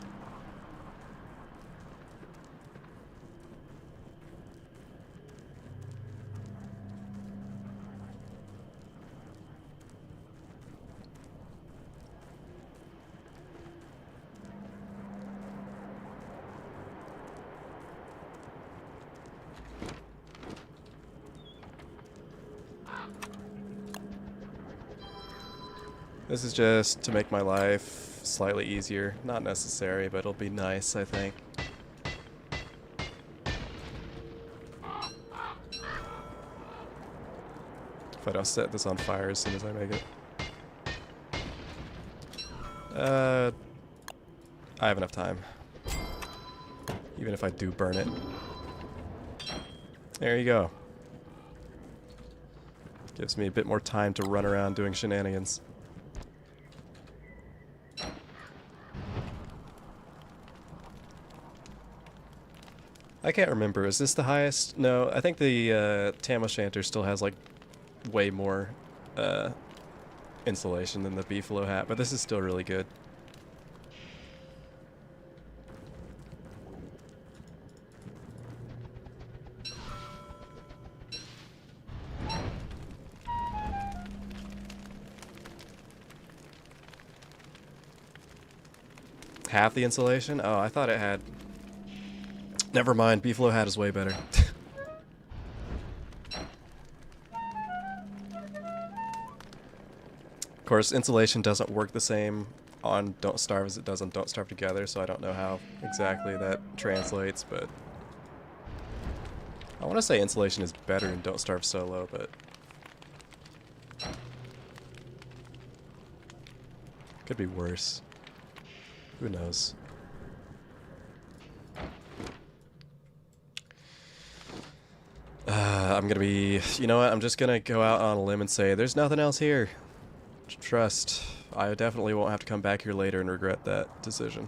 This is just to make my life slightly easier. Not necessary, but it'll be nice, I think. If I don't set this on fire as soon as I make it. I have enough time. Even if I do burn it. There you go. Gives me a bit more time to run around doing shenanigans. I can't remember. Is this the highest? No, I think the Tam O'Shanter still has like way more insulation than the Beefalo hat, but this is still really good. Half the insulation? Oh, I thought it had... Never mind, Beefalo hat is way better. Of course, insulation doesn't work the same on Don't Starve as it does on Don't Starve Together, so I don't know how exactly that translates, but... I want to say insulation is better in Don't Starve Solo, but... could be worse. Who knows? I'm gonna be... You know what? I'm just gonna go out on a limb and say there's nothing else here. Trust. I definitely won't have to come back here later and regret that decision.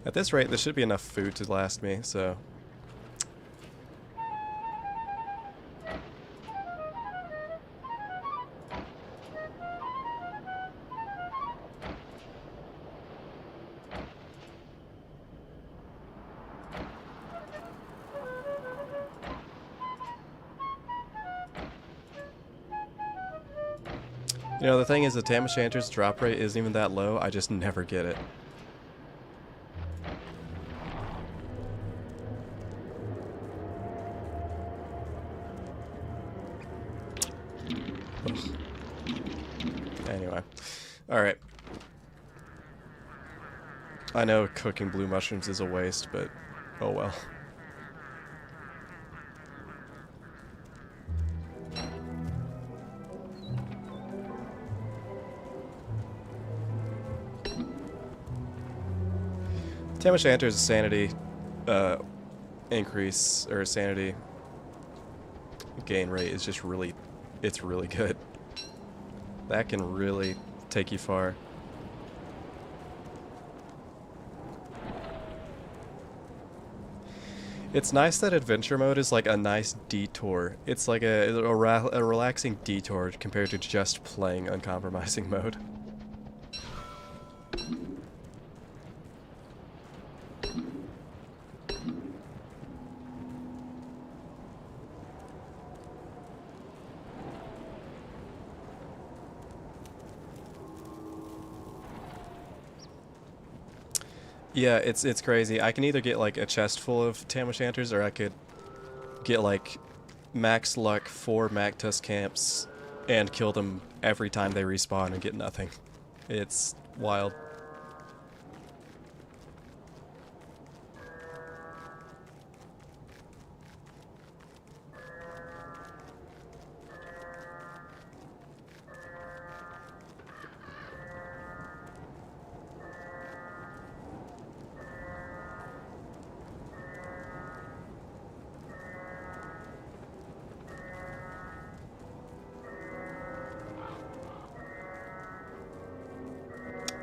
At this rate, there should be enough food to last me, so... You know, the thing is, the Tam O'Shanter's drop rate isn't even that low, I just never get it. Anyway. Alright. I know cooking blue mushrooms is a waste, but oh well. Tamish Anter's sanity increase, or sanity gain rate is just really, it's really good. That can really take you far. It's nice that adventure mode is like a nice detour. It's like a relaxing detour compared to just playing uncompromising mode. Yeah, it's crazy. I can either get like a chest full of Tam O'Shanters, or I could get like max luck 4 Mactus camps and kill them every time they respawn and get nothing. It's wild.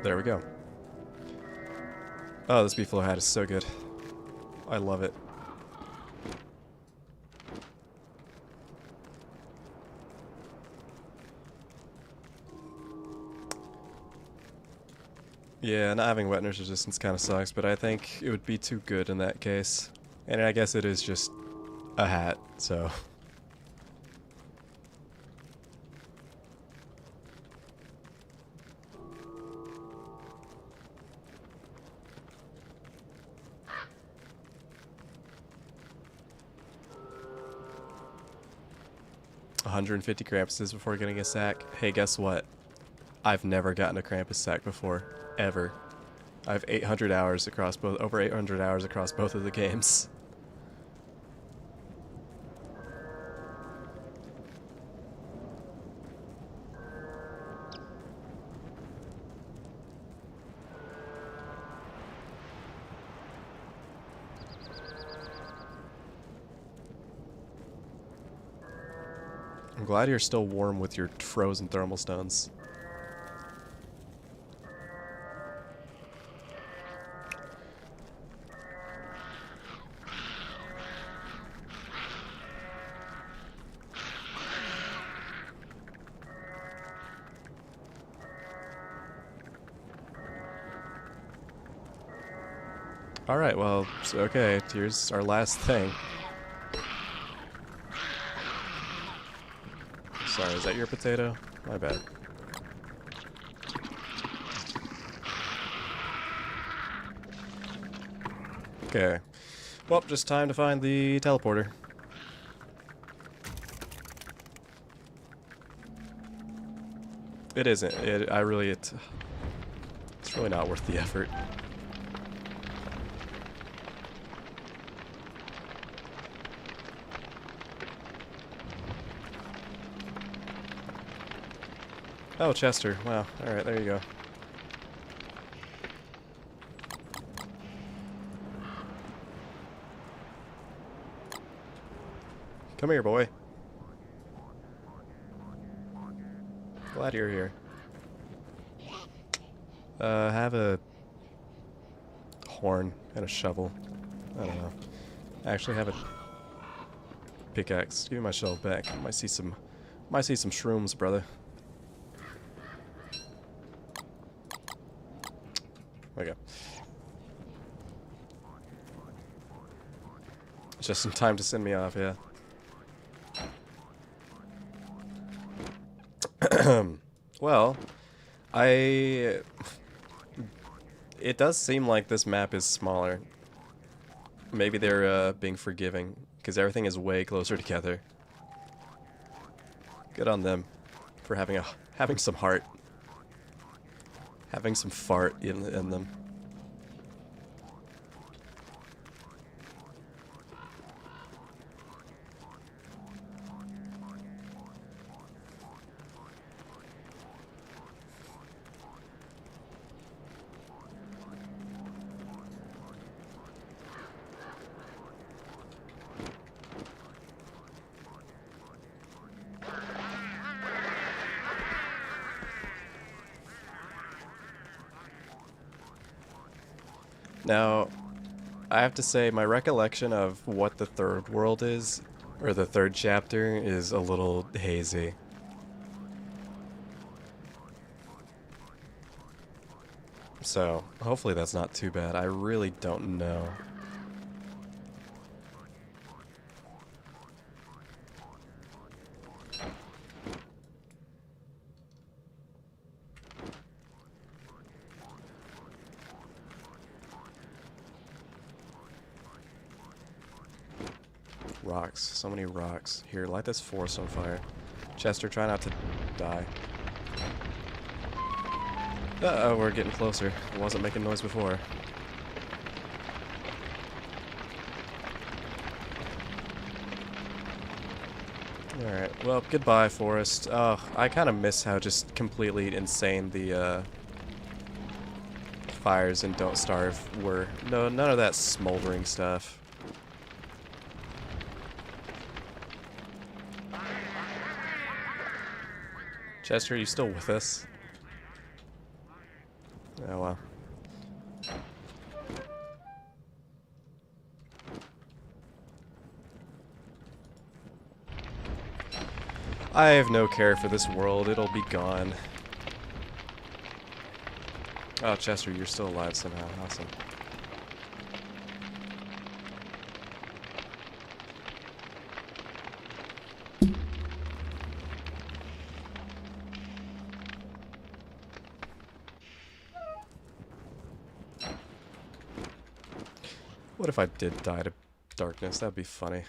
There we go. Oh, this beefalo hat is so good. I love it. Yeah, not having wetness resistance kind of sucks, but I think it would be too good in that case. And I guess it is just a hat, so... 150 Krampuses before getting a sack. Hey, guess what? I've never gotten a Krampus sack before. Ever. I have 800 hours across both, over 800 hours across both of the games. I'm glad you're still warm with your frozen thermal stones. Alright, well, okay, here's our last thing. Sorry, is that your potato? My bad. Okay. Well, just time to find the teleporter. It isn't. It's really not worth the effort. Oh, Chester. Wow. Alright, there you go. Come here, boy. Glad you're here. Have a horn and a shovel. I don't know. Actually, have a pickaxe. Give me my shovel back. Might see some shrooms, brother. Okay. Just in time to send me off, yeah. Well, it does seem like this map is smaller. Maybe they're being forgiving, because everything is way closer together. Good on them for having some heart. Having some fart in them. Now, I have to say, my recollection of what the third world is, or the third chapter, is a little hazy. So, hopefully that's not too bad. I really don't know. Rocks. So many rocks. Here, light this forest on fire. Chester, try not to die. Uh-oh, we're getting closer. It wasn't making noise before. Alright, well, goodbye, forest. Oh, I kind of miss how just completely insane the, fires in Don't Starve were. No, none of that smoldering stuff. Chester, are you still with us? Oh, well. I have no care for this world. It'll be gone. Oh, Chester, you're still alive somehow. Awesome. What if I did die to darkness? That'd be funny.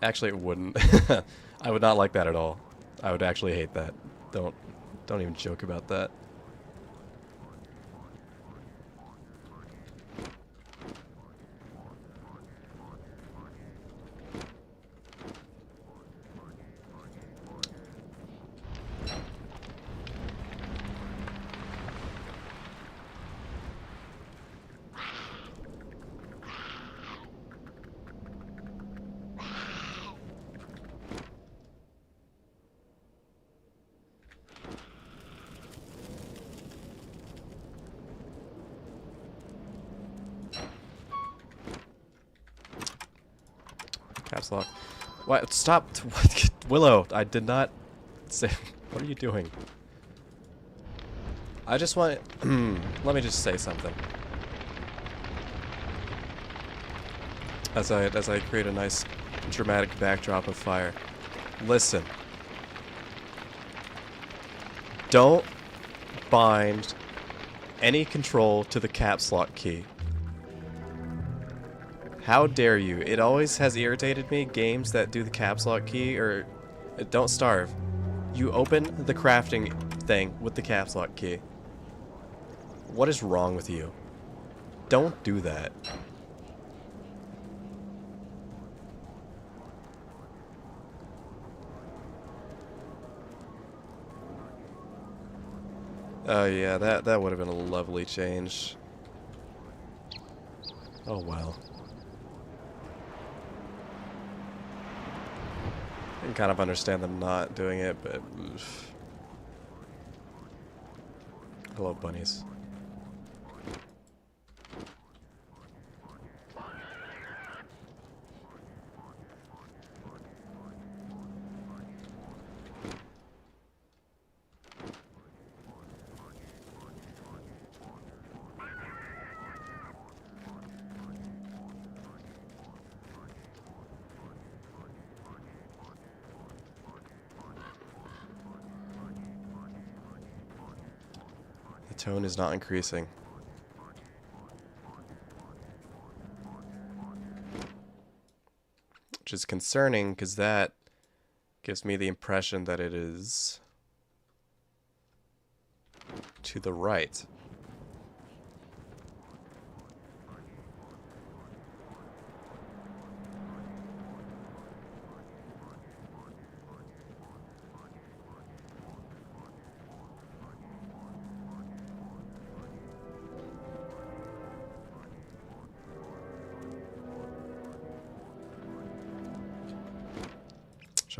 Actually, it wouldn't. I would not like that at all. I would actually hate that. Don't even joke about that. Caps lock. What? Stop! What? Willow, I did not say. What are you doing? I just want. Let me just say something. As I create a nice dramatic backdrop of fire. Listen. Don't bind any control to the caps lock key. How dare you? It always has irritated me, games that do the caps lock key, or Don't Starve. You open the crafting thing with the caps lock key. What is wrong with you? Don't do that. Oh yeah, that would have been a lovely change. Oh well. I can kind of understand them not doing it, but... Oof. Hello, bunnies. The tone is not increasing. Which is concerning, because that gives me the impression that it is to the right.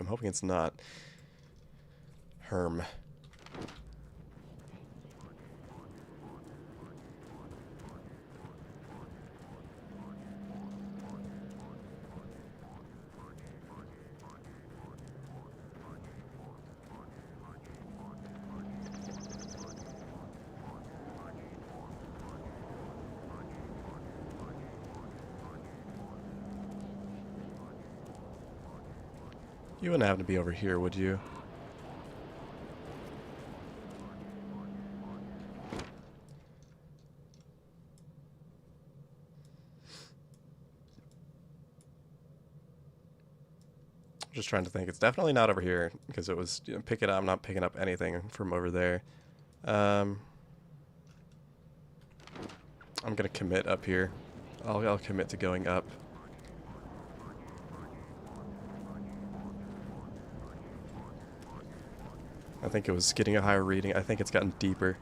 I'm hoping it's not. Herm. You wouldn't happen to be over here, would you? Just trying to think. It's definitely not over here because it was pick it up. I'm not picking up anything from over there. I'm gonna commit up here. I'll commit to going up. I think it was getting a higher reading. I think it's gotten deeper.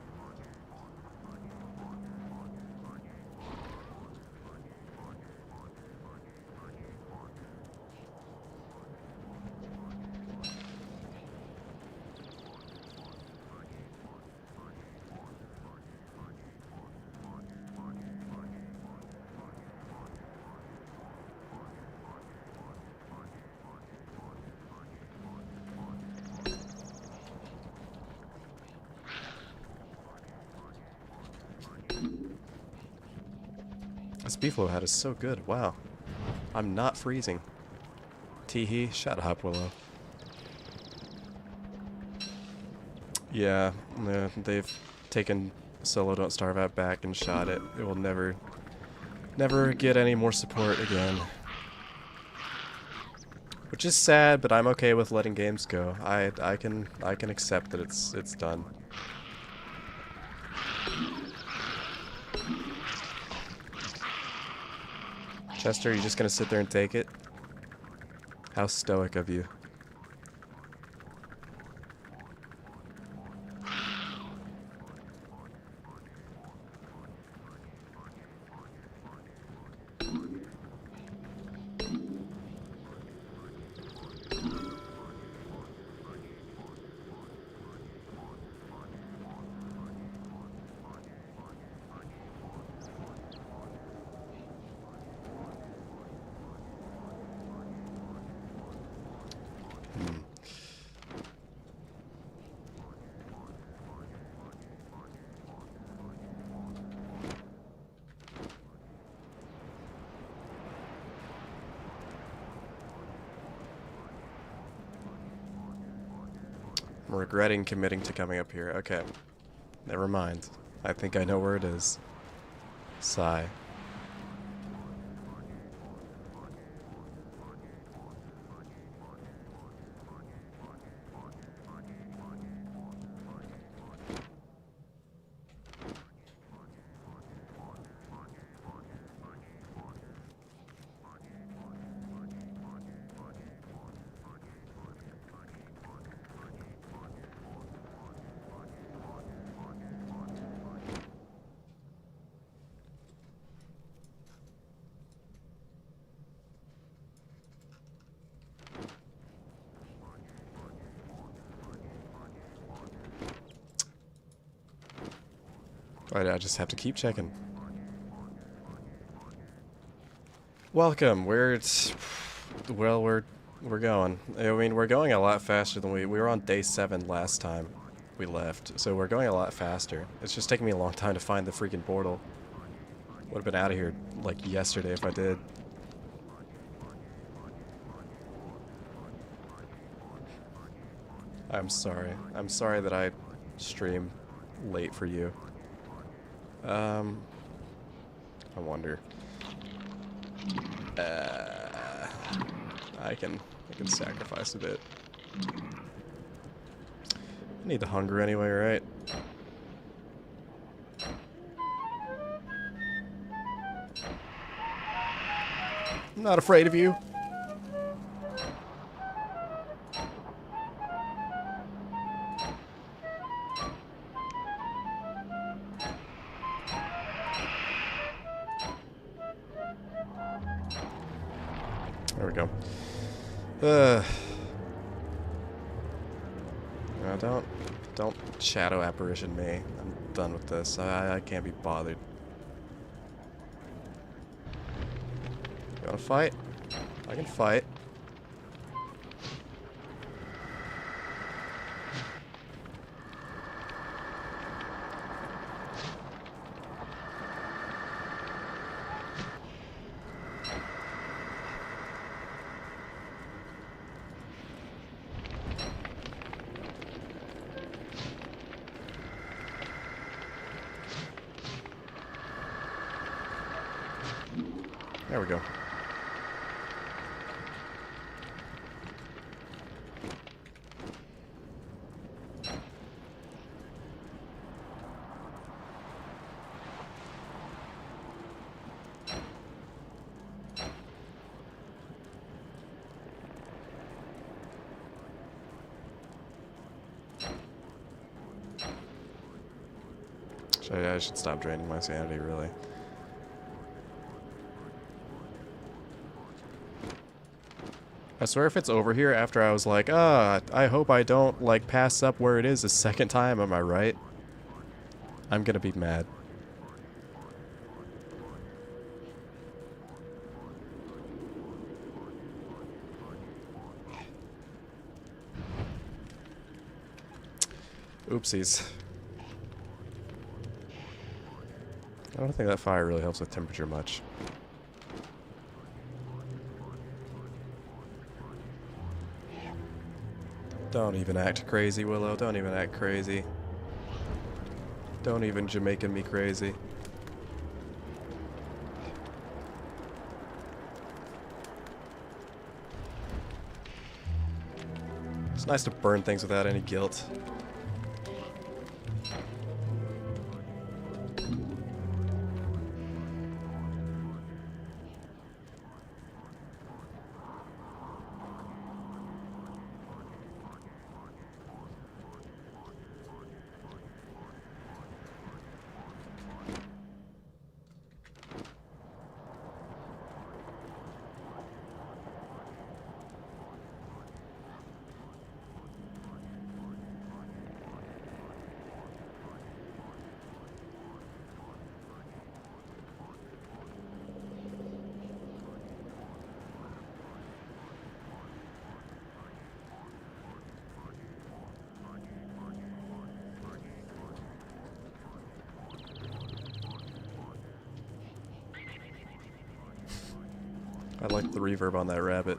This beefalo hat is so good. Wow. I'm not freezing. Teehee, shut up, Willow. Yeah, they've taken Solo Don't Starve Out back and shot it. It will never get any more support again. Which is sad, but I'm okay with letting games go. I can accept that it's done. Chester, are you just gonna sit there and take it? How stoic of you. I'm regretting committing to coming up here. Okay. Never mind. I think I know where it is. Sigh. I just have to keep checking. Welcome. We're going. I mean, we're going a lot faster than we were on day 7 last time we left, so we're going a lot faster. It's just taking me a long time to find the freaking portal. Would have been out of here like yesterday if I did. I'm sorry. I'm sorry that I stream late for you. I wonder. I can sacrifice a bit. I need the hunger anyway, right? I'm not afraid of you. There we go. No, don't shadow apparition me. I'm done with this. I can't be bothered. You wanna fight? I can fight. There we go. I should stop draining my sanity, really. I swear if it's over here after I was like, I hope I don't, like, pass up where it is a second time, am I right? I'm gonna be mad. Oopsies. I don't think that fire really helps with temperature much. Don't even act crazy, Willow. Don't even act crazy. Don't even Jamaican me crazy. It's nice to burn things without any guilt. I like the reverb on that rabbit.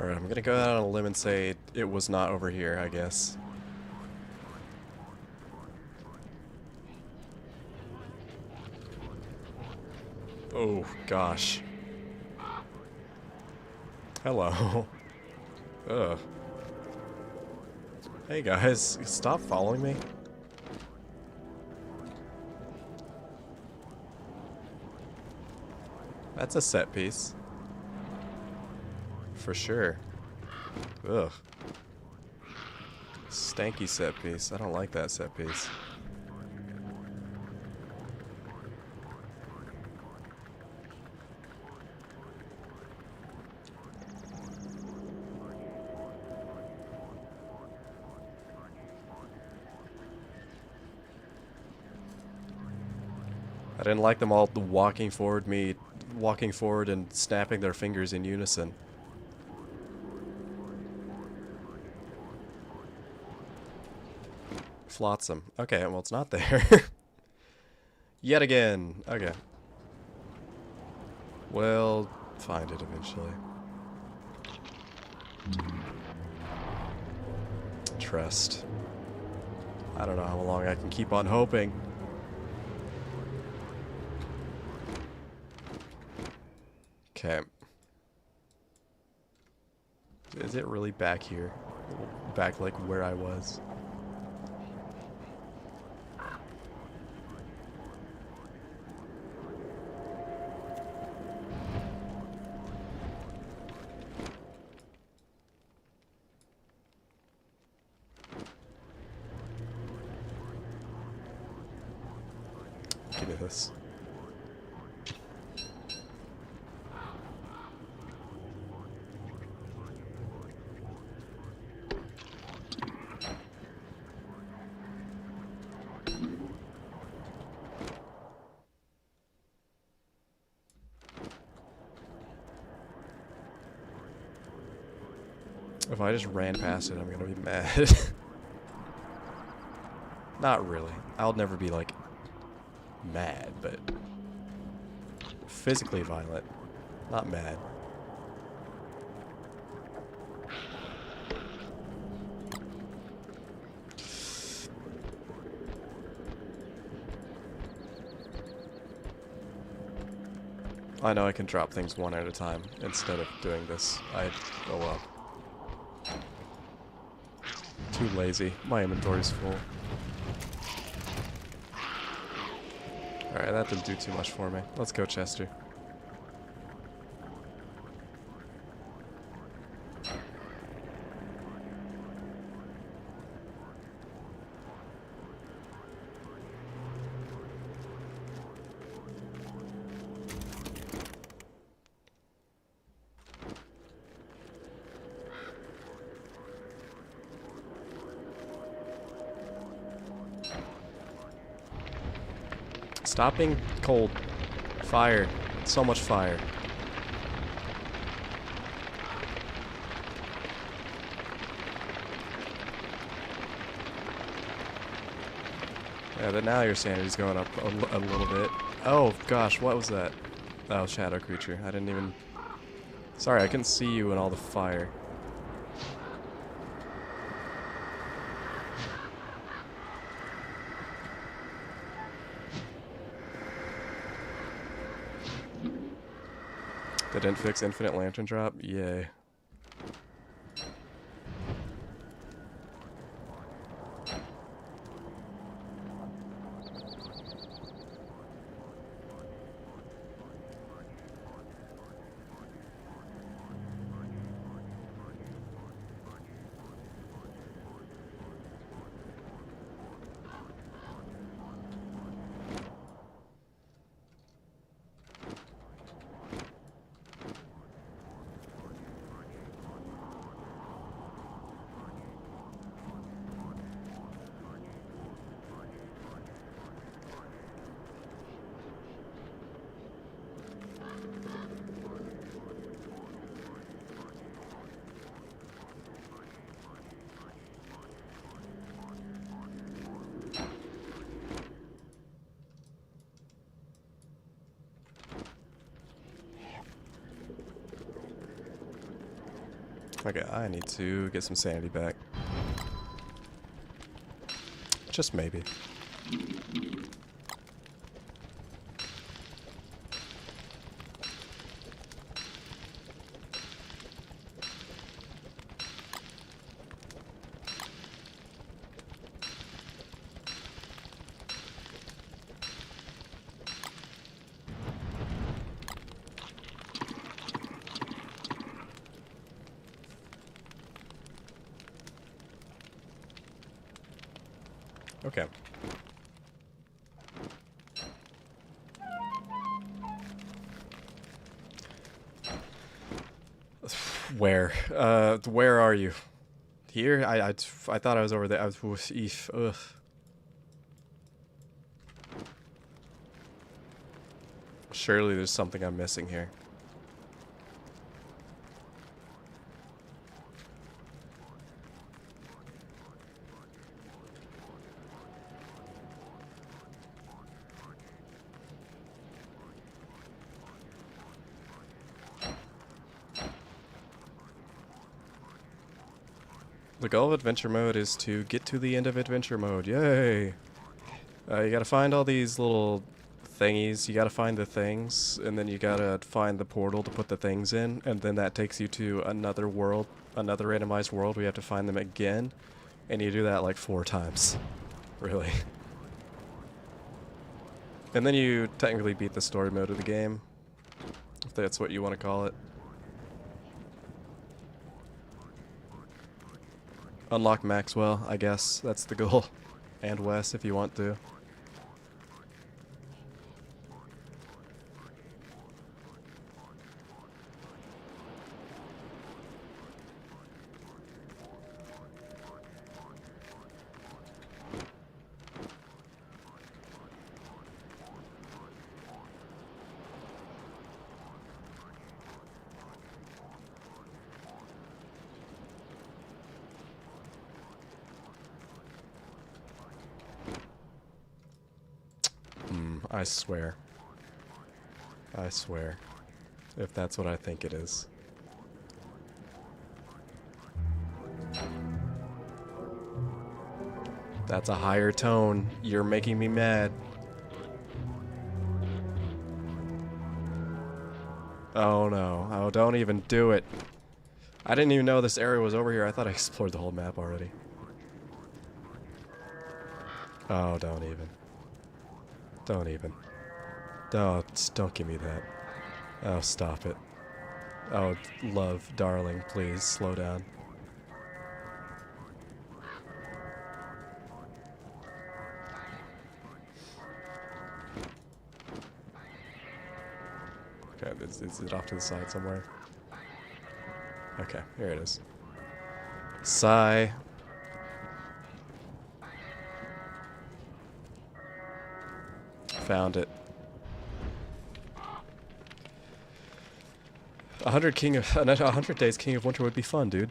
Alright, I'm gonna go out on a limb and say it was not over here, I guess. Oh, gosh. Hello. Ugh. Hey guys, stop following me. That's a set piece. For sure. Ugh. Stanky set piece. I don't like that set piece. I didn't like them all walking forward and snapping their fingers in unison. Flotsam. Okay, well it's not there. Yet again. Okay. We'll find it eventually. Trust. I don't know how long I can keep on hoping. Okay. Is it really back here? Back like where I was? Give me this. If I just ran past it, I'm gonna be mad. Not really. I'll never be like mad, but physically violent, not mad. I know I can drop things one at a time instead of doing this. Oh well. Too lazy. My inventory's full. Alright, that didn't do too much for me. Let's go, Chester. Stop being cold. Fire. So much fire. Yeah, but now your sanity's going up a little bit. Oh, gosh, what was that? Oh, shadow creature. I didn't even... Sorry, I couldn't see you in all the fire. They didn't fix infinite lantern drop? Yay. Okay, I need to get some sanity back. Just maybe. Okay. Where are you? Here? I thought I was over there. I was, ugh. Surely there's something I'm missing here. The goal of adventure mode is to get to the end of adventure mode. Yay! You gotta find all these little thingies. You gotta find the things, and then you gotta find the portal to put the things in, and then that takes you to another world, another randomized world. We have to find them again, and you do that like 4 times. Really. And then you technically beat the story mode of the game, if that's what you want to call it. Unlock Maxwell, I guess. That's the goal. And Wes, if you want to. I swear. I swear. If that's what I think it is. That's a higher tone. You're making me mad. Oh no. Oh, don't even do it. I didn't even know this area was over here. I thought I explored the whole map already. Oh, don't even. Don't even. Don't give me that. Oh, stop it. Oh, love, darling, please, slow down. Okay, is it off to the side somewhere? Okay, here it is. Sigh. Found it. 100 days King of Winter would be fun, dude.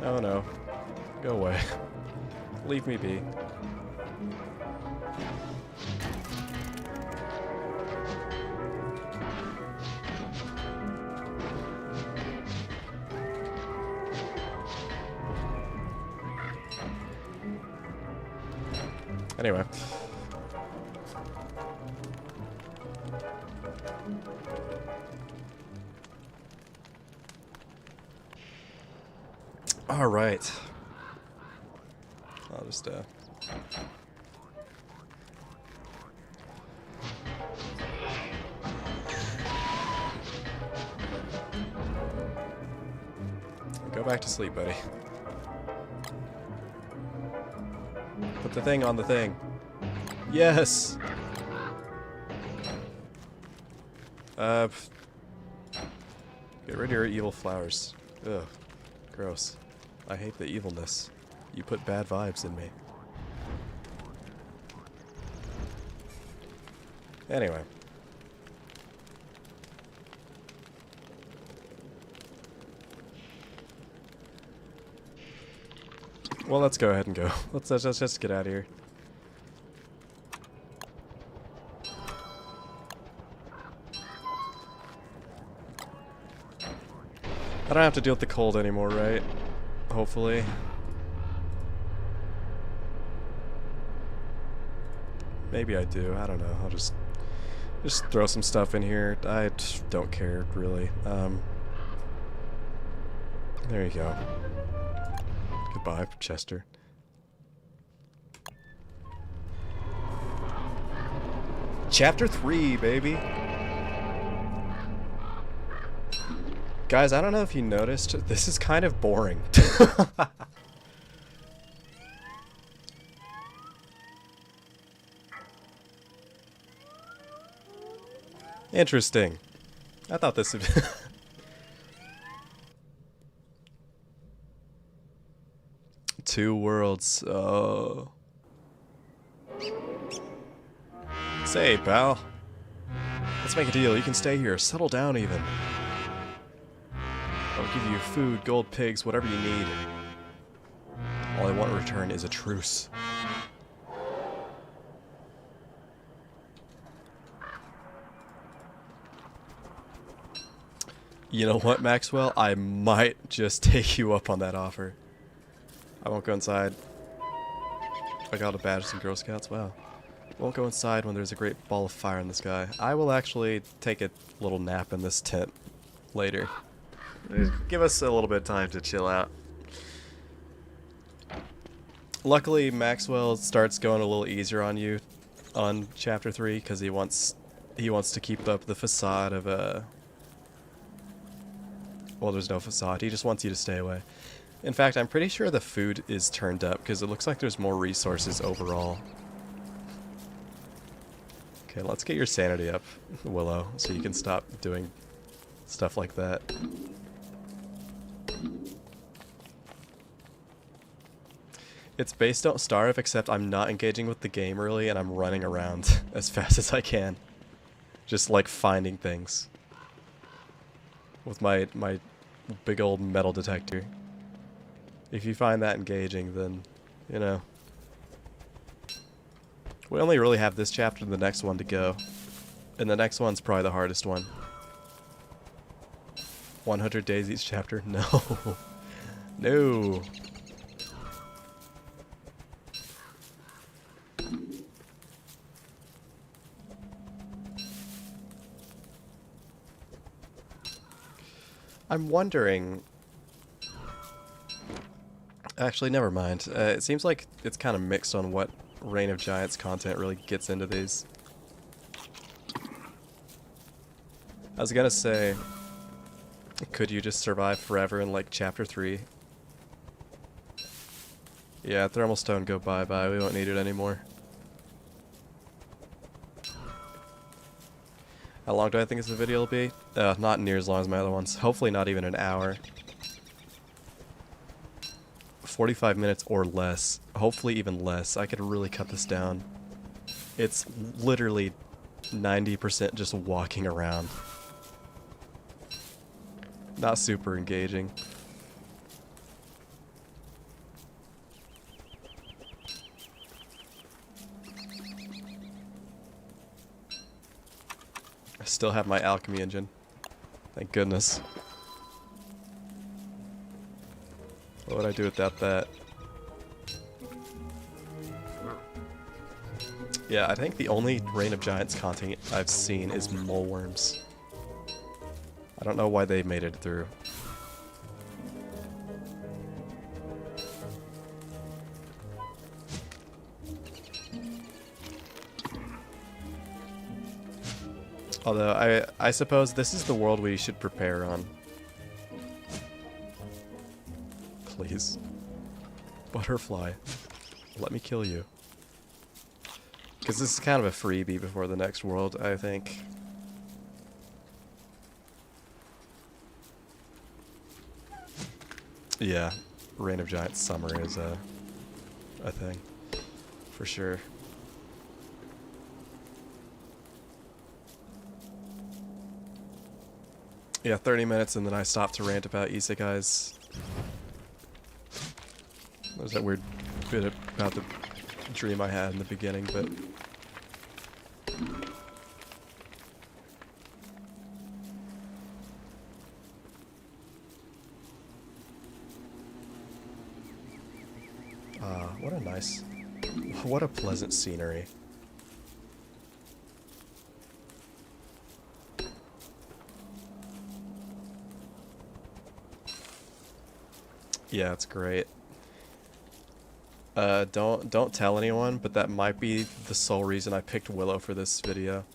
Oh no. Go away. Leave me be. Anyway. All right. I'll just go back to sleep, buddy. Put the thing on the thing. Yes! Get rid of your evil flowers. Ugh. Gross. I hate the evilness. You put bad vibes in me. Anyway. Well, let's go ahead and go. Let's just get out of here. I don't have to deal with the cold anymore, right? Hopefully. Maybe I do. I don't know. I'll just throw some stuff in here. I don't care, really. There you go. Goodbye, Chester. Chapter 3, baby! Guys, I don't know if you noticed, this is kind of boring. Interesting. I thought this would be... Two worlds. Oh. Say, pal. Let's make a deal. You can stay here. Settle down, even. I'll give you food, gold pigs, whatever you need. All I want in return is a truce. You know what, Maxwell? I might just take you up on that offer. I won't go inside. I got a badge from Girl Scouts. Wow. Won't go inside when there's a great ball of fire in the sky. I will actually take a little nap in this tent later. Give us a little bit of time to chill out. Luckily, Maxwell starts going a little easier on you on Chapter 3 because he wants to keep up the facade of well, there's no facade. He just wants you to stay away. In fact, I'm pretty sure the food is turned up because it looks like there's more resources overall. Okay, let's get your sanity up, Willow, so you can stop doing stuff like that. It's base don't starve, except I'm not engaging with the game really, and I'm running around as fast as I can. Just like finding things. With my big old metal detector. If you find that engaging, then, you know. We only really have this chapter and the next one to go. And the next one's probably the hardest one. 100 days each chapter? No. No. I'm wondering... Actually, never mind. It seems like it's kind of mixed on what Reign of Giants content really gets into these. I was gonna say, could you just survive forever in like chapter 3? Yeah, thermal stone, go bye-bye. We won't need it anymore. How long do I think this video will be? Not near as long as my other ones. Hopefully not even an hour. 45 minutes or less. Hopefully even less. I could really cut this down. It's literally 90% just walking around. Not super engaging. I still have my alchemy engine. Thank goodness. What would I do without that? Yeah, I think the only Reign of Giants content I've seen is mole worms. I don't know why they made it through. Although, I suppose this is the world we should prepare on. Please. Butterfly. Let me kill you. Because this is kind of a freebie before the next world, I think. Yeah. Reign of Giants Summer is a thing. For sure. Yeah, 30 minutes and then I stop to rant about isekais. There's that weird bit about the dream I had in the beginning, but... what a nice... What a pleasant scenery. Yeah, it's great. Don't tell anyone, but that might be the sole reason I picked Willow for this video.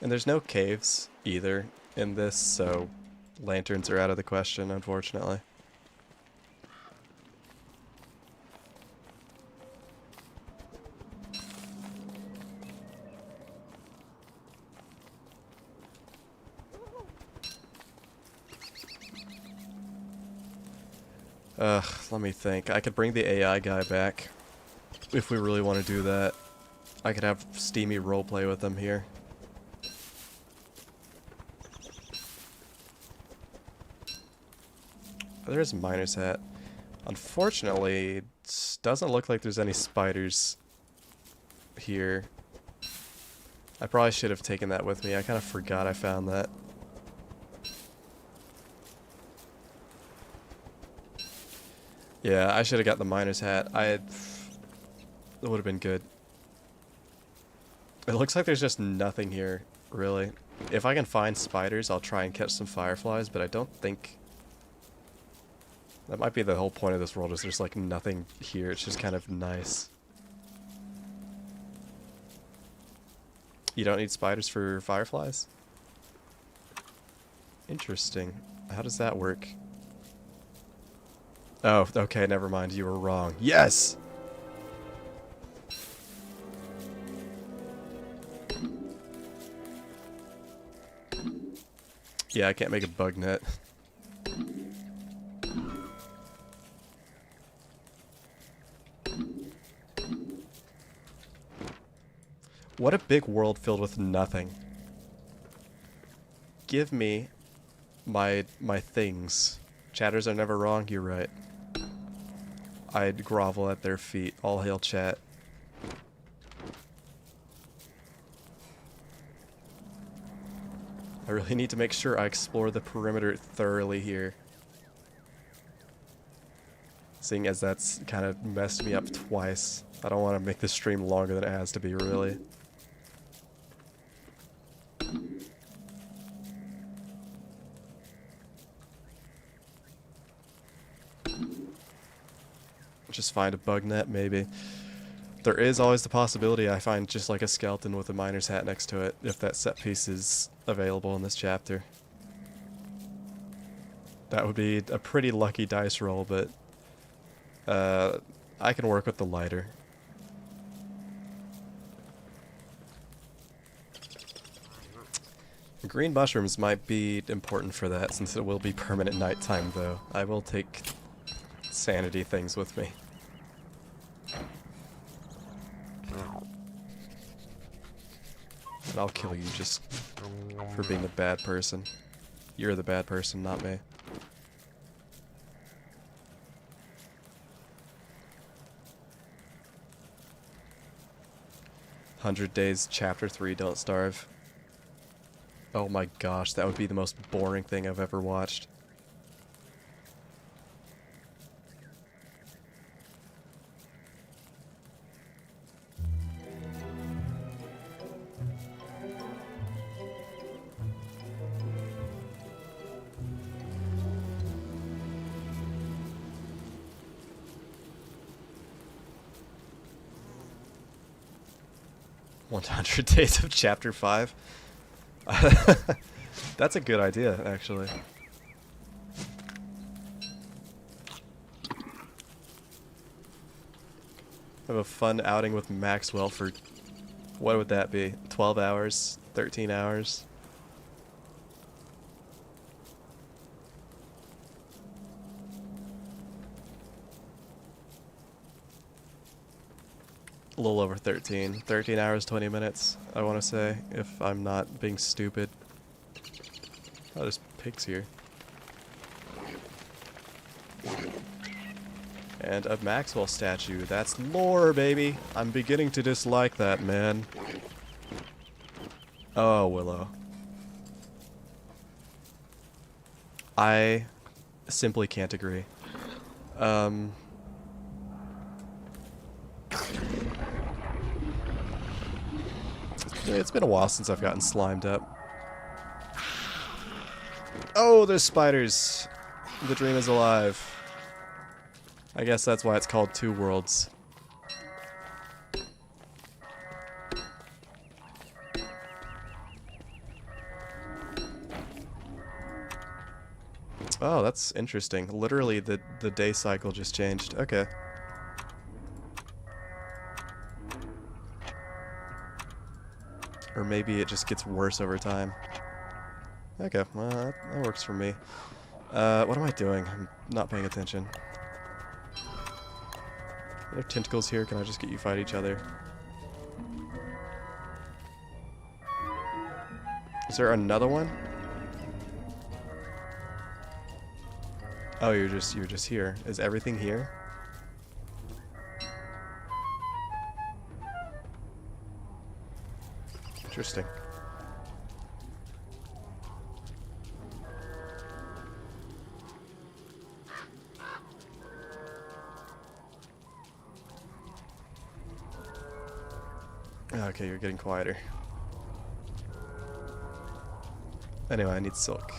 And there's no caves either in this, so lanterns are out of the question, unfortunately. Let me think. I could bring the AI guy back if we really want to do that. I could have steamy roleplay with him here. There's a miner's hat. Unfortunately, it doesn't look like there's any spiders here. I probably should have taken that with me. I kind of forgot I found that. Yeah, I should have got the miner's hat. It would have been good. It looks like there's just nothing here, really. If I can find spiders, I'll try and catch some fireflies, but I don't think... That might be the whole point of this world, is there's like nothing here. It's just kind of nice. You don't need spiders for fireflies? Interesting. How does that work? Oh, okay, never mind. You were wrong. Yes! Yeah, I can't make a bug net. What a big world filled with nothing. Give me my things. Chatters are never wrong, you're right. I'd grovel at their feet. All hail chat. I really need to make sure I explore the perimeter thoroughly here. Seeing as that's kind of messed me up twice. I don't want to make this stream longer than it has to be, really. Just find a bug net, maybe. There is always the possibility I find just like a skeleton with a miner's hat next to it, if that set piece is available in this chapter. That would be a pretty lucky dice roll, but I can work with the lighter. Green mushrooms might be important for that, since it will be permanent nighttime, though. I will take sanity things with me. And I'll kill you just for being a bad person. You're the bad person, not me. "100 Days, Chapter 3, Don't Starve." Oh my gosh, that would be the most boring thing I've ever watched. "100 Days of Chapter 5? That's a good idea, actually. Have a fun outing with Maxwell for, what would that be? 12 hours? 13 hours? A little over 13. 13 hours, 20 minutes, I want to say, if I'm not being stupid. Oh, there's pigs here. And a Maxwell statue. That's lore, baby! I'm beginning to dislike that, man. Oh, Willow. I simply can't agree. It's been a while since I've gotten slimed up. Oh, there's spiders! The dream is alive. I guess that's why it's called Two Worlds. Oh, that's interesting. Literally, the day cycle just changed. Okay. Or maybe it just gets worse over time. Okay, well, that works for me. What am I doing? I'm not paying attention. Are there tentacles here? Can I just get you fight each other? Is there another one? Oh, you're just here. Is everything here? Interesting. Okay, you're getting quieter. Anyway, I need silk.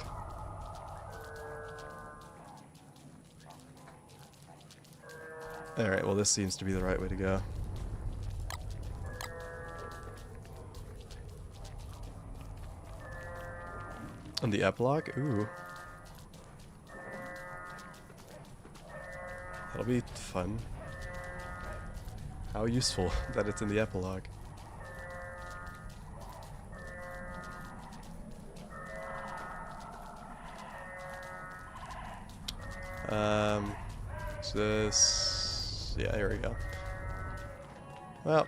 Alright, well this seems to be the right way to go. And the epilogue? Ooh. That'll be fun. How useful that it's in the epilogue. this. Yeah, here we go. Well,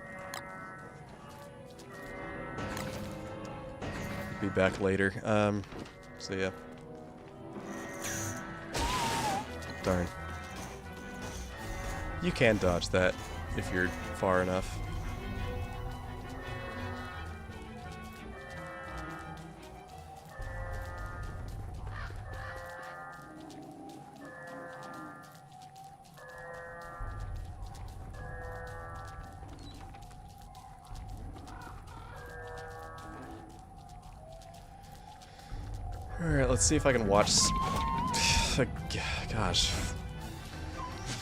be back later. So yeah. Darn. You can dodge that if you're far enough. Alright, let's see if I can watch... Gosh.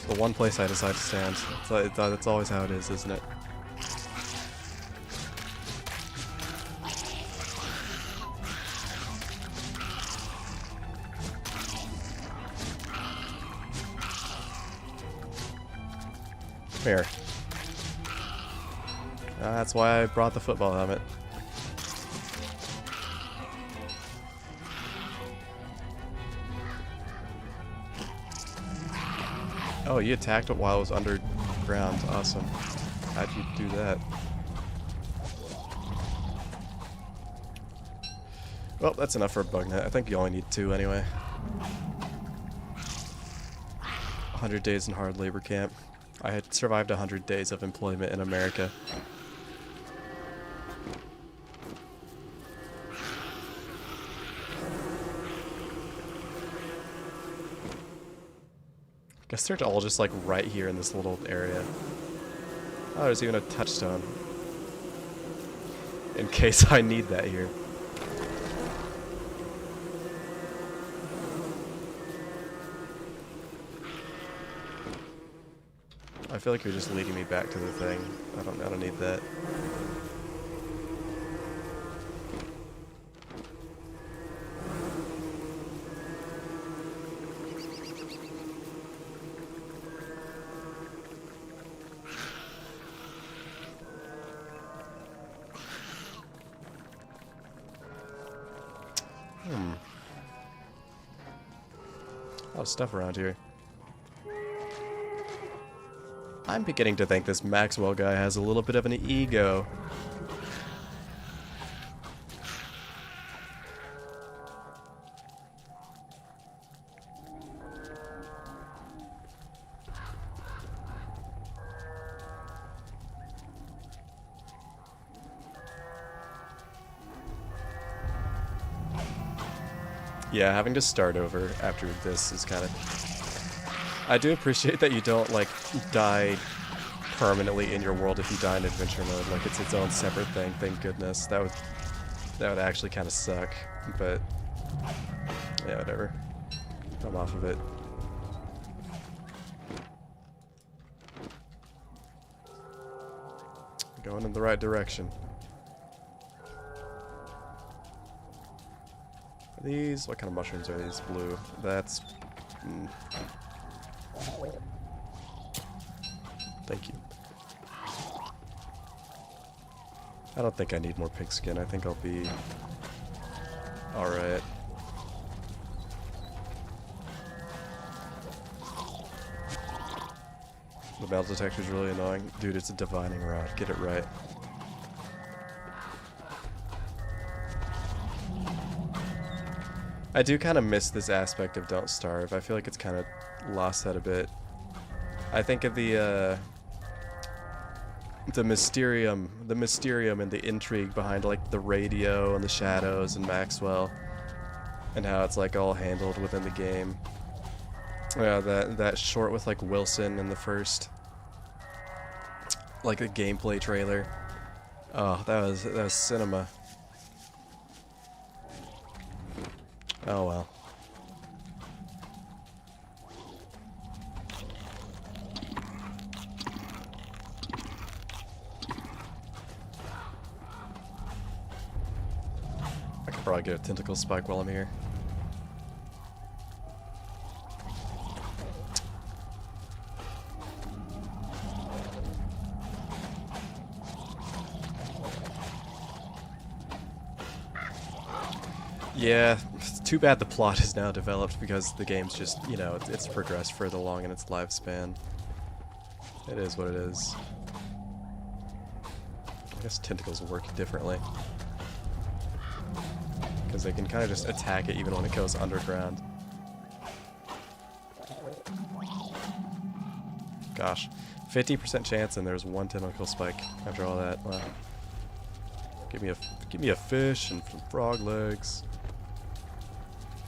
The one place I decide to stand. That's always how it is, isn't it? Come here. That's why I brought the football helmet. Oh, you attacked it while it was underground. Awesome. How'd you do that? Well, that's enough for a bug net. I think you only need 2 anyway. 100 days in hard labor camp. I had survived 100 days of employment in America. Guess they're all just like right here in this little area. Oh, there's even a touchstone. In case I need that here. I feel like you're just leading me back to the thing. I don't need that. A lot of stuff around here. I'm beginning to think this Maxwell guy has a little bit of an ego. Yeah, having to start over after this is kind of... I do appreciate that you don't, like, die permanently in your world if you die in adventure mode. Like, it's its own separate thing, thank goodness. That would actually kind of suck, but... yeah, whatever. I'm off of it. Going in the right direction. These, what kind of mushrooms are these? Blue. That's... Thank you. I don't think I need more pigskin. I think I'll be alright. The metal detector is really annoying. Dude, it's a divining rod. Get it right. I do kind of miss this aspect of Don't Starve. I feel like it's kind of lost that a bit. I think of the mysterium and the intrigue behind like the radio and the shadows and Maxwell, and how it's like all handled within the game. Yeah, that short with like Wilson in the first, like the gameplay trailer. Oh, that was cinema. Oh well. I could probably get a tentacle spike while I'm here. Yeah, it's too bad the plot is now developed because the game's just, you know, it's progressed further along in its lifespan. It is what it is. I guess tentacles work differently. Because they can kind of just attack it even when it goes underground. Gosh, 50% chance and there's one tentacle spike after all that. Wow. Give me a fish and some frog legs.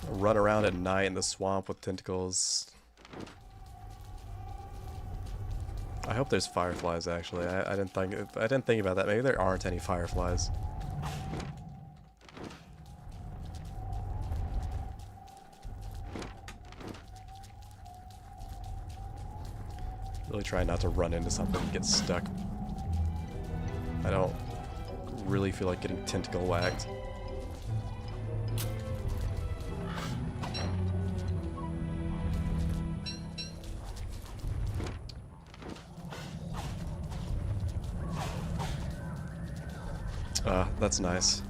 I'll run around at night in the swamp with tentacles. I hope there's fireflies actually. I didn't think about that. Maybe there aren't any fireflies. Really try not to run into something and get stuck. I don't really feel like getting tentacle whacked. That's nice.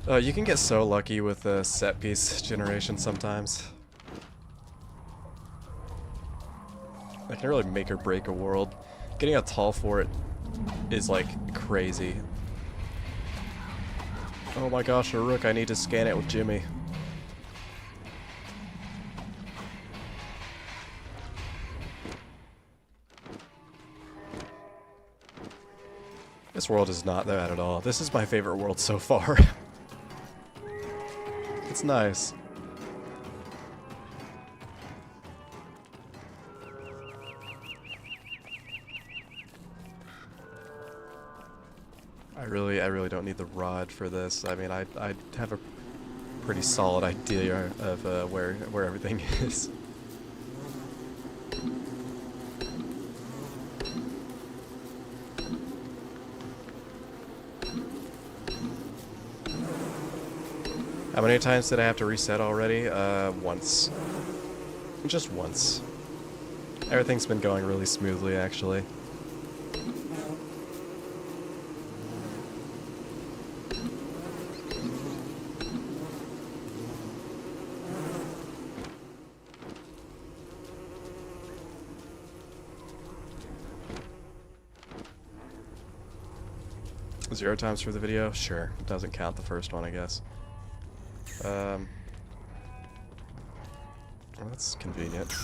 You can get so lucky with set piece generation sometimes. That can really make or break a world. Getting a tall for it is like crazy. Oh my gosh, a rook, I need to scan it with Jimmy. This world is not bad at all. This is my favorite world so far. It's nice. I really don't need the rod for this. I mean, I have a pretty solid idea of where everything is. How many times did I have to reset already? Once. Just once. Everything's been going really smoothly, actually. Zero times for the video? Sure. It doesn't count the first one, I guess. Well, that's convenient.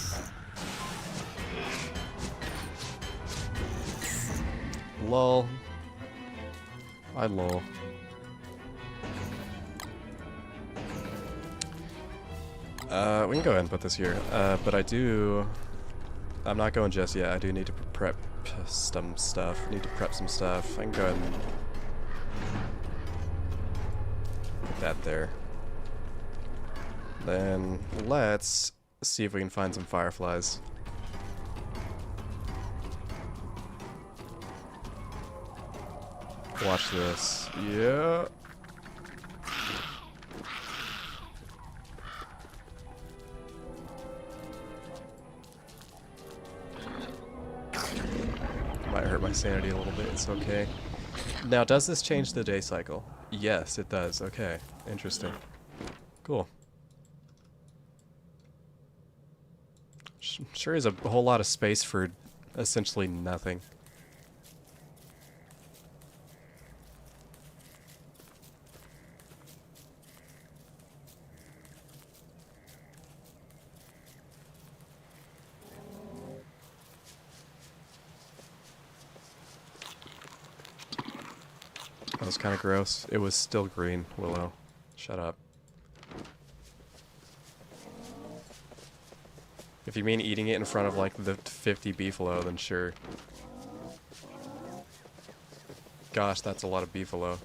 Lol. I lol. We can go ahead and put this here. But I'm not going just yet. I do need to prep some stuff. Need to prep some stuff. I can go ahead and put that there. Then let's see if we can find some fireflies. Watch this. Yeah. Might hurt my sanity a little bit. It's okay. Now, does this change the day cycle? Yes, it does. Okay. Interesting. Cool. Sure is a whole lot of space for essentially nothing. That was kind of gross. It was still green, Willow. Shut up. If you mean eating it in front of like the 50 beefalo, then sure. Gosh, that's a lot of beefalo.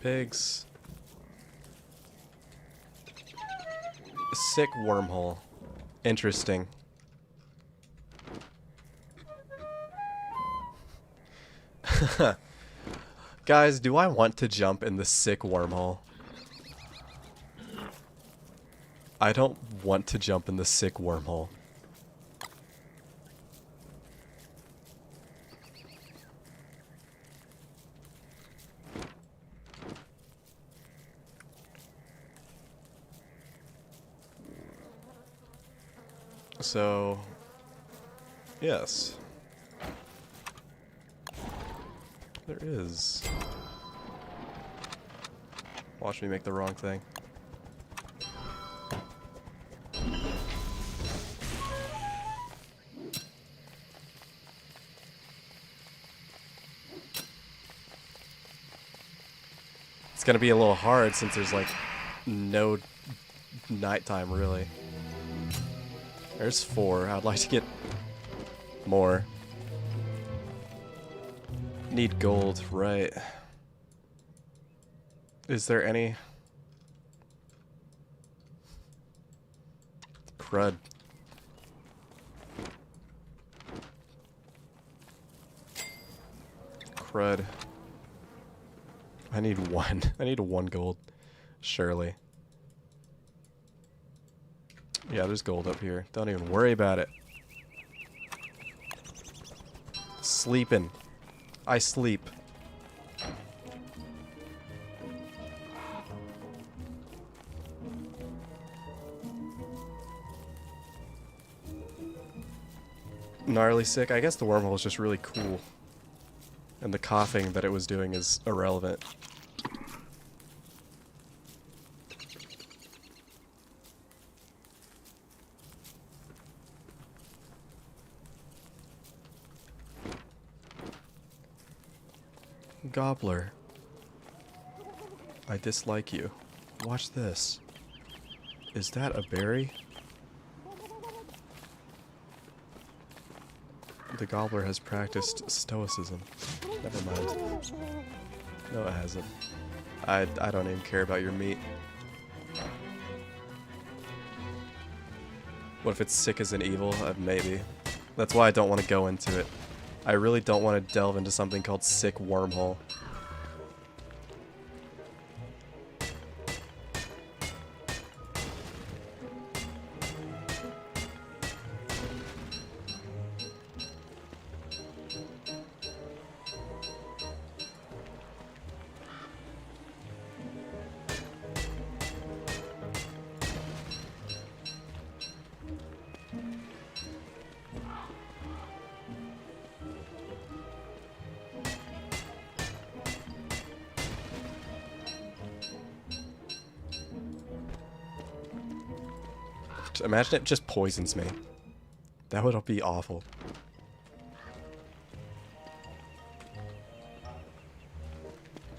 Pigs. Sick wormhole. Interesting. Guys, do I want to jump in the sick wormhole? I don't want to jump in the sick wormhole. So, yes. There is. Watch me make the wrong thing. It's gonna be a little hard since there's like no nighttime really. There's 4. I'd like to get more. Need gold, right. Is there any... Crud. Crud. I need 1. I need 1 gold. Surely. Yeah, there's gold up here. Don't even worry about it. Sleeping. I sleep. Gnarly sick. I guess the wormhole is just really cool. And the coughing that it was doing is irrelevant. Gobbler. I dislike you. Watch this. Is that a berry? The gobbler has practiced stoicism. Never mind. No, it hasn't. I don't even care about your meat. What if it's sick as an evil? Maybe. That's why I don't want to go into it. I really don't want to delve into something called sick wormhole. Imagine it just poisons me. That would be awful.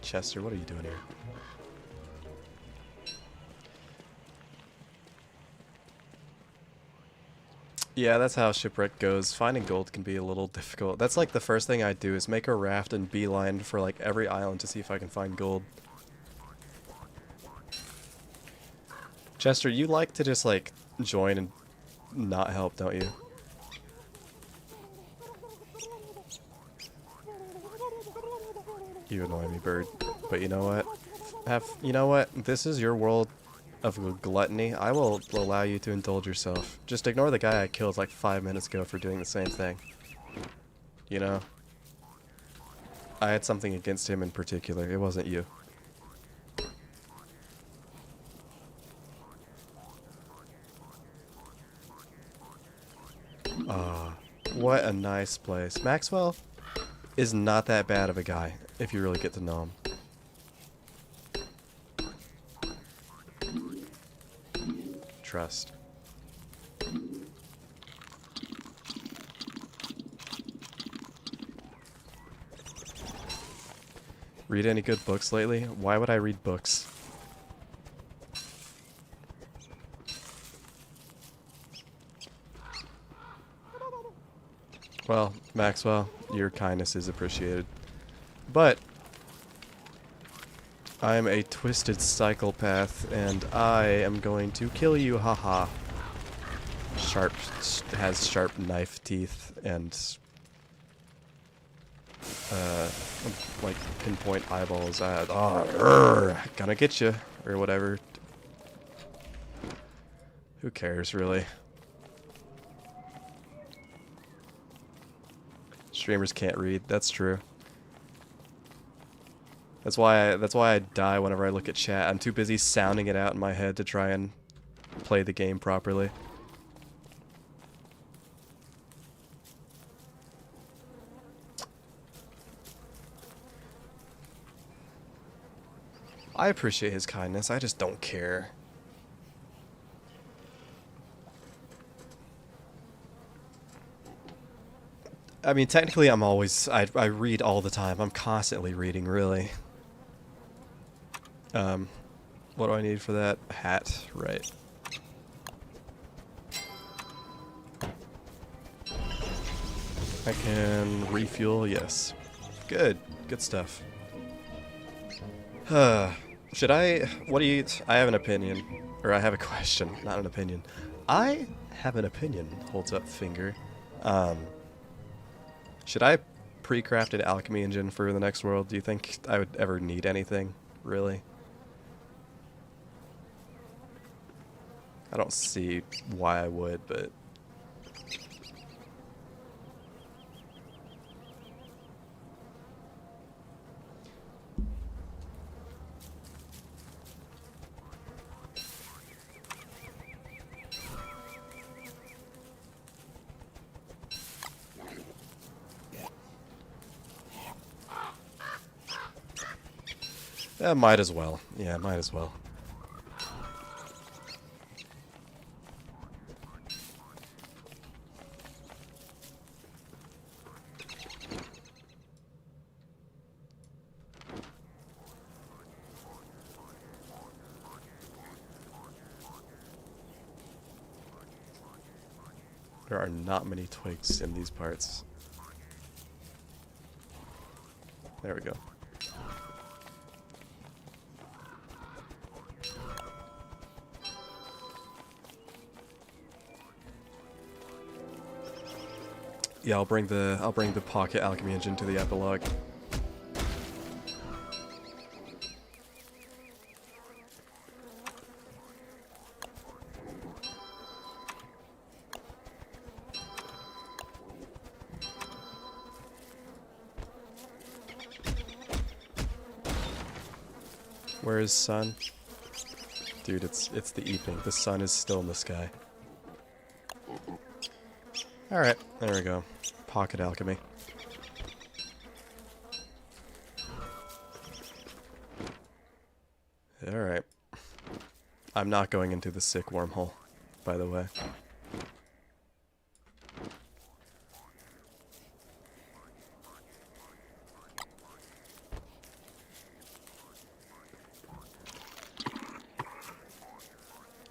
Chester, what are you doing here? Yeah, that's how shipwreck goes. Finding gold can be a little difficult. That's like the first thing I do is make a raft and beeline for like every island to see if I can find gold. Chester, you like to just like join and not help, don't you? You annoy me, bird. But you know what? You know what? This is your world of gluttony. I will allow you to indulge yourself. Just ignore the guy I killed like 5 minutes ago for doing the same thing. You know? I had something against him in particular. It wasn't you. What a nice place. Maxwell is not that bad of a guy, if you really get to know him. Trust. Read any good books lately? Why would I read books? Well, Maxwell, your kindness is appreciated. But I am a twisted psychopath, and I am going to kill you, haha. Has sharp knife teeth, and like pinpoint eyeballs at. Gonna get you or whatever. Who cares, really? Streamers can't read. That's true. That's why I die whenever I look at chat. I'm too busy sounding it out in my head to try and play the game properly. I appreciate his kindness. I just don't care. I mean, technically I'm always... I read all the time. I'm constantly reading, really. What do I need for that? Hat. Right. I can refuel, yes. Good. Good stuff. Should I... What do you... I have an opinion. Or I have a question, not an opinion. I have an opinion. Holds up finger. Should I pre-craft an alchemy engine for the next world? Do you think I would ever need anything, really? I don't see why I would, but... Yeah, might as well. Yeah, might as well. There are not many twigs in these parts. There we go. Yeah, I'll bring the pocket alchemy engine to the epilogue. Where is sun? Dude, it's the evening. The sun is still in the sky. Alright, there we go. Pocket alchemy. Alright. I'm not going into the sick wormhole, by the way.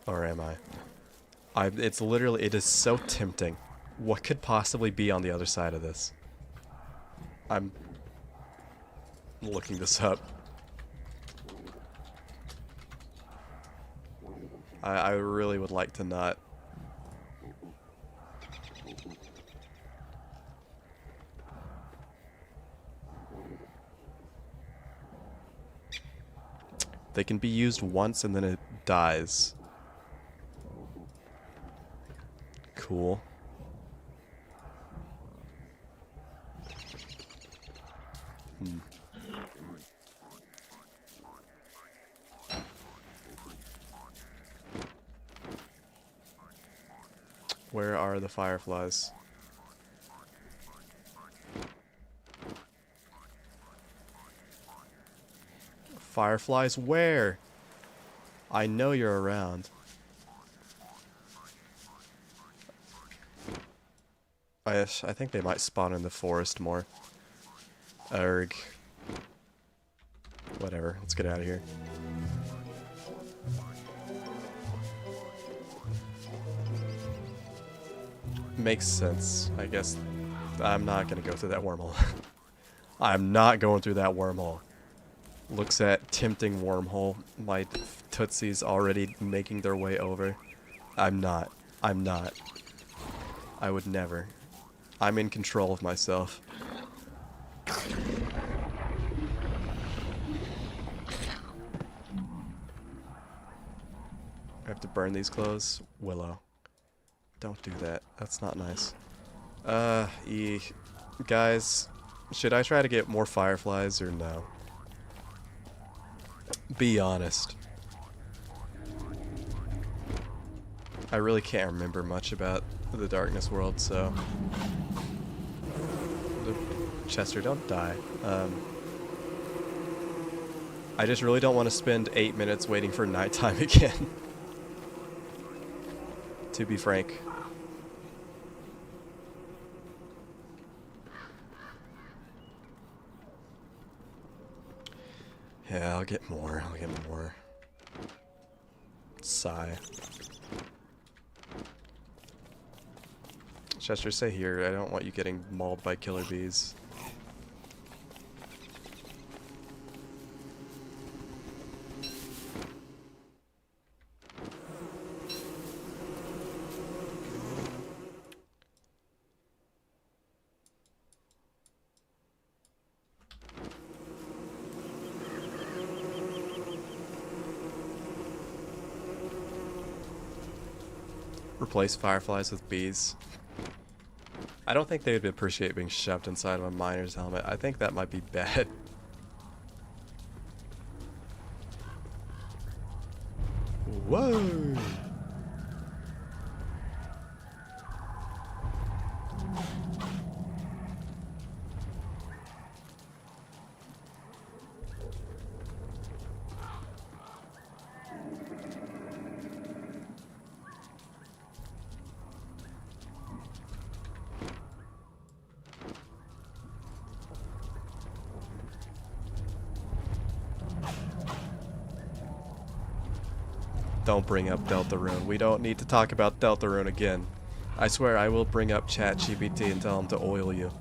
Or am I? It's literally, it is so tempting. What could possibly be on the other side of this? I'm looking this up. I really would like to not. They can be used once and then it dies. Cool. Where are the fireflies? Fireflies where? I know you're around. I think they might spawn in the forest more. Erg. Whatever, let's get out of here. Makes sense. I guess I'm not gonna go through that wormhole. I'm not going through that wormhole. Looks at tempting wormhole. My tootsies already making their way over. I'm not. I'm not. I would never. I'm in control of myself. have to burn these clothes. Willow. Don't do that. That's not nice. Guys, should I try to get more fireflies or no? Be honest. I really can't remember much about the Darkness world, so... Chester, don't die. I just really don't want to spend 8 minutes waiting for nighttime again. To be frank. Yeah, I'll get more. I'll get more. Sigh. Chester, stay here. I don't want you getting mauled by killer bees. Replace fireflies with bees. I don't think they would appreciate being shoved inside of a miner's helmet. I think that might be bad. Whoa! Don't bring up Deltarune. We don't need to talk about Deltarune again. I swear I will bring up ChatGPT and tell him to oil you.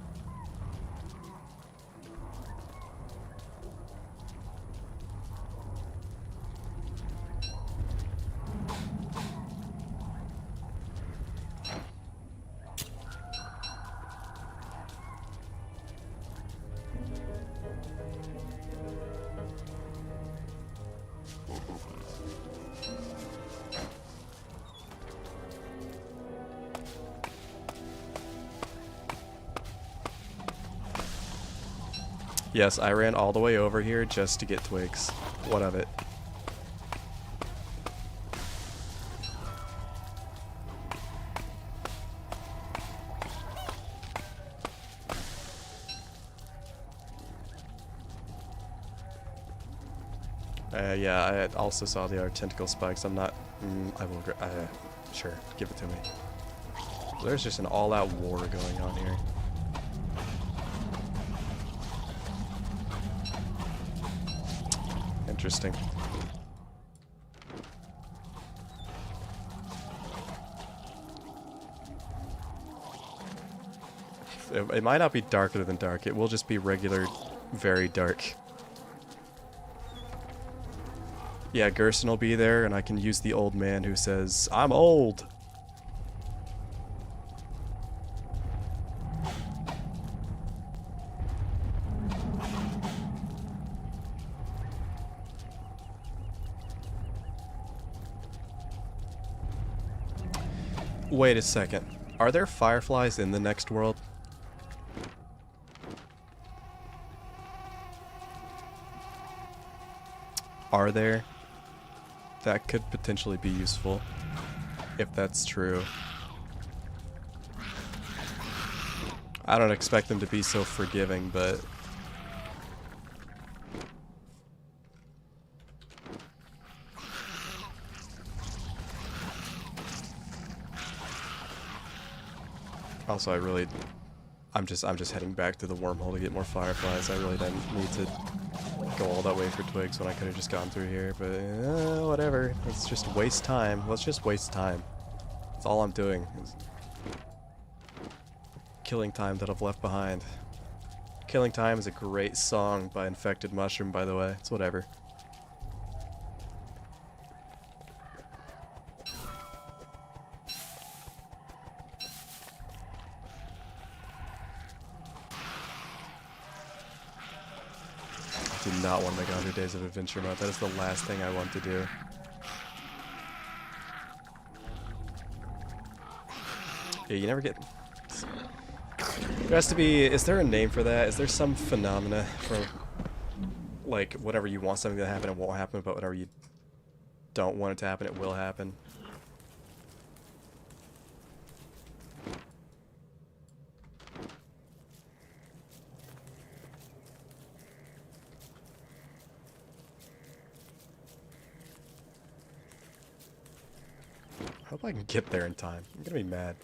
Yes, I ran all the way over here just to get twigs. What of it? Yeah, I also saw the tentacle spikes. I'm not... I will... sure, give it to me. There's just an all-out war going on here. Interesting. It might not be darker than dark. It will just be regular, very dark. Yeah, Gerson will be there, and I can use the old man who says, "I'm old." Wait a second. Are there fireflies in the next world? Are there? That could potentially be useful, if that's true. I don't expect them to be so forgiving, but... Also, I'm just heading back to the wormhole to get more fireflies. I really didn't need to go all that way for twigs when I could have just gone through here, but whatever. Let's just waste time. Let's just waste time. That's all I'm doing. Is killing time that I've left behind. Killing Time is a great song by Infected Mushroom, by the way. It's whatever. I do not want to make 100 Days of Adventure mode. That is the last thing I want to do. Yeah, you never get... There has to be... Is there a name for that? Is there some phenomena for... Like, whatever you want something to happen, it won't happen, but whatever you don't want it to happen, it will happen? I hope I can get there in time. I'm gonna be mad.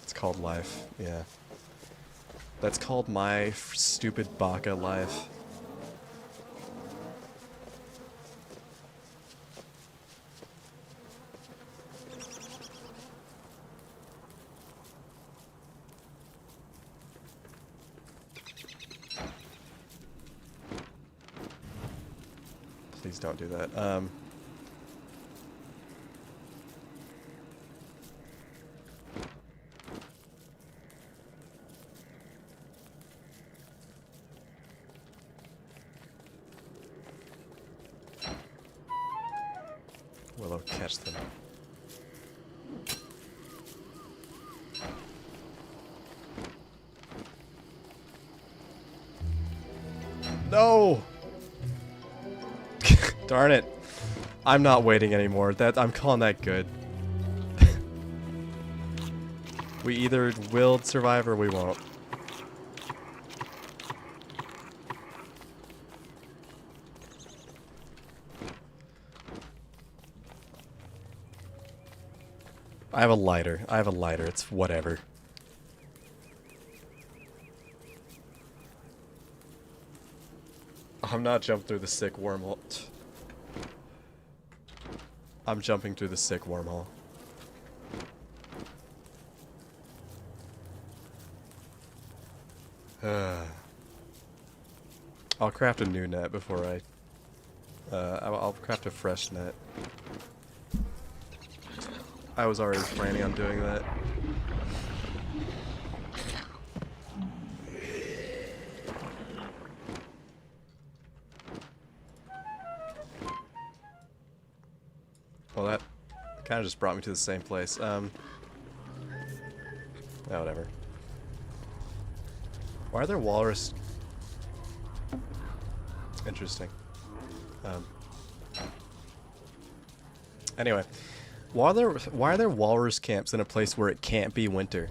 It's called life, yeah. That's called my stupid baka life. Please don't do that. Willow, catch them. No! Darn it. I'm not waiting anymore. I'm calling that good. We either will survive or we won't. I have a lighter. I have a lighter. It's whatever. I'm not jumping through the sick wormhole. I'm jumping through the sick wormhole. I'll craft a new net before I'll craft a fresh net. I was already planning on doing that. Well, that kind of just brought me to the same place. Yeah, whatever. Why are there walrus? Interesting. Anyway, why are there walrus camps in a place where it can't be winter?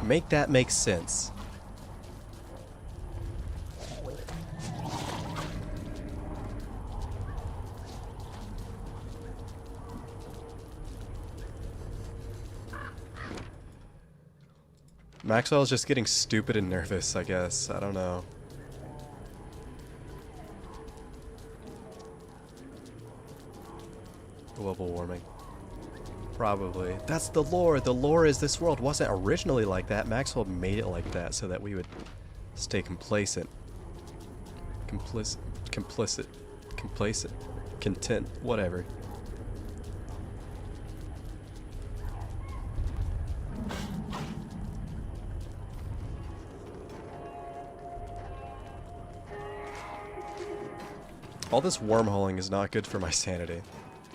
Make that make sense. Maxwell's just getting stupid and nervous, I guess. I don't know. Global warming. Probably. That's the lore. The lore is this world wasn't originally like that. Maxwell made it like that so that we would stay complacent. Complacent. Content. Whatever. All this wormholing is not good for my sanity.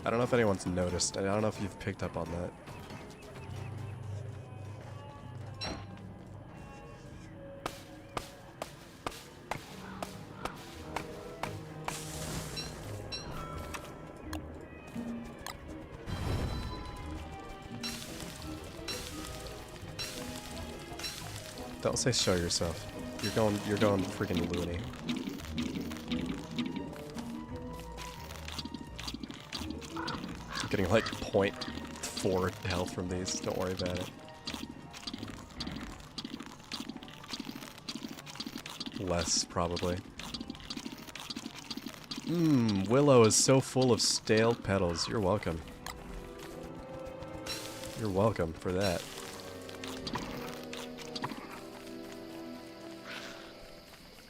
I don't know if anyone's noticed. I don't know if you've picked up on that. Don't say show yourself. You're going freaking loony. Getting like 0.4 health from these. Don't worry about it. Less, probably. Willow is so full of stale petals. You're welcome. You're welcome for that.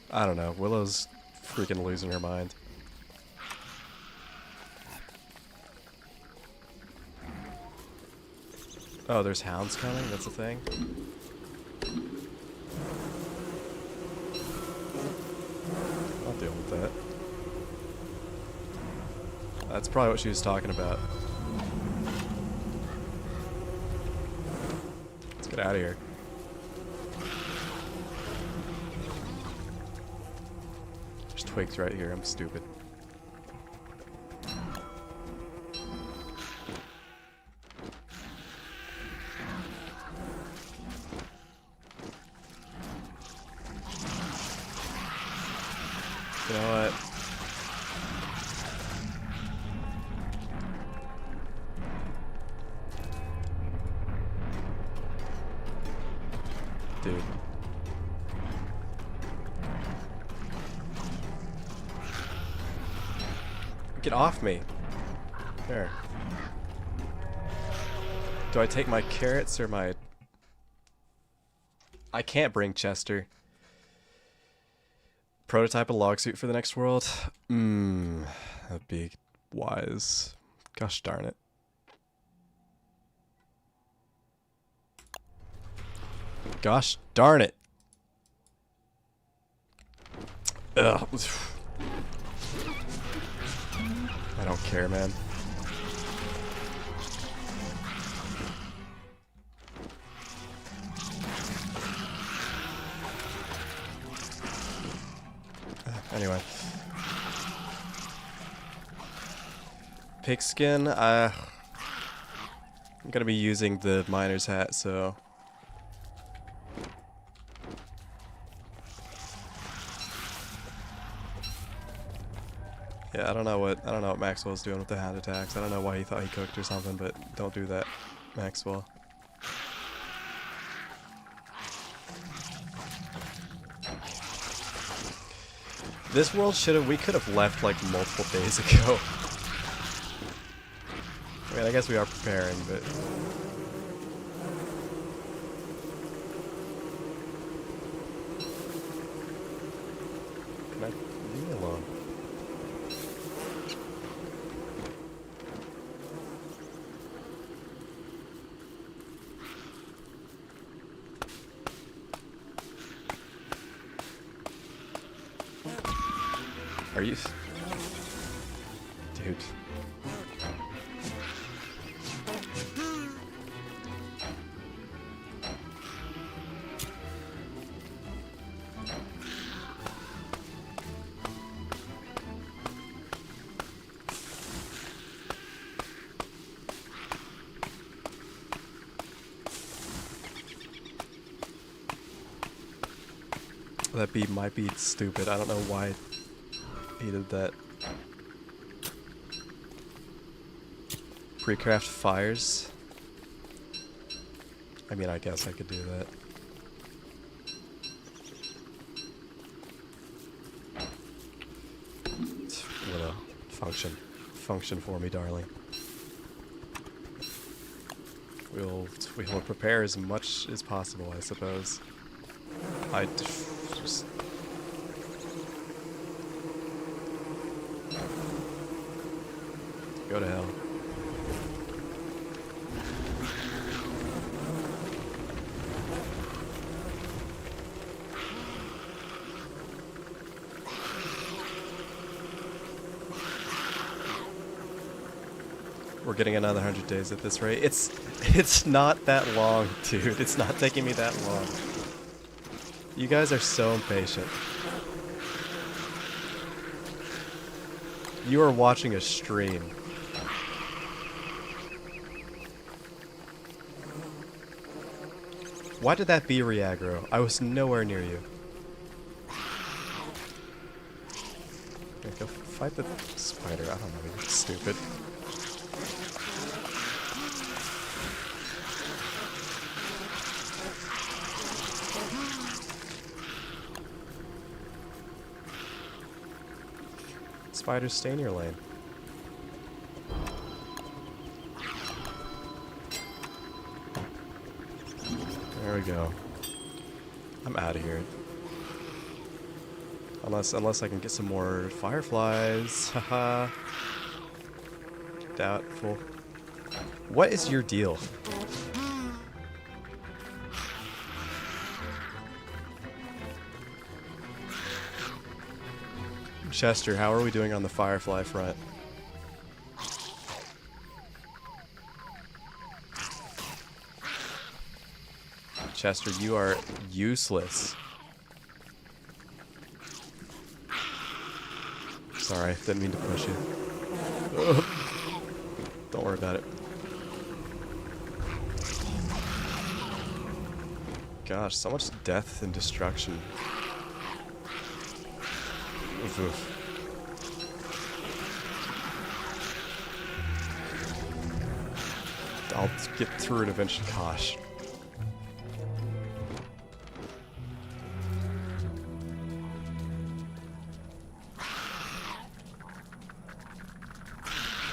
I don't know. Willow's freaking losing her mind. Oh, there's hounds coming? That's a thing? That's probably what she was talking about. Let's get out of here. There's twigs right here. I'm stupid. You know what? Dude. Get off me. There. Do I take my carrots or my... I can't bring Chester. Prototype a log suit for the next world? That'd be wise. Gosh darn it. Gosh darn it. Ugh. I don't care, man. Anyway. Pigskin, I'm gonna be using the miner's hat, so... Yeah, I don't know what Maxwell's doing with the hand attacks. I don't know why he thought he cooked or something, but don't do that, Maxwell. This world we could have left like multiple days ago. I mean, I guess we are preparing, but... Can I leave me alone? Are you... Dude. That bee might be stupid. I don't know why he did that. Pre-craft fires? I mean, I guess I could do that. Will function for me, darling. We'll prepare as much as possible, I suppose. Just... Go to hell. We're getting another 100 days at this rate. It's not that long, dude. It's not taking me that long. You guys are so impatient. You are watching a stream. Why did that bee re-aggro? I was nowhere near you. Okay, go fight the spider. I don't know, you're stupid. Spiders, stay in your lane. There we go. I'm out of here. Unless I can get some more fireflies. Haha. Doubtful. What is your deal? Chester, how are we doing on the firefly front? Chester, you are useless. Sorry, didn't mean to push you. Ugh. Don't worry about it. Gosh, so much death and destruction. Oof, oof. I'll get through it eventually. Gosh.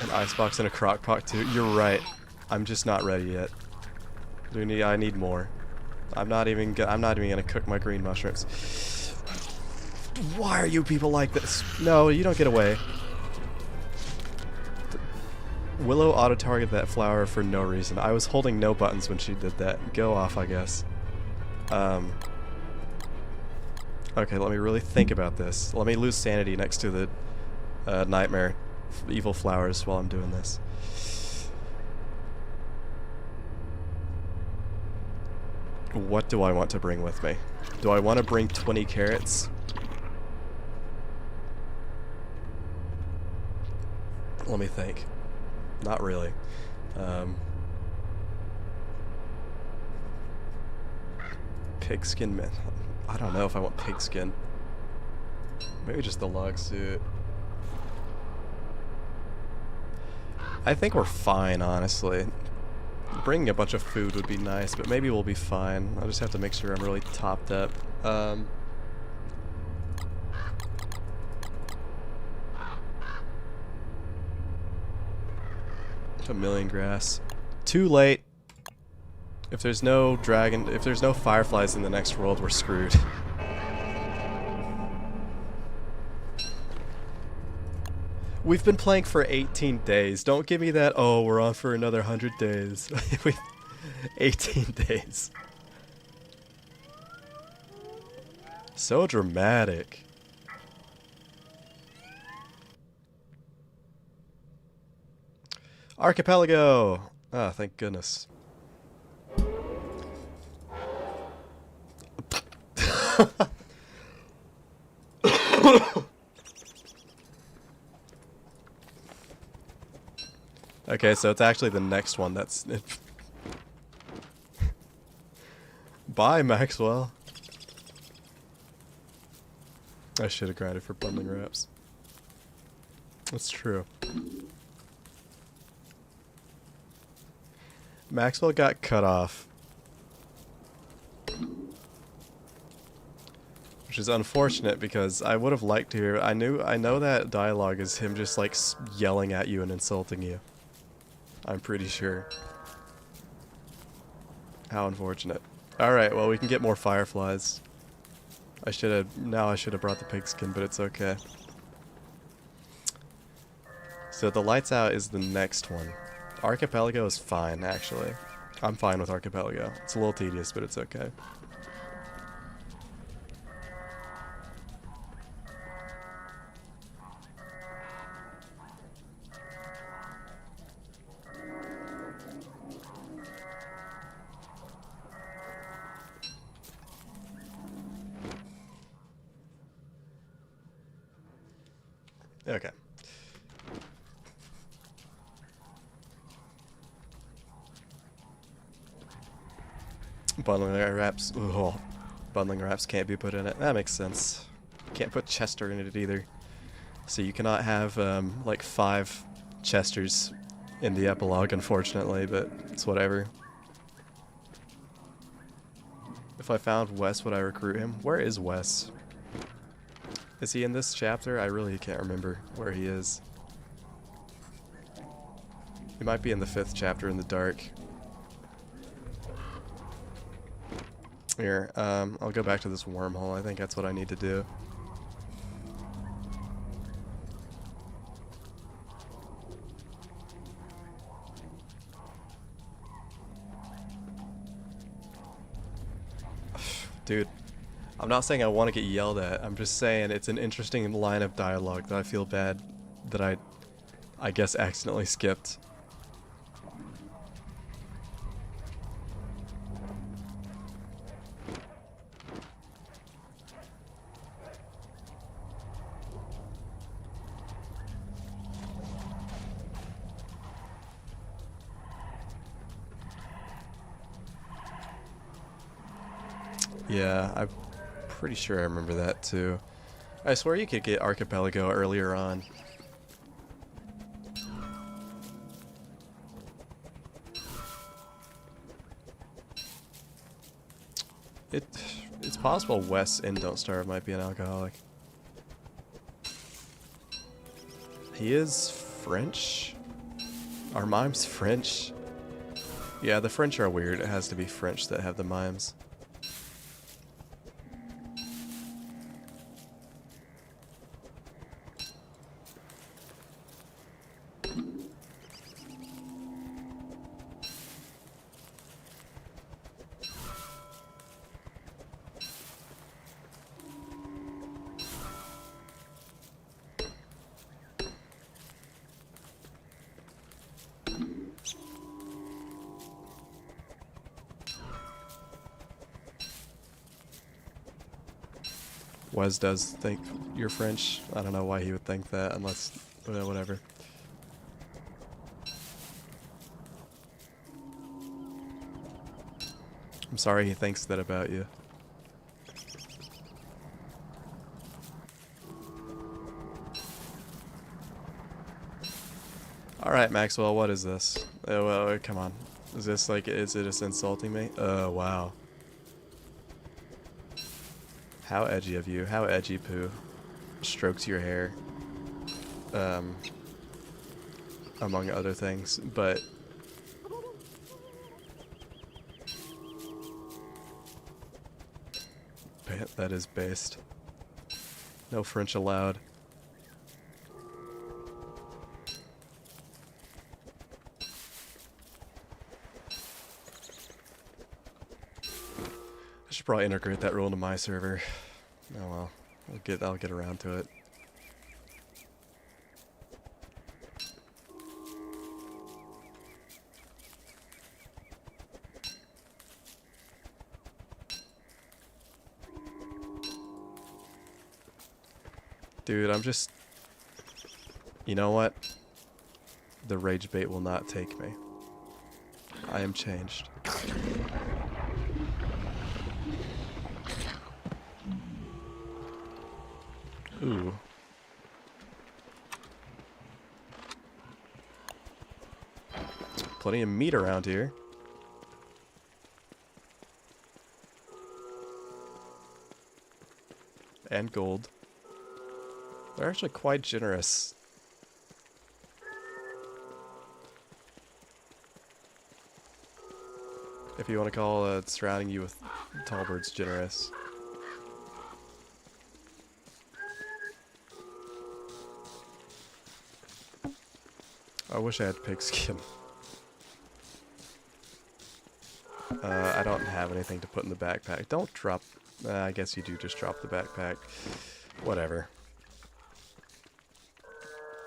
An icebox and a crock pot too. You're right. I'm just not ready yet. I need more. I'm not even gonna cook my green mushrooms. Why are you people like this? No, you don't get away. Willow auto-targeted that flower for no reason. I was holding no buttons when she did that. Go off, I guess. Okay, let me really think about this. Let me lose sanity next to the nightmare evil flowers while I'm doing this. What do I want to bring with me? Do I want to bring 20 carrots? Let me think. Not really. Pigskin, man. I don't know if I want pigskin. Maybe just the log suit. I think we're fine, honestly. Bringing a bunch of food would be nice, but maybe we'll be fine. I'll just have to make sure I'm really topped up. A million grass. Too late. If there's no fireflies in the next world, we're screwed. We've been playing for 18 days. Don't give me that, oh, we're on for another 100 days. 18 days. So dramatic. Archipelago! Ah, thank goodness. Okay, so it's actually the next one that's... Bye, Maxwell. I should have grinded for bundling wraps. That's true. Maxwell got cut off. Which is unfortunate because I would have liked to hear... I know that dialogue is him just like yelling at you and insulting you. I'm pretty sure. How unfortunate. Alright, well we can get more fireflies. I should have brought the pigskin, but it's okay. So the lights out is the next one. Archipelago is fine, actually. I'm fine with Archipelago. It's a little tedious, but it's okay. Okay. Bundling wraps. Ooh, bundling wraps can't be put in it. That makes sense. Can't put Chester in it either. So you cannot have like 5 Chesters in the epilogue, unfortunately, but it's whatever. If I found Wes, would I recruit him? Where is Wes? Is he in this chapter? I really can't remember where he is. He might be in the 5th chapter in the dark. Here, I'll go back to this wormhole. I think that's what I need to do. Dude, I'm not saying I want to get yelled at. I'm just saying it's an interesting line of dialogue that I feel bad that I guess accidentally skipped. Yeah, I'm pretty sure I remember that too. I swear you could get Archipelago earlier on. It's possible Wes in Don't Starve might be an alcoholic. He is French? Are mimes French? Yeah, the French are weird. It has to be French that have the mimes. Wes does think you're French. I don't know why he would think that, unless... whatever. I'm sorry he thinks that about you. Alright, Maxwell, what is this? Oh, well, come on. Is this like, is it just insulting me? Oh, wow. How edgy of you. How edgy, Pooh. Strokes your hair. Among other things, but... that is based. No French allowed. I should probably integrate that rule into my server. Oh well, I'll get around to it. Dude, I'm just... You know what? The rage bait will not take me. I am changed. Ooh. Plenty of meat around here. And gold. They're actually quite generous. If you want to call surrounding you with tall birds generous. I wish I had pigskin. I don't have anything to put in the backpack. Don't drop... I guess you do just drop the backpack. Whatever.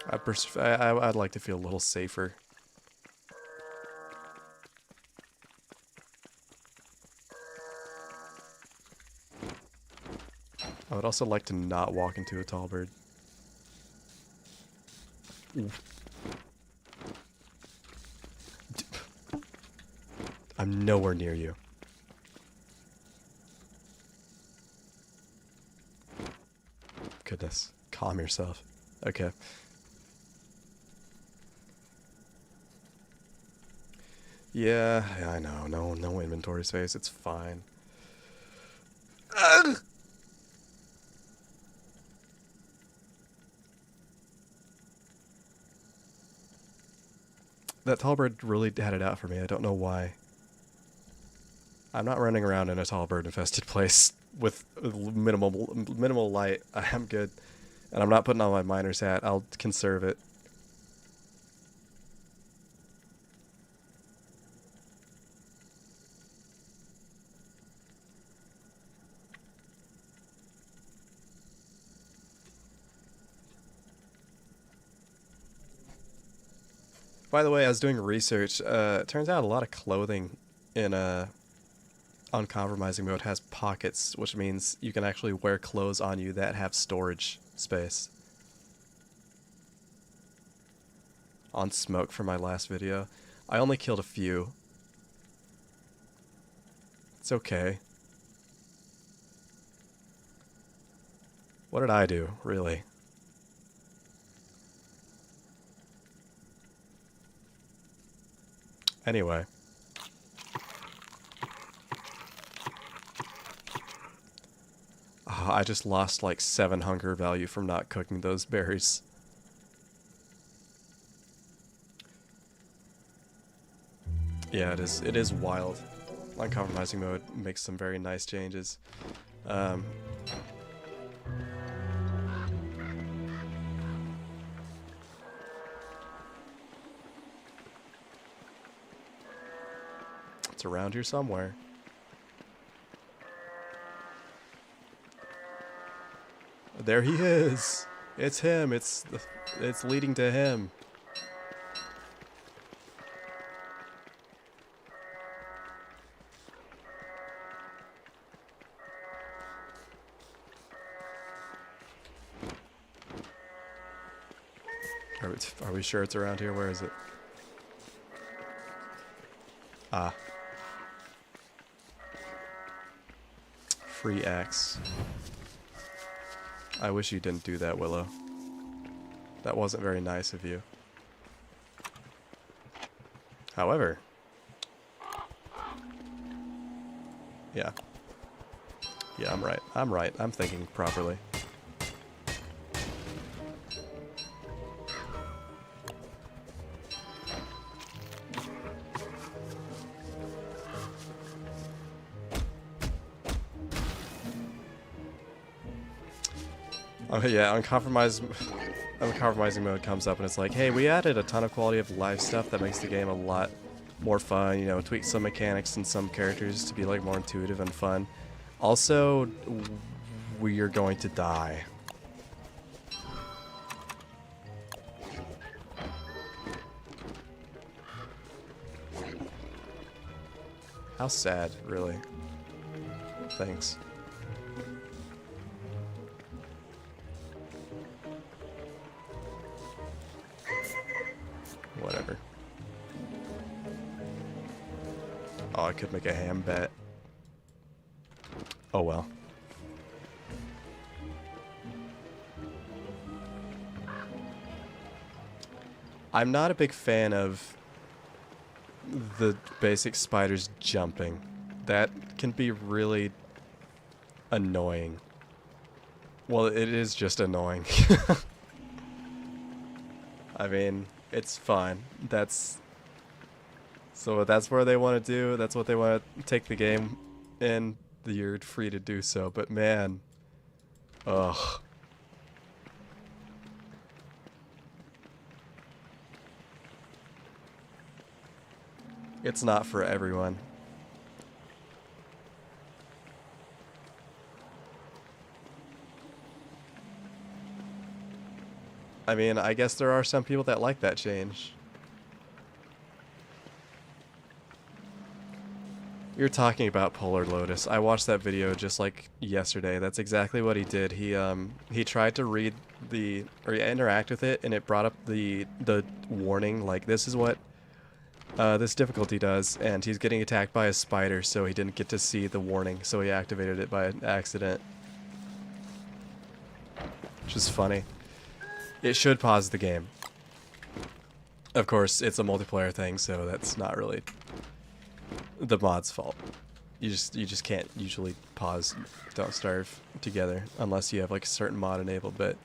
I'd like to feel a little safer. I would also like to not walk into a tall bird. I'm nowhere near you. Goodness. Calm yourself. Okay. Yeah, I know. No inventory space. It's fine. Ugh! That tall bird really had it out for me. I don't know why. I'm not running around in a tall bird infested place with minimal light. I am good. And I'm not putting on my miner's hat. I'll conserve it. By the way, I was doing research. It turns out a lot of clothing in uncompromising mode has pockets, which means you can actually wear clothes on you that have storage space. On smoke for my last video. I only killed a few. It's okay. What did I do, really? Anyway. I just lost like 7 hunger value from not cooking those berries. Yeah, it is wild. Uncompromising mode makes some very nice changes. It's around here somewhere. There he is. It's him. It's leading to him. Are we sure it's around here? Where is it? Ah. Free axe. I wish you didn't do that, Willow. That wasn't very nice of you. However. Yeah. Yeah, I'm right. I'm right. I'm thinking properly. Yeah, uncompromising mode comes up and it's like, hey, we added a ton of quality of life stuff that makes the game a lot more fun, you know, tweak some mechanics and some characters to be like more intuitive and fun. Also, we are going to die. How sad, really. Thanks. Whatever. Oh, I could make a ham bet. Oh well. I'm not a big fan of the basic spiders jumping. That can be really annoying. Well, it is just annoying. I mean, it's fine. That's where they want to do. That's what they want to take the game in. You're free to do so. But man, ugh. It's not for everyone. I mean, I guess there are some people that like that change. You're talking about Polar Lotus. I watched that video just like yesterday. That's exactly what he did. He tried to read or interact with it, and it brought up the warning, like this is what this difficulty does, and he's getting attacked by a spider, so he didn't get to see the warning, so he activated it by accident. Which is funny. It should pause the game. Of course, it's a multiplayer thing, so that's not really the mod's fault. You just can't usually pause Don't Starve together unless you have like a certain mod enabled, but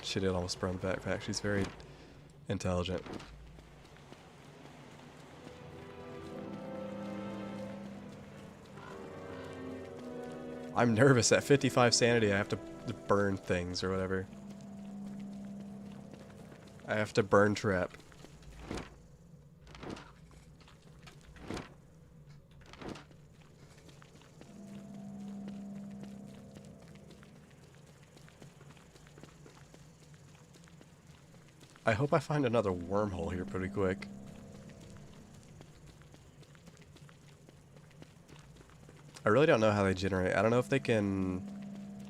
she did almost burn the backpack. She's very intelligent. I'm nervous. At 55 sanity, I have to burn things or whatever. I have to burn trap. I hope I find another wormhole here pretty quick. I really don't know how they generate. I don't know if they can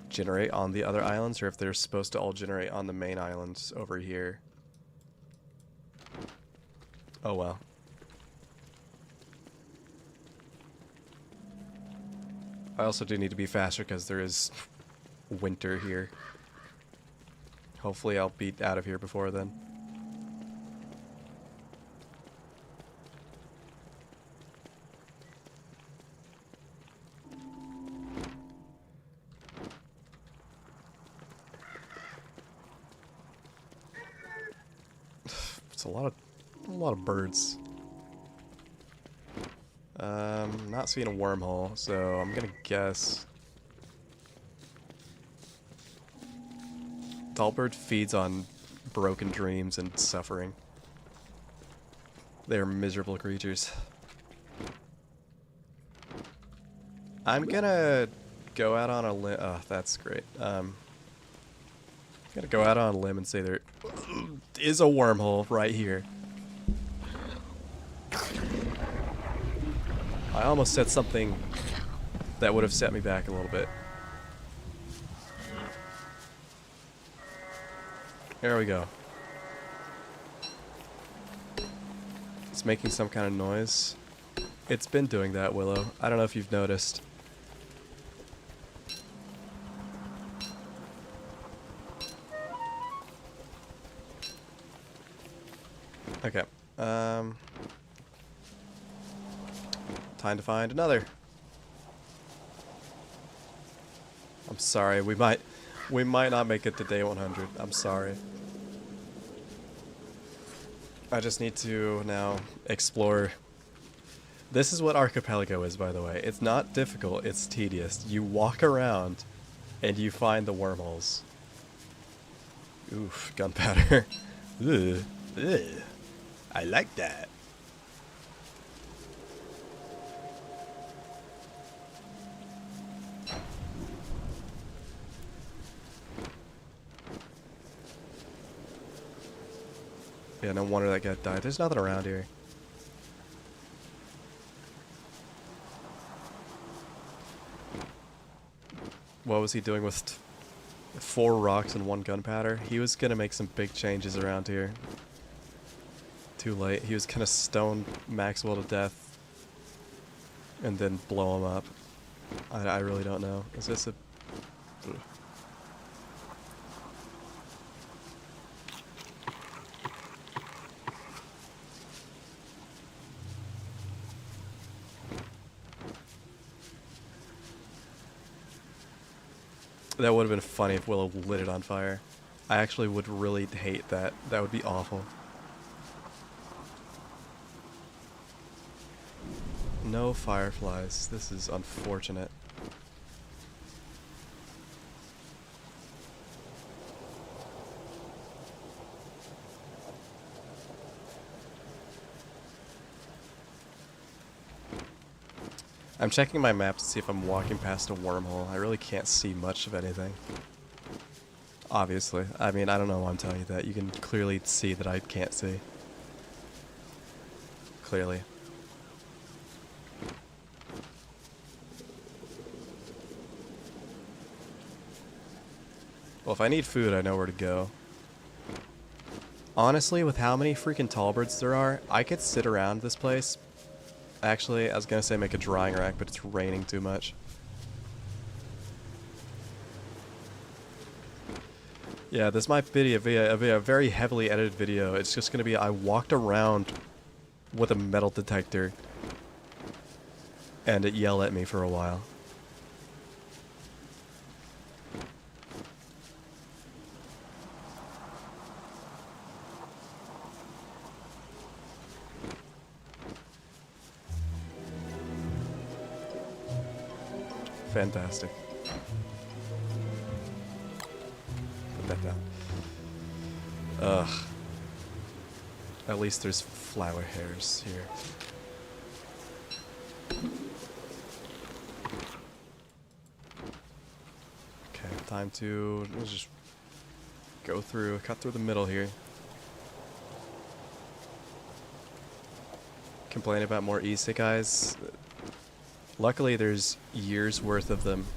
generate on the other islands or if they're supposed to all generate on the main islands over here. Oh well. I also do need to be faster because there is winter here. Hopefully I'll be out of here before then. It's a lot of birds. Not seeing a wormhole, so I'm gonna guess Tallbird feeds on broken dreams and suffering. They are miserable creatures. I'm gonna go out on a limb. Oh, that's great. I'm gonna go out on a limb and say there is a wormhole right here. I almost said something that would have set me back a little bit. There we go. It's making some kind of noise. It's been doing that, Willow. I don't know if you've noticed. Okay. Time to find another. I'm sorry. We might not make it to day 100. I'm sorry. I just need to now explore. This is what Archipelago is, by the way. It's not difficult, it's tedious. You walk around and you find the wormholes. Oof, gunpowder. Ugh. Ugh. I like that. Yeah, no wonder that guy died. There's nothing around here. What was he doing with 4 rocks and 1 gunpowder? He was gonna make some big changes around here. Too late. He was gonna stone Maxwell to death and then blow him up. I really don't know. Is this a... Ugh. That would have been funny if Willow lit it on fire. I actually would really hate that. That would be awful. No fireflies. This is unfortunate. I'm checking my map to see if I'm walking past a wormhole. I really can't see much of anything. Obviously. I mean, I don't know why I'm telling you that. You can clearly see that I can't see. Clearly. Well, if I need food, I know where to go. Honestly, with how many freaking tallbirds there are, I could sit around this place. Actually, I was gonna say make a drying rack, but it's raining too much. Yeah, this might be a very heavily edited video. It's just gonna be I walked around with a metal detector and it yelled at me for a while. Fantastic. Put that down. Ugh. At least there's flower hairs here. Okay, time to let's just go through, cut through the middle here. Complain about more isekais. Luckily, there's years worth of them,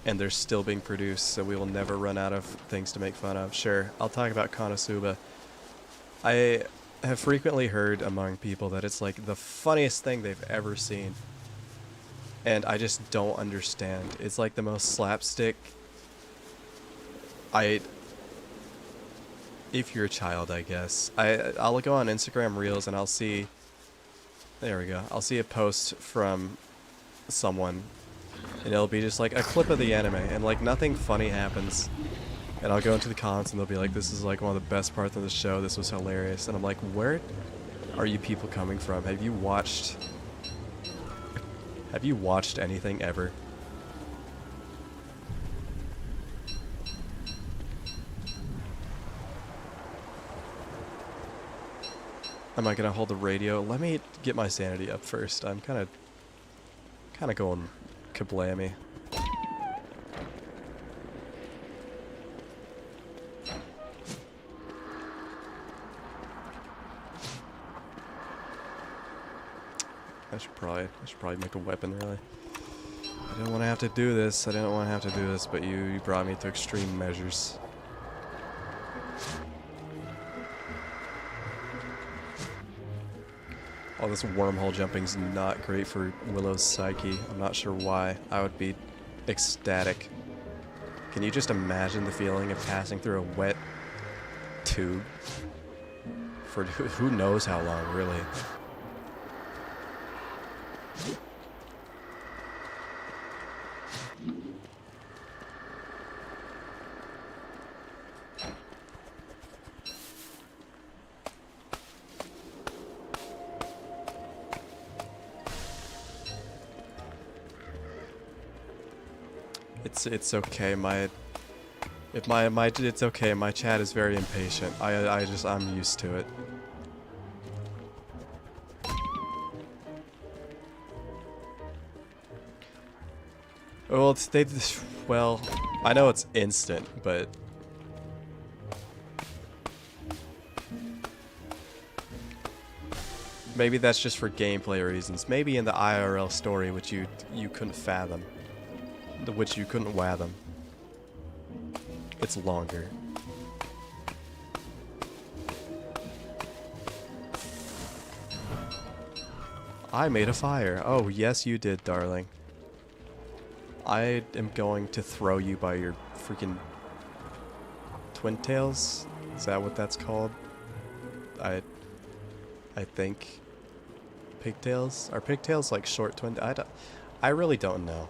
and they're still being produced, so we will never run out of things to make fun of. Sure, I'll talk about Konosuba. I have frequently heard among people that it's like the funniest thing they've ever seen, and I just don't understand. It's like the most slapstick. If you're a child, I guess. I'll go on Instagram Reels and I'll see. There we go. I'll see a post from someone, and it'll be just like a clip of the anime, and like nothing funny happens. And I'll go into the comments and they'll be like, "This is like one of the best parts of the show. This was hilarious." And I'm like, "Where are you people coming from? Have you watched anything ever?" Am I gonna hold the radio? Let me get my sanity up first. I'm kind of going kablammy. I should probably make a weapon, really. I didn't want to have to do this. But you brought me to extreme measures. Oh, this wormhole jumping's not great for Willow's psyche. I'm not sure why. I would be ecstatic. Can you just imagine the feeling of passing through a wet tube for who knows how long, really? It's okay. It's okay. My chat is very impatient. I'm used to it. Well, I know it's instant, but maybe that's just for gameplay reasons. Maybe in the IRL story, which you couldn't fathom. Which you couldn't fathom. It's longer. I made a fire. Oh, yes you did, darling. I am going to throw you by your freaking twin tails? Is that what that's called? I think. Pigtails? Are pigtails like short twin? I really don't know.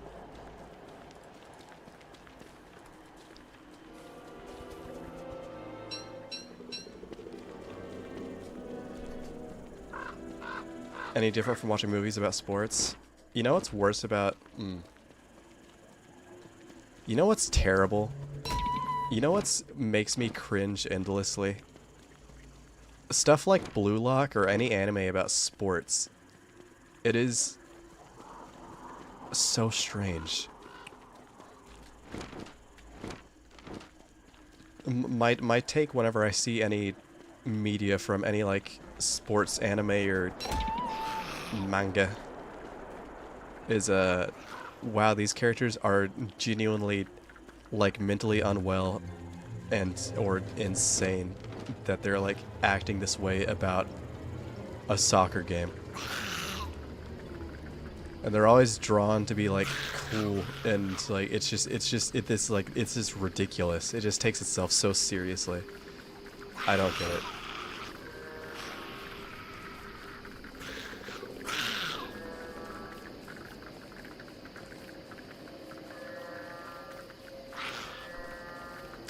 Any different from watching movies about sports? You know what's worse about... You know what's terrible? You know what makes me cringe endlessly? Stuff like Blue Lock or any anime about sports. It is so strange. My take whenever I see any media from any like sports anime or manga is wow, these characters are genuinely like mentally unwell or insane that they're like acting this way about a soccer game. And they're always drawn to be like cool and like it's just ridiculous. It just takes itself so seriously. I don't get it.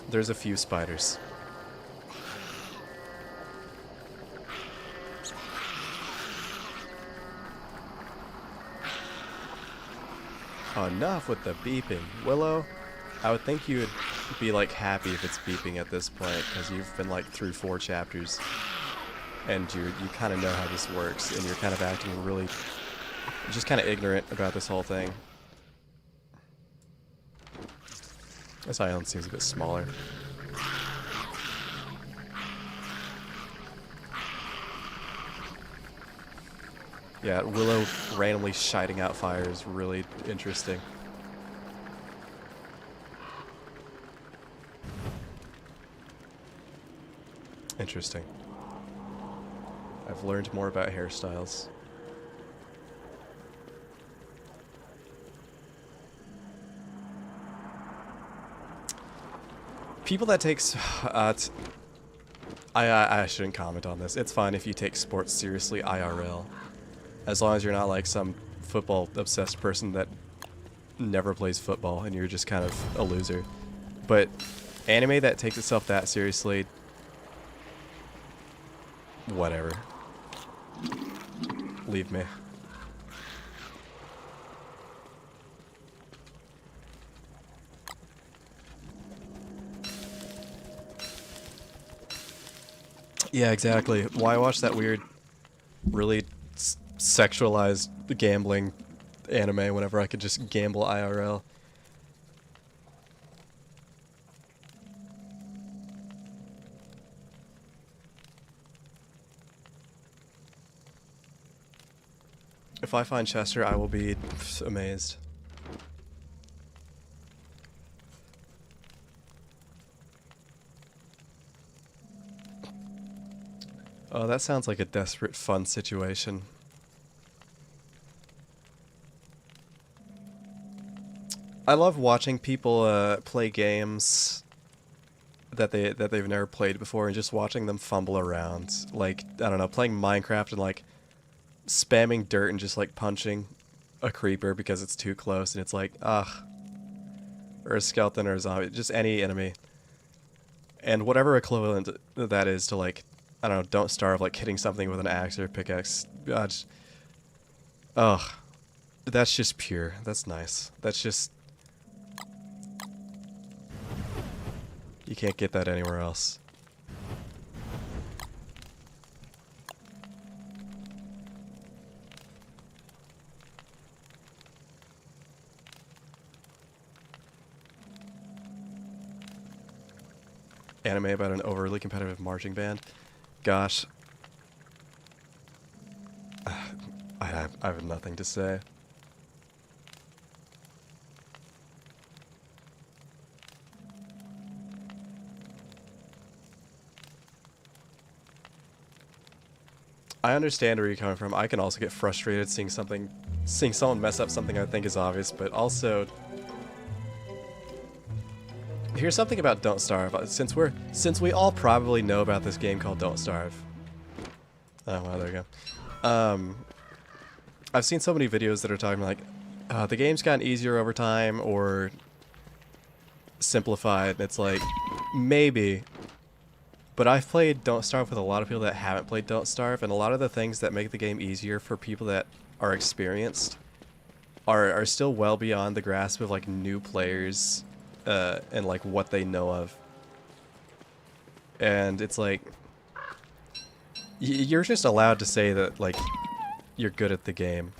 There's a few spiders. Enough with the beeping. Willow, I would think you would be like happy if it's beeping at this point, because you've been like through 4 chapters and you kind of know how this works, and you're kind of acting really just kind of ignorant about this whole thing. This island seems a bit smaller. Yeah, Willow randomly shiting out fire is really interesting. Interesting. I've learned more about hairstyles. People that takes I shouldn't comment on this. It's fine if you take sports seriously IRL, as long as you're not like some football obsessed person that never plays football and you're just kind of a loser. But anime that takes itself that seriously, whatever. Leave me. Yeah, exactly. Why watch that weird, really sexualized gambling anime whenever I could just gamble IRL? If I find Chester, I will be amazed. Oh, that sounds like a desperate fun situation. I love watching people play games that they've never played before and just watching them fumble around. Like, I don't know, playing Minecraft and like spamming dirt and just like punching a creeper because it's too close and it's like, ugh. Or a skeleton or a zombie, just any enemy. And whatever equivalent that is to like, I don't know, Don't Starve, like hitting something with an axe or pickaxe. God, ugh. That's just pure. That's nice. That's just... You can't get that anywhere else. Anime about an overly competitive marching band. Gosh. I have nothing to say. I understand where you're coming from. I can also get frustrated seeing someone mess up something I think is obvious, but also here's something about Don't Starve. Since we all probably know about this game called Don't Starve. Oh well, there you go. I've seen so many videos that are talking like, the game's gotten easier over time or simplified. It's like, maybe. But I've played Don't Starve with a lot of people that haven't played Don't Starve, and a lot of the things that make the game easier for people that are experienced are still well beyond the grasp of like new players and like what they know of. And it's like, you're just allowed to say that like you're good at the game.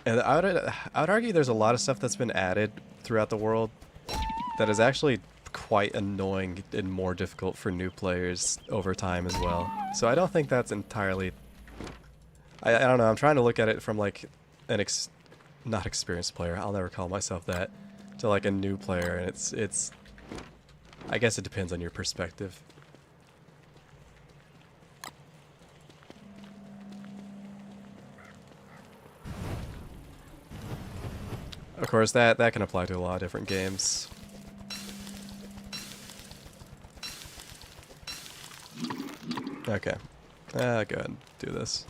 And I would argue there's a lot of stuff that's been added throughout the world that is actually quite annoying and more difficult for new players over time as well. So I don't think that's entirely... I don't know, I'm trying to look at it from like an not experienced player, I'll never call myself that, to like a new player, and it's I guess it depends on your perspective. Of course, that can apply to a lot of different games. Okay. Go ahead and do this.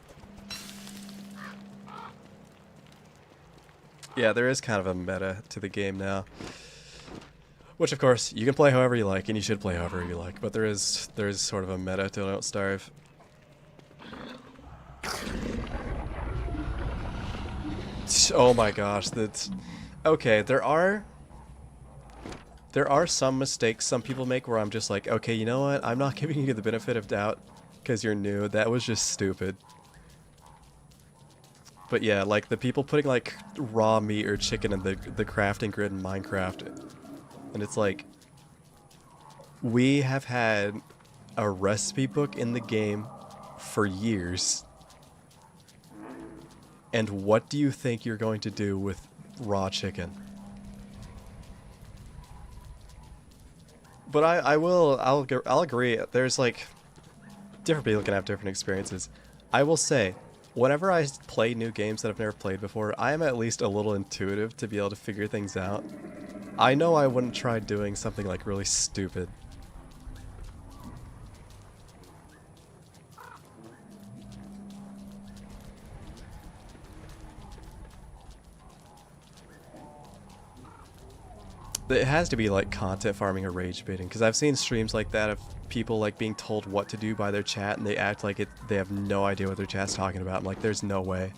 Yeah, there is kind of a meta to the game now. Which, of course, you can play however you like, and you should play however you like, but there is sort of a meta to Don't Starve. Oh my gosh, that's... Okay, there are some mistakes some people make where I'm just like, okay, you know what? I'm not giving you the benefit of doubt because you're new. That was just stupid. But yeah, like the people putting like raw meat or chicken in the crafting grid in Minecraft. And it's like, we have had a recipe book in the game for years. And what do you think you're going to do with raw chicken? But I'll agree. There's like different people can have different experiences. I will say, whenever I play new games that I've never played before, I am at least a little intuitive to be able to figure things out. I know I wouldn't try doing something like really stupid. It has to be like content farming or rage baiting, because I've seen streams like that of people like being told what to do by their chat and they act like they have no idea what their chat's talking about. I'm like, there's no way.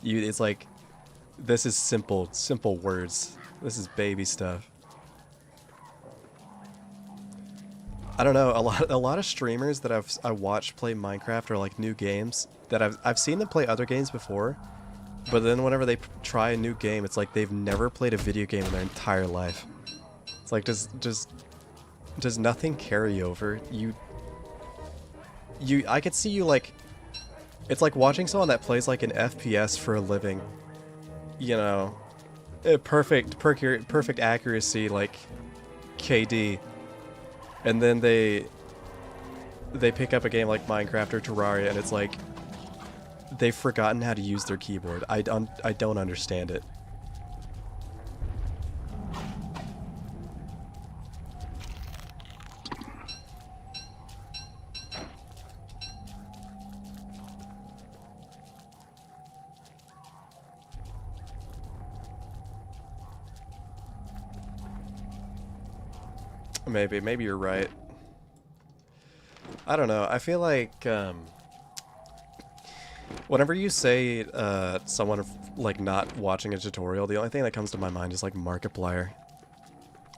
It's like, this is simple words. This is baby stuff. I don't know, a lot of streamers that I watch play Minecraft or like new games that I've seen them play other games before, but then whenever they try a new game, it's like they've never played a video game in their entire life. It's like, does nothing carry over? I could see you like, it's like watching someone that plays like an FPS for a living, you know, perfect accuracy, like KD, and then they pick up a game like Minecraft or Terraria and it's like they've forgotten how to use their keyboard. I don't understand it. Maybe you're right. I don't know. I feel like whenever you say someone like not watching a tutorial, the only thing that comes to my mind is like Markiplier.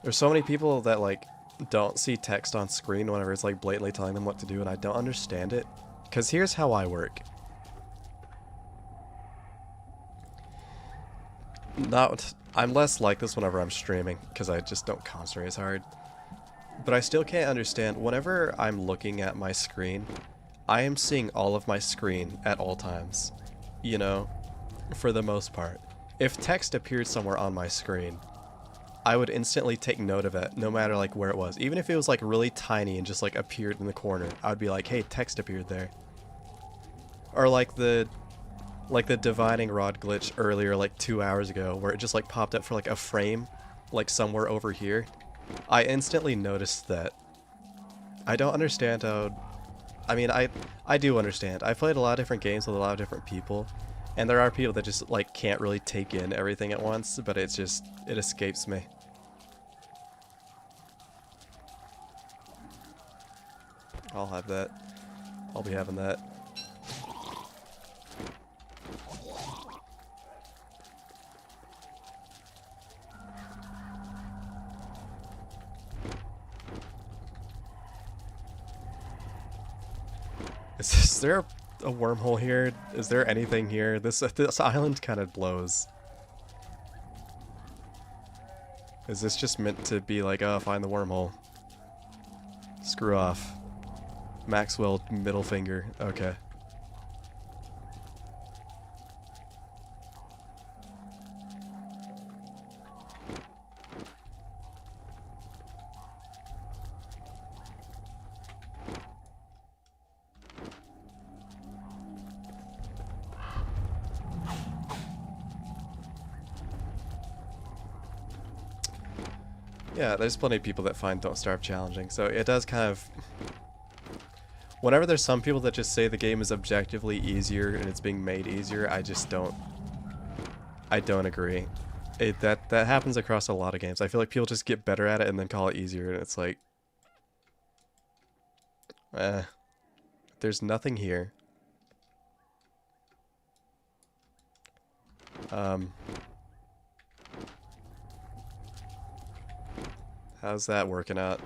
There's so many people that like don't see text on screen whenever it's like blatantly telling them what to do, and I don't understand it. Because here's how I work. I'm less like this whenever I'm streaming, because I just don't concentrate as hard. But I still can't understand, whenever I'm looking at my screen, I am seeing all of my screen at all times, you know, for the most part. If text appeared somewhere on my screen, I would instantly take note of it, no matter like where it was. Even if it was like really tiny and just like appeared in the corner, I would be like, hey, text appeared there. Or like the divining rod glitch earlier, like 2 hours ago, where it just like popped up for like a frame, like somewhere over here. I instantly noticed that. I don't understand how... I mean, I do understand. I've played a lot of different games with a lot of different people, and there are people that just, like, can't really take in everything at once, but it's just... it escapes me. I'll have that. I'll be having that. Is there a wormhole here? Is there anything here? This island kind of blows. Is this just meant to be like, oh, find the wormhole? Screw off. Maxwell middle finger. Okay. Yeah, there's plenty of people that find Don't Starve challenging, so it does kind of... Whenever there's some people that just say the game is objectively easier and it's being made easier, I just don't... I don't agree. That happens across a lot of games. I feel like people just get better at it and then call it easier, and it's like... There's nothing here. How's that working out?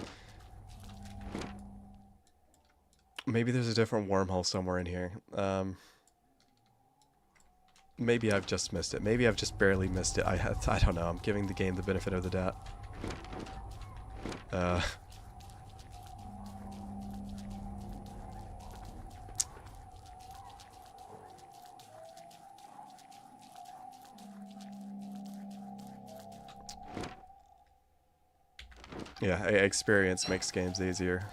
Maybe there's a different wormhole somewhere in here. Maybe I've just missed it. Maybe I've just barely missed it. I don't know. I'm giving the game the benefit of the doubt. Yeah, experience makes games easier.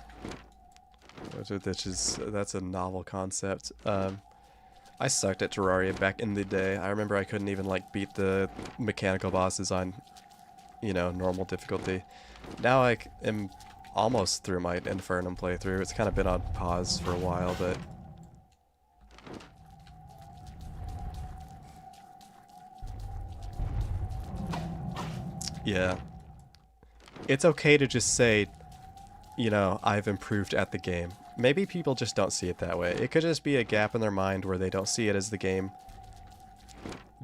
That's a novel concept. I sucked at Terraria back in the day. I remember I couldn't even like beat the mechanical bosses on you know, normal difficulty. Now I am almost through my Infernum playthrough. It's kind of been on pause for a while, but yeah. It's okay to just say, you know, I've improved at the game. Maybe people just don't see it that way. It could just be a gap in their mind where they don't see it as the game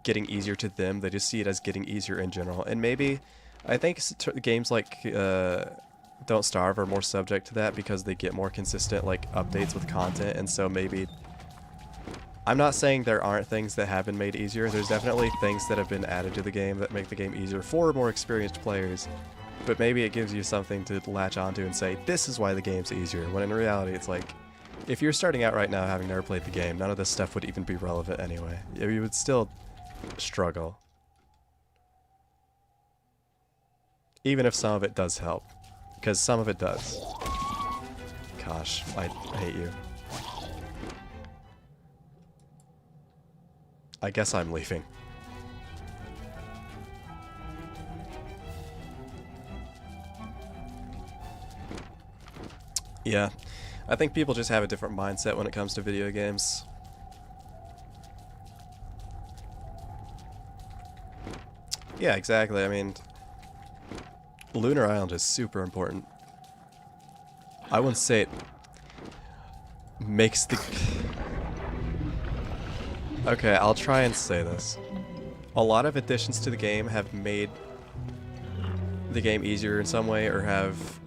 getting easier to them. They just see it as getting easier in general. And maybe, I think games like Don't Starve are more subject to that because they get more consistent like updates with content. And so maybe, I'm not saying there aren't things that have been made easier. There's definitely things that have been added to the game that make the game easier for more experienced players. But maybe it gives you something to latch onto and say, this is why the game's easier. When in reality, it's like, if you're starting out right now having never played the game, none of this stuff would even be relevant anyway. You would still struggle. Even if some of it does help. Because some of it does. Gosh, I hate you. I guess I'm leaving. Yeah, I think people just have a different mindset when it comes to video games. Yeah, exactly. I mean, Lunar Island is super important. I wouldn't say it makes the... Okay, I'll try and say this. A lot of additions to the game have made the game easier in some way, or have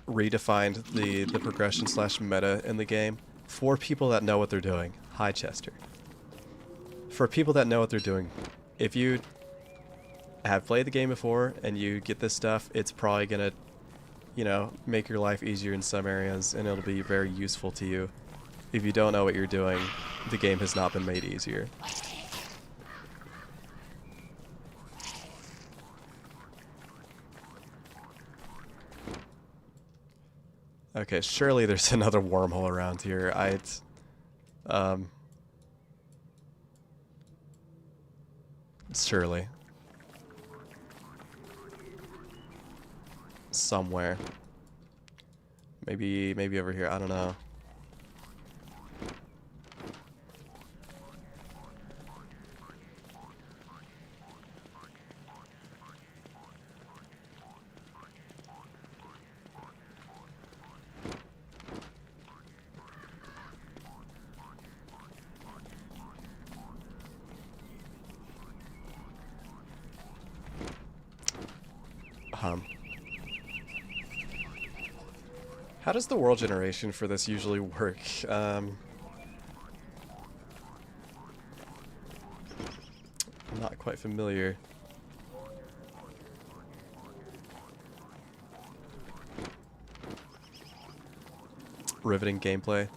redefined the progression slash meta in the game for people that know what they're doing. Hi, Chester. For people that know what they're doing, if you have played the game before and you get this stuff, it's probably gonna, you know, make your life easier in some areas, and it'll be very useful to you. If you don't know what you're doing, the game has not been made easier. Okay, surely there's another wormhole around here. Surely. Somewhere. Maybe over here, I don't know. How does the world generation for this usually work? I'm not quite familiar. Riveting gameplay.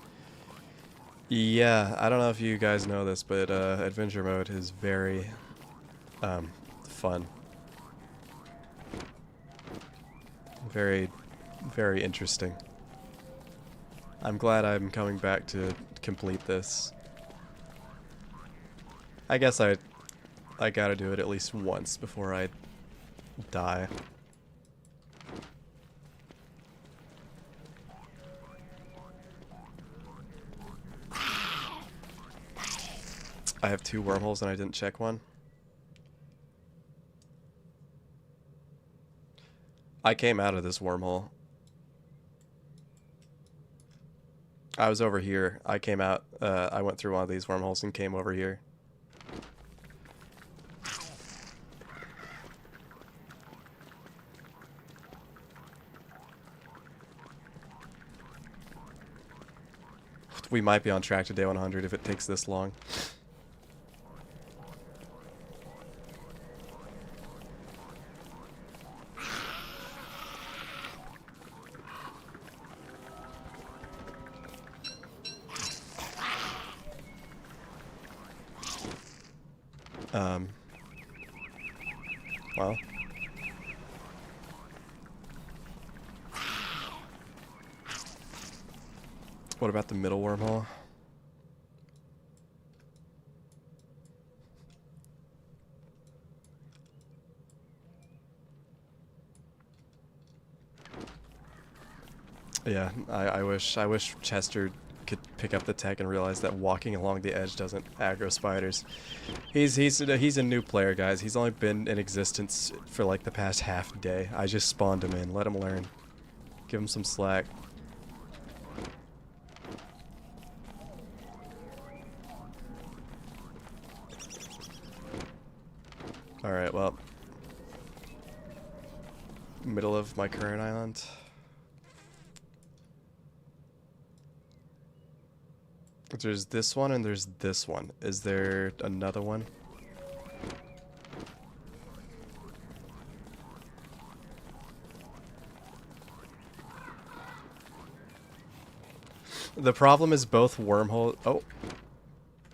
Yeah, I don't know if you guys know this, but adventure mode is very fun. Very, very interesting. I'm glad I'm coming back to complete this. I guess I gotta do it at least once before I die. I have 2 wormholes and I didn't check one. I came out of this wormhole. I was over here. I came out, I went through one of these wormholes and came over here. We might be on track to day 100 if it takes this long. Well. What about the middle wormhole? Yeah, I wish Chester could pick up the tech and realize that walking along the edge doesn't aggro spiders. He's a new player, guys. He's only been in existence for like the past half day. I just spawned him in. Let him learn. Give him some slack. Alright, well. Middle of my current island. There's this one and there's this one. Is there another one? The problem is both wormhole. Oh,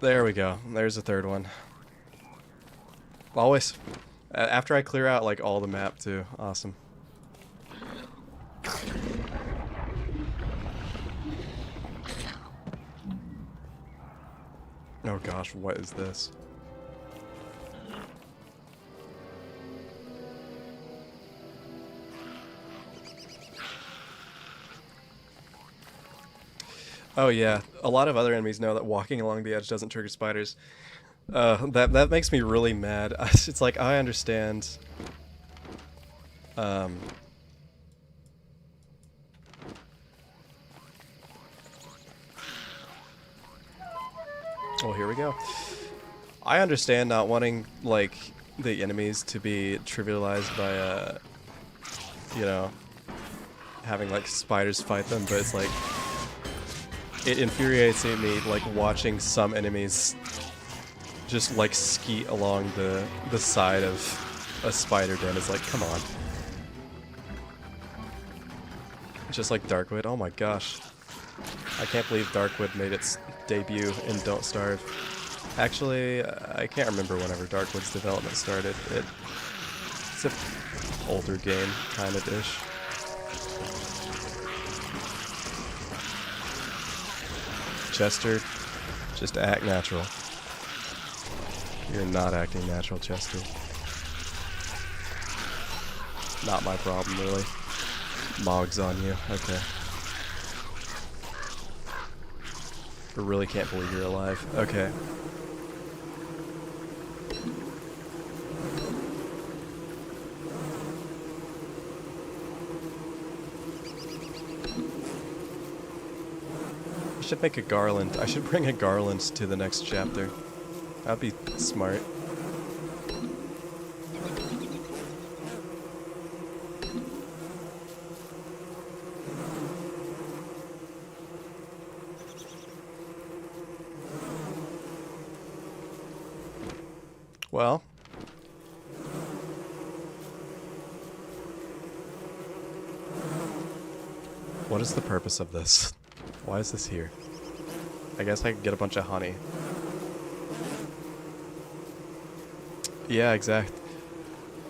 there we go. There's a third one. Always. After I clear out like all the map too. Awesome. Oh gosh, what is this? Oh yeah, a lot of other enemies know that walking along the edge doesn't trigger spiders. That makes me really mad. It's like, I understand. Oh, here we go. I understand not wanting, like, the enemies to be trivialized by, you know, having, like, spiders fight them, but it's like, it infuriates me, like, watching some enemies just, like, skeet along the side of a spider den. It's like, come on. Just like Darkwood. Oh my gosh. I can't believe Darkwood made its debut in Don't Starve. Actually, I can't remember whenever Darkwood's development started. It's an older game, kind of ish. Chester, just act natural. You're not acting natural, Chester. Not my problem, really. Mog's on you. Okay. I really can't believe you're alive. Okay. I should make a garland. I should bring a garland to the next chapter. That'd be smart. Well, what is the purpose of this? Why is this here? I guess I could get a bunch of honey. Yeah, exact.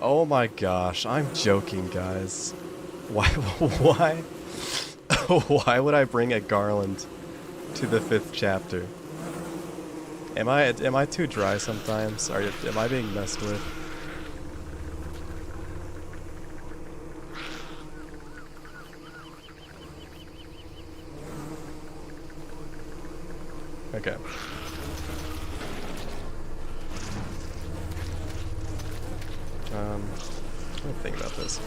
Oh my gosh, I'm joking, guys. Why why would I bring a garland to the 5th chapter? Am I too dry sometimes? Am I being messed with? Okay. Let me think about this.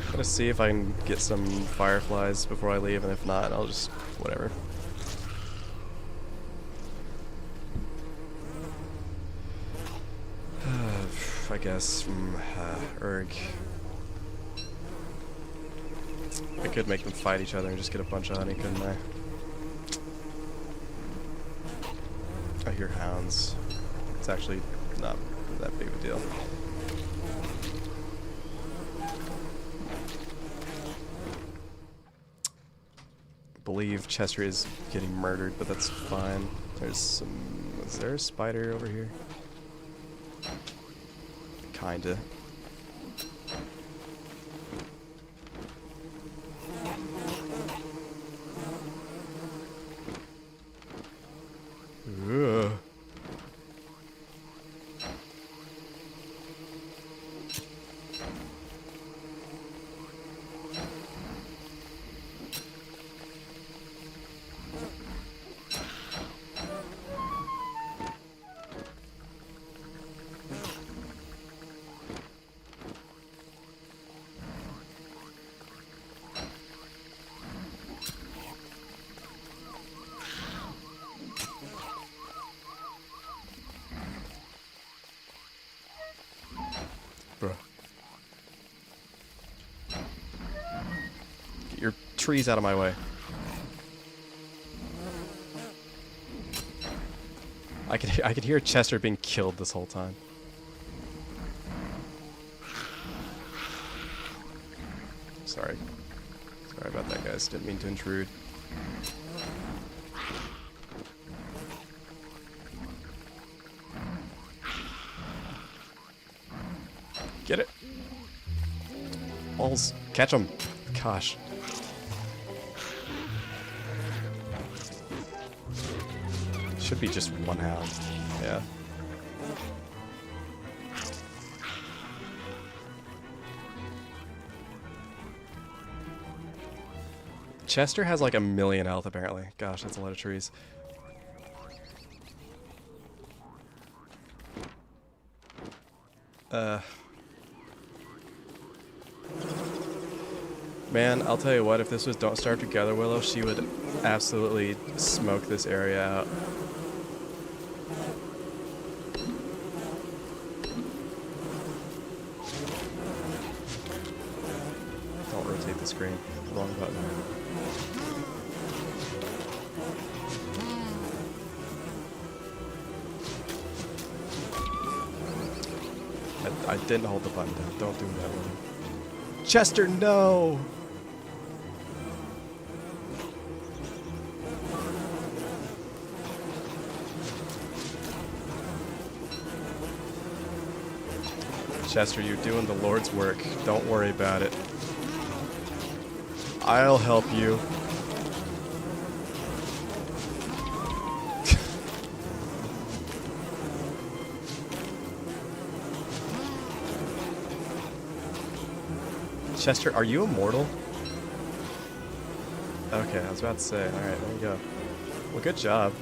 I'm gonna see if I can get some fireflies before I leave, and if not, I'll just whatever. I guess Erg. I could make them fight each other and just get a bunch of honey, couldn't I? I hear hounds. It's actually not that big of a deal. I believe Chester is getting murdered, but that's fine. There's some... Is there a spider over here? Kinda. Ugh. Get your trees out of my way. I could hear Chester being killed this whole time. Sorry. Sorry about that, guys. Didn't mean to intrude. Get it. Balls. Catch them. Gosh. Should be just one hound. Yeah. Chester has like 1,000,000 health apparently. Gosh, that's a lot of trees. Man, I'll tell you what, if this was Don't Starve Together Willow, she would absolutely smoke this area out. Don't rotate the screen. Wrong button. I didn't hold the button down. Don't do that with him. Chester, no! Chester, you're doing the Lord's work. Don't worry about it. I'll help you. Chester, are you immortal? Okay, I was about to say. Alright, there you go. Well, good job.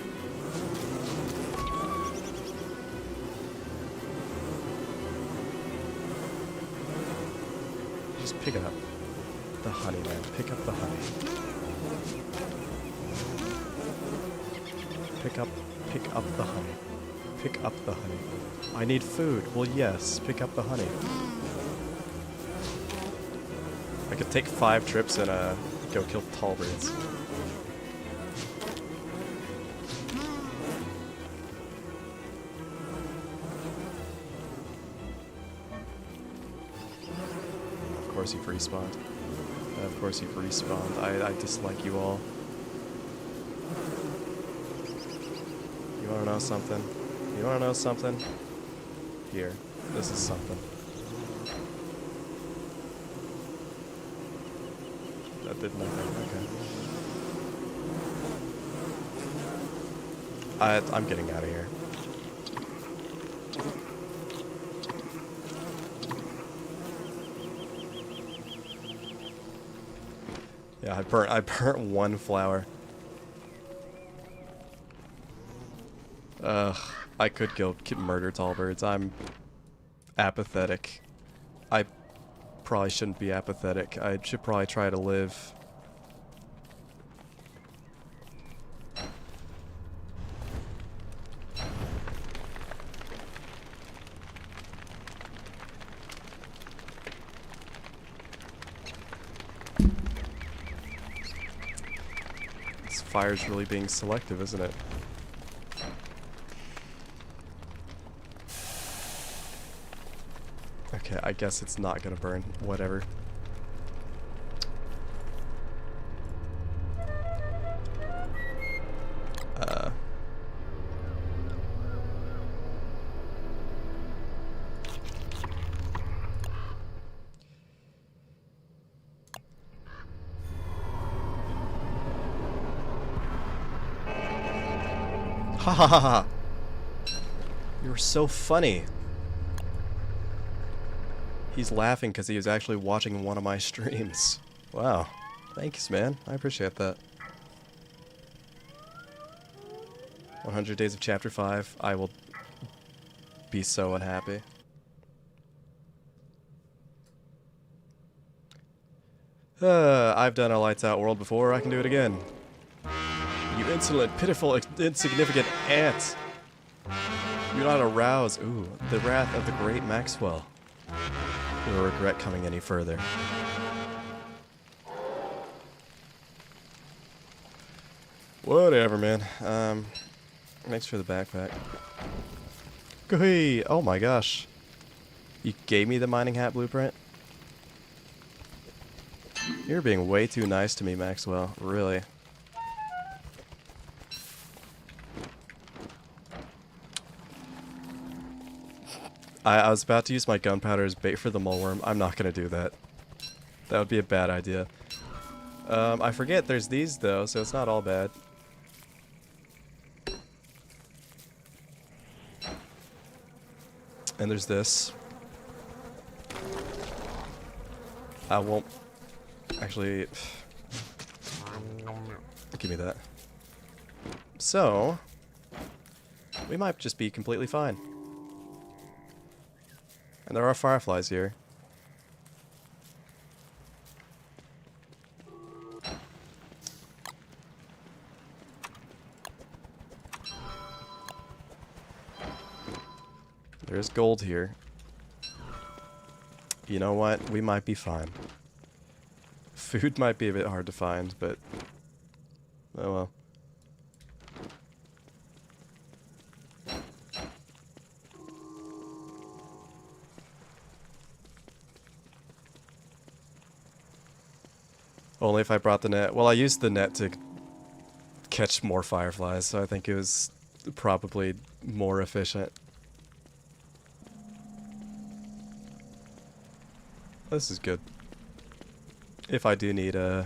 Just pick it up. The honey, man. Pick up the honey. Pick up the honey. Pick up the honey. I need food. Well, yes. Pick up the honey. I could take 5 trips and go kill tall birds. Of course you've respawned. Of course you've respawned. I dislike you all. You wanna know something? You wanna know something? Here. This is something. That did nothing. Okay. I'm getting out of here. Yeah, I burnt 1 flower. I could murder tall birds. I'm apathetic. I probably shouldn't be apathetic. I should probably try to live. This fire's really being selective, isn't it? Okay, I guess it's not gonna burn. Whatever. Ha ha ha ha! You're so funny. He's laughing because he was actually watching one of my streams. Wow. Thanks, man. I appreciate that. 100 days of Chapter 5. I will be so unhappy. I've done a lights out world before. I can do it again. You insolent, pitiful, insignificant ant. Do not arouse, the wrath of the great Maxwell. You will regret coming any further. Whatever, man. Thanks for the backpack. Hey, oh my gosh. You gave me the mining hat blueprint? You're being way too nice to me, Maxwell. Really. I was about to use my gunpowder as bait for the moleworm. I'm not gonna do that. That would be a bad idea. I forget there's these though, so it's not all bad. And there's this. I won't actually give me that. So we might just be completely fine. And there are fireflies here. There's gold here. You know what? We might be fine. Food might be a bit hard to find, but oh well. Only if I brought the net. Well, I used the net to catch more fireflies, so I think it was probably more efficient. This is good. If I do need a...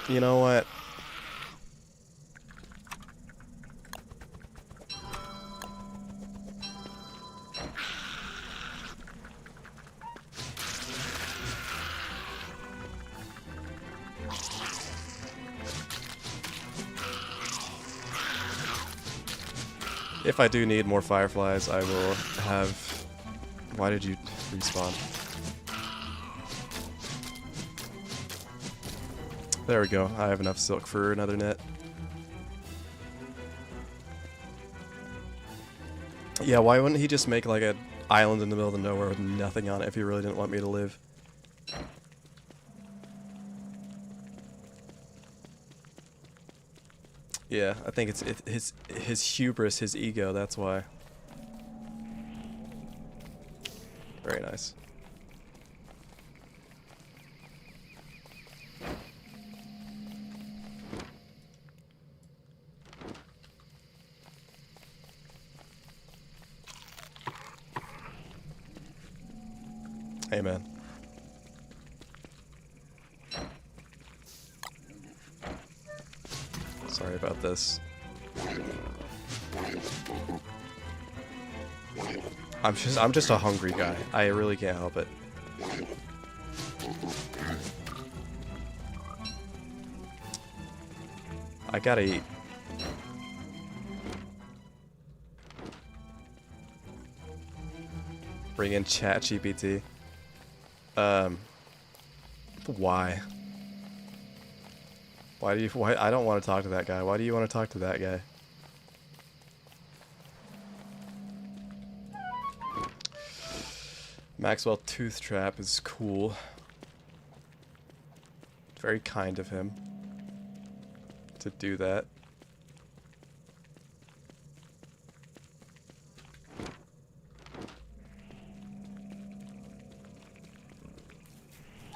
You know what? If I do need more fireflies, I will have... Why did you respawn? There we go. I have enough silk for another net. Yeah, why wouldn't he just make like an island in the middle of nowhere with nothing on it if he really didn't want me to live? Yeah, I think it's his hubris, his ego, that's why. Very nice. Amen. Sorry about this. I'm just a hungry guy. I really can't help it. I gotta eat. Bring in ChatGPT. Why? Why I don't want to talk to that guy. Why do you want to talk to that guy? Maxwell Tooth Trap is cool. Very kind of him to do that.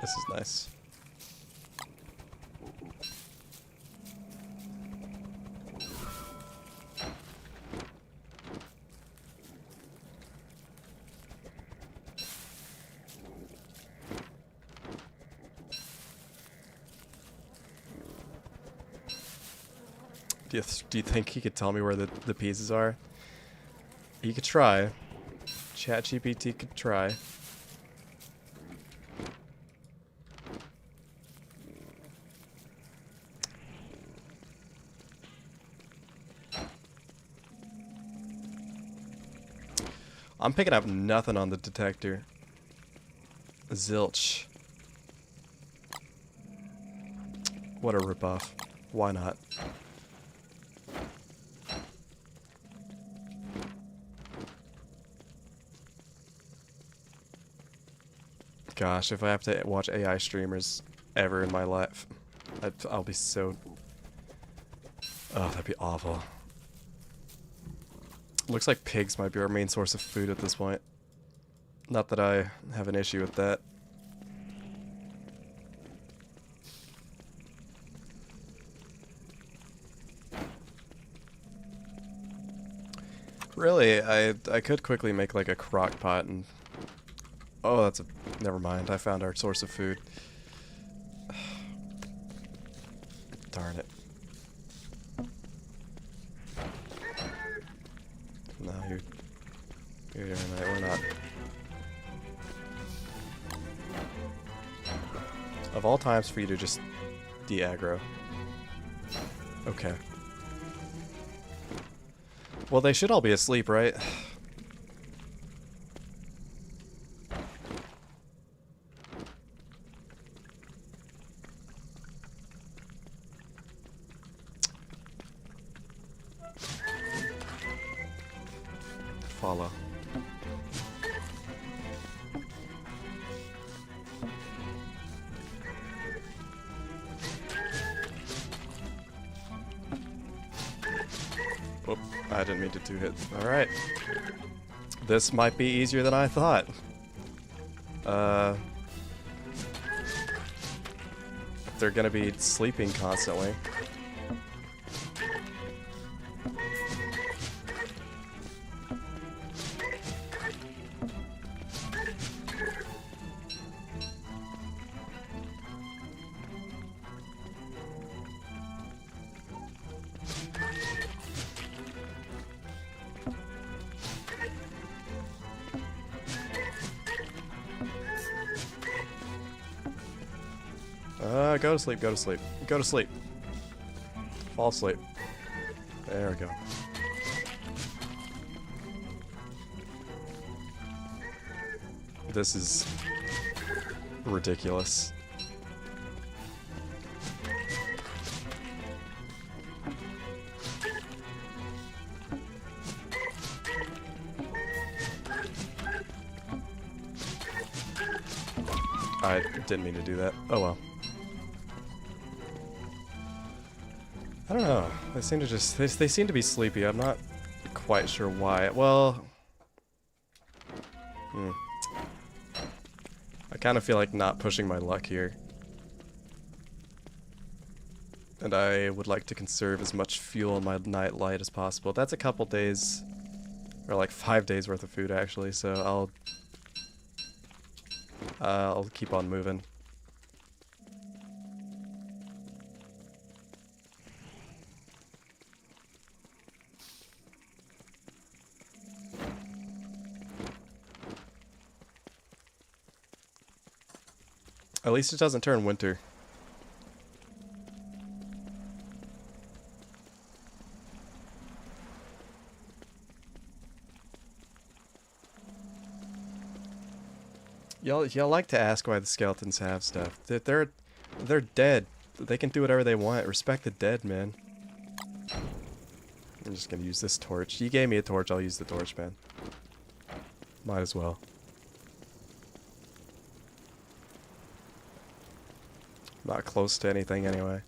This is nice. Do you think he could tell me where the pieces are? He could try. ChatGPT could try. I'm picking up nothing on the detector. Zilch. What a ripoff. Why not? Gosh, if I have to watch AI streamers ever in my life. I'll be so... Oh, that'd be awful. Looks like pigs might be our main source of food at this point. Not that I have an issue with that. Really, I could quickly make like a crock pot and... Oh, that's a... Never mind, I found our source of food. Darn it. No, you're doing right, we're not. Of all times for you to just de-aggro. Okay. Well, they should all be asleep, right? Follow. Whoop, I didn't mean to two-hit. Alright. This might be easier than I thought. If they're gonna be sleeping constantly. Go to sleep, go to sleep. Go to sleep. Fall asleep. There we go. This is ridiculous. I didn't mean to do that. Oh well. I don't know. They seem to just... They seem to be sleepy. I'm not quite sure why. Well... I kind of feel like not pushing my luck here. And I would like to conserve as much fuel in my night light as possible. That's a couple days... Or like 5 days worth of food, actually, so I'll keep on moving. At least it doesn't turn winter. Y'all like to ask why the skeletons have stuff. They're dead. They can do whatever they want. Respect the dead, man. I'm just gonna use this torch. You gave me a torch, I'll use the torch, man. Might as well. Not close to anything anyway.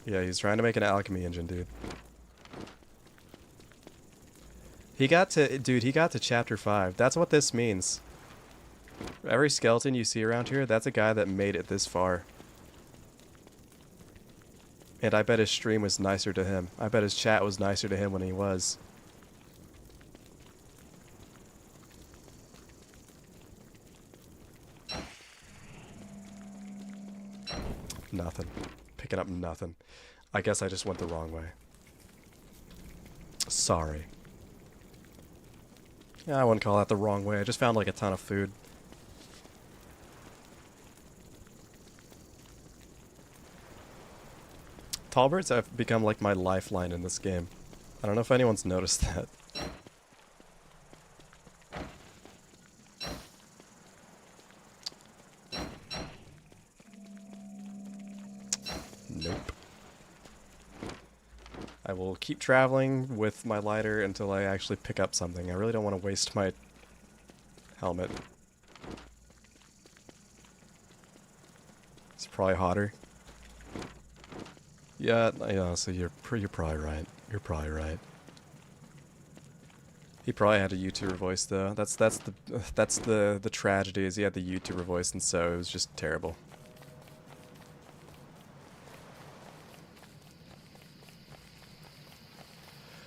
Yeah, he's trying to make an alchemy engine, dude. He got to chapter 5. That's what this means. Every skeleton you see around here, that's a guy that made it this far. And I bet his stream was nicer to him. I bet his chat was nicer to him when he was. Nothing. Picking up nothing. I guess I just went the wrong way. Sorry. Yeah, I wouldn't call that the wrong way. I just found like a ton of food. Tallbirds have become like my lifeline in this game. I don't know if anyone's noticed that. Nope. I will keep traveling with my lighter until I actually pick up something. I really don't want to waste my helmet. It's probably hotter. Yeah, so you're probably right. You're probably right. He probably had a YouTuber voice though. That's the tragedy is he had the YouTuber voice, and so it was just terrible.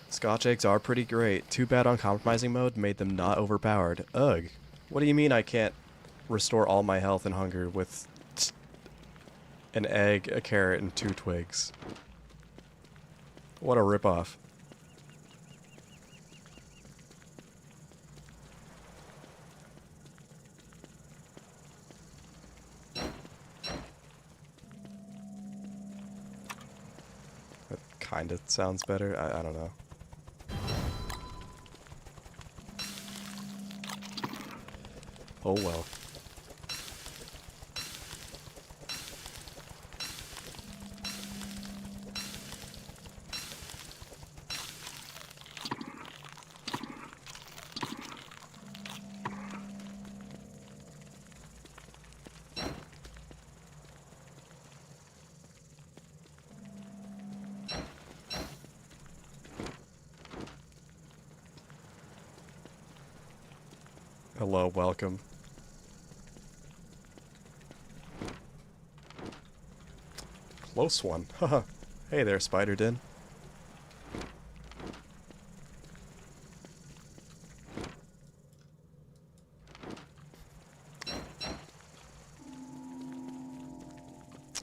Scotch eggs are pretty great. Too bad on compromising mode made them not overpowered. Ugh. What do you mean I can't restore all my health and hunger with an egg, a carrot, and 2 twigs? What a ripoff. That kind of sounds better. I don't know. Oh well. Hello, welcome. Close one. Haha. Hey there, Spider Den.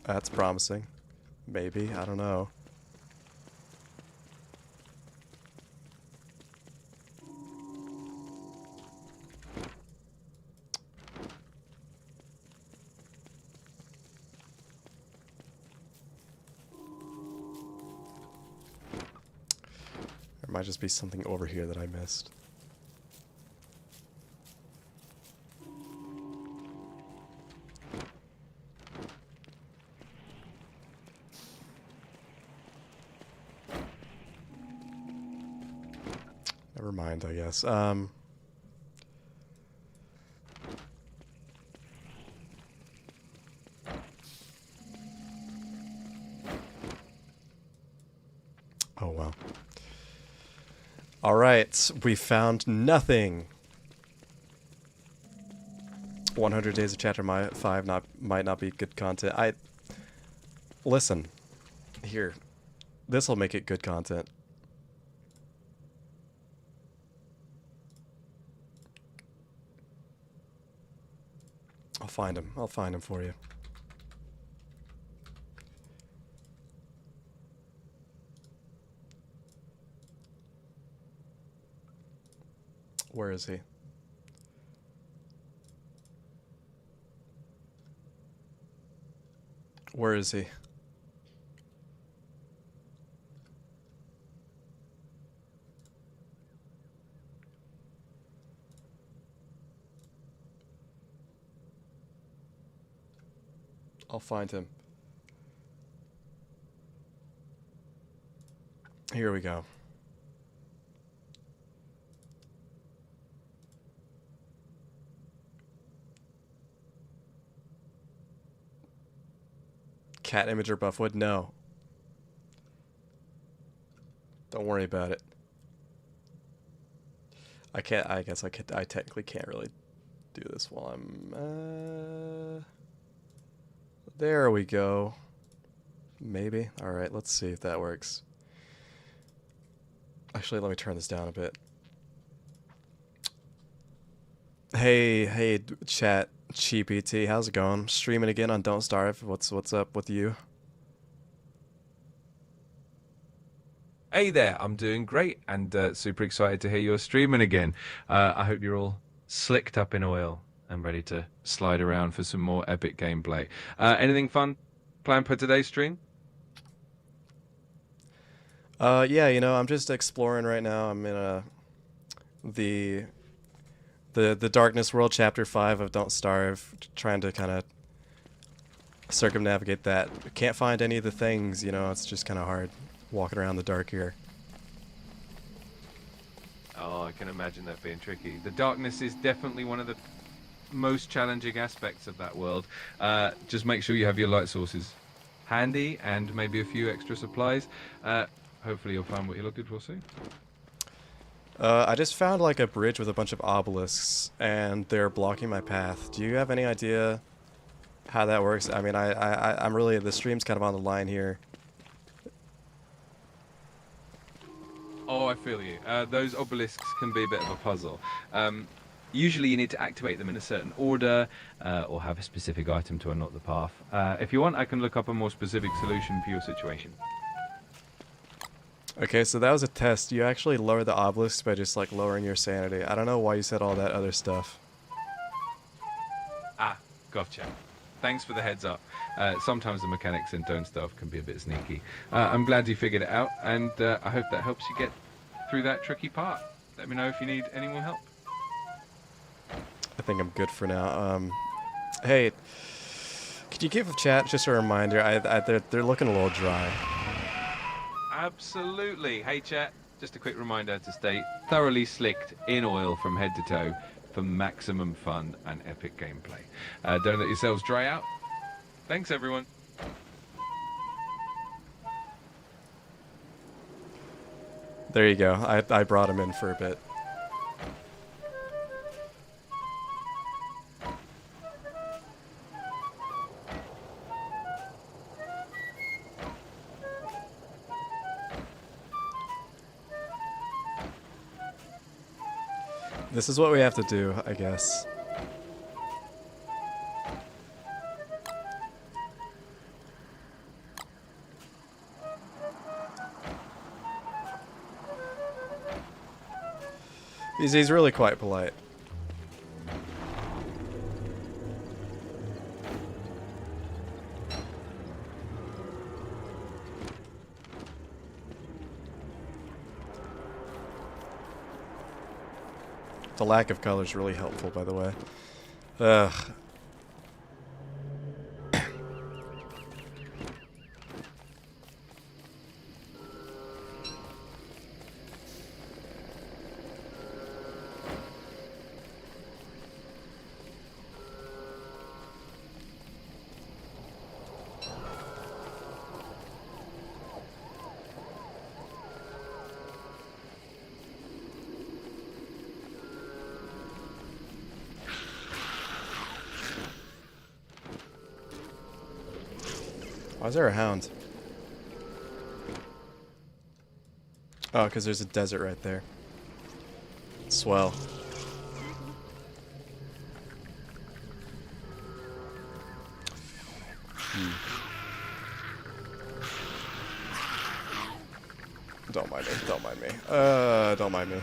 That's promising. Maybe, I don't know. There might just be something over here that I missed. Never mind, I guess. Oh well. Alright, we found nothing. 100 Days of Chapter 5 might not be good content. Listen. Here. This'll make it good content. I'll find him. I'll find him for you. Where is he? Where is he? I'll find him. Here we go. Cat Imager Buffwood? No. Don't worry about it. I technically can't really do this while I'm, there we go. Maybe. Alright, let's see if that works. Actually, let me turn this down a bit. Hey, chat, ChatGPT, how's it going? Streaming again on Don't Starve. What's up with you? Hey there, I'm doing great and super excited to hear you're streaming again. I hope you're all slicked up in oil and ready to slide around for some more epic gameplay. Anything fun planned for today's stream? Yeah, you know, I'm just exploring right now. I'm in the Darkness World Chapter 5 of Don't Starve, trying to kind of circumnavigate that. Can't find any of the things, you know, it's just kind of hard walking around the dark here. Oh, I can imagine that being tricky. The darkness is definitely one of the most challenging aspects of that world. Just make sure you have your light sources handy and maybe a few extra supplies. Hopefully you'll find what you're looking for soon. I just found like a bridge with a bunch of obelisks, and they're blocking my path. Do you have any idea how that works? I mean, I'm really, the stream's kind of on the line here. Oh, I feel you. Those obelisks can be a bit of a puzzle. Usually you need to activate them in a certain order or have a specific item to unlock the path. If you want, I can look up a more specific solution for your situation. Okay, so that was a test. You actually lower the obelisks by just like lowering your sanity. I don't know why you said all that other stuff. Ah, gotcha. Thanks for the heads up. Sometimes the mechanics in Don't Starve can be a bit sneaky. I'm glad you figured it out, and I hope that helps you get through that tricky part. Let me know if you need any more help. I think I'm good for now. Hey, could you give chat just a reminder? They're looking a little dry. Absolutely. Hey chat, just a quick reminder to stay thoroughly slicked in oil from head to toe for maximum fun and epic gameplay. Don't let yourselves dry out. Thanks everyone. There you go. I brought him in for a bit. This is what we have to do, I guess. He's really quite polite. The lack of color is really helpful, by the way. Ugh. Why is there a hound? Oh, because there's a desert right there. Swell. Don't mind me. Don't mind me. Don't mind me.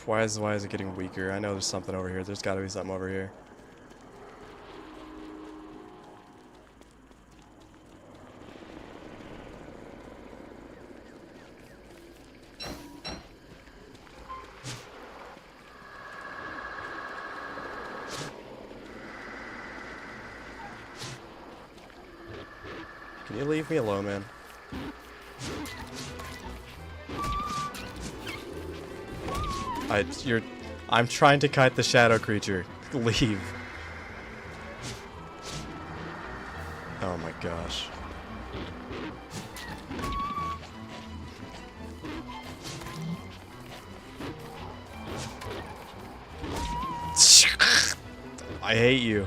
Why is it getting weaker? I know there's something over here. There's got to be something over here. Can you leave me alone, man? I'm trying to kite the shadow creature. Leave. Oh my gosh. I hate you.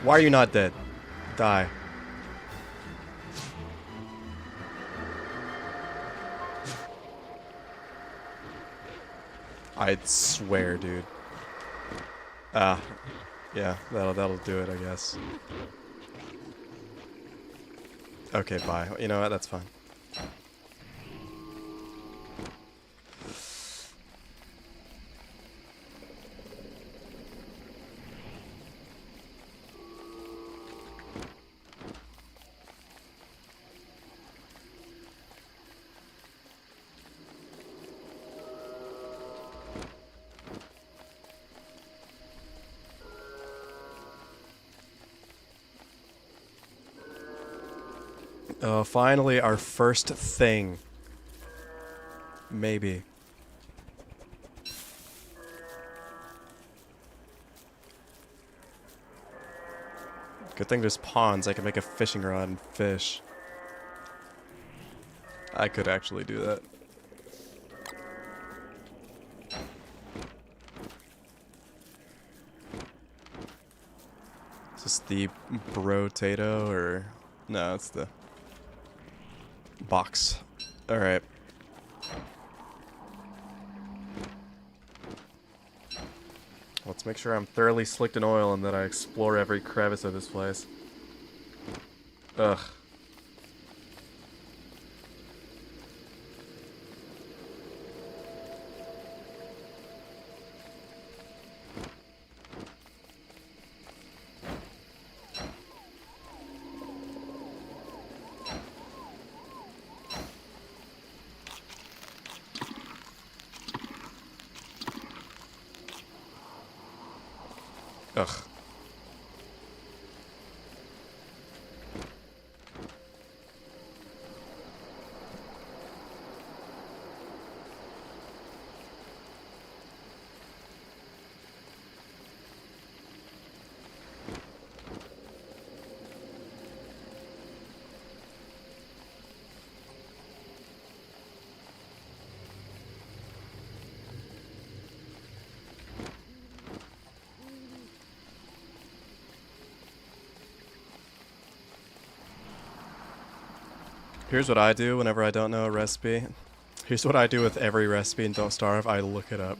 Why are you not dead? Die. I swear, dude. Yeah, that'll do it, I guess. Okay, bye. You know what? That's fine. Oh, finally our first thing. Maybe. Good thing there's ponds. I can make a fishing rod and fish. I could actually do that. Is this the brotato or... No, it's the box. Alright. Let's make sure I'm thoroughly slicked in oil and that I explore every crevice of this place. Ugh. Ugh. Here's what I do whenever I don't know a recipe. Here's what I do with every recipe and Don't Starve. I look it up.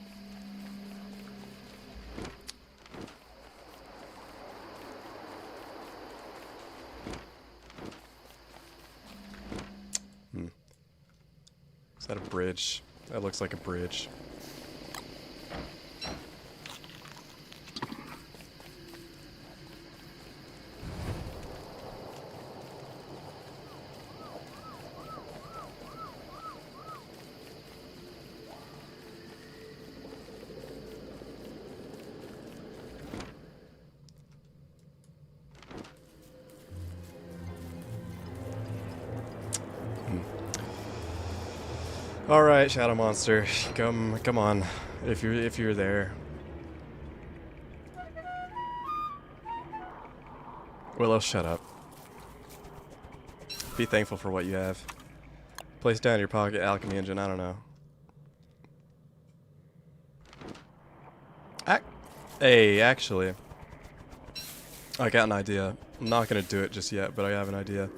Is that a bridge? That looks like a bridge. All right, Shadow Monster, come on, if you're there. Willow, shut up. Be thankful for what you have. Place down your pocket alchemy engine. I don't know. Hey, actually, I got an idea. I'm not gonna do it just yet, but I have an idea.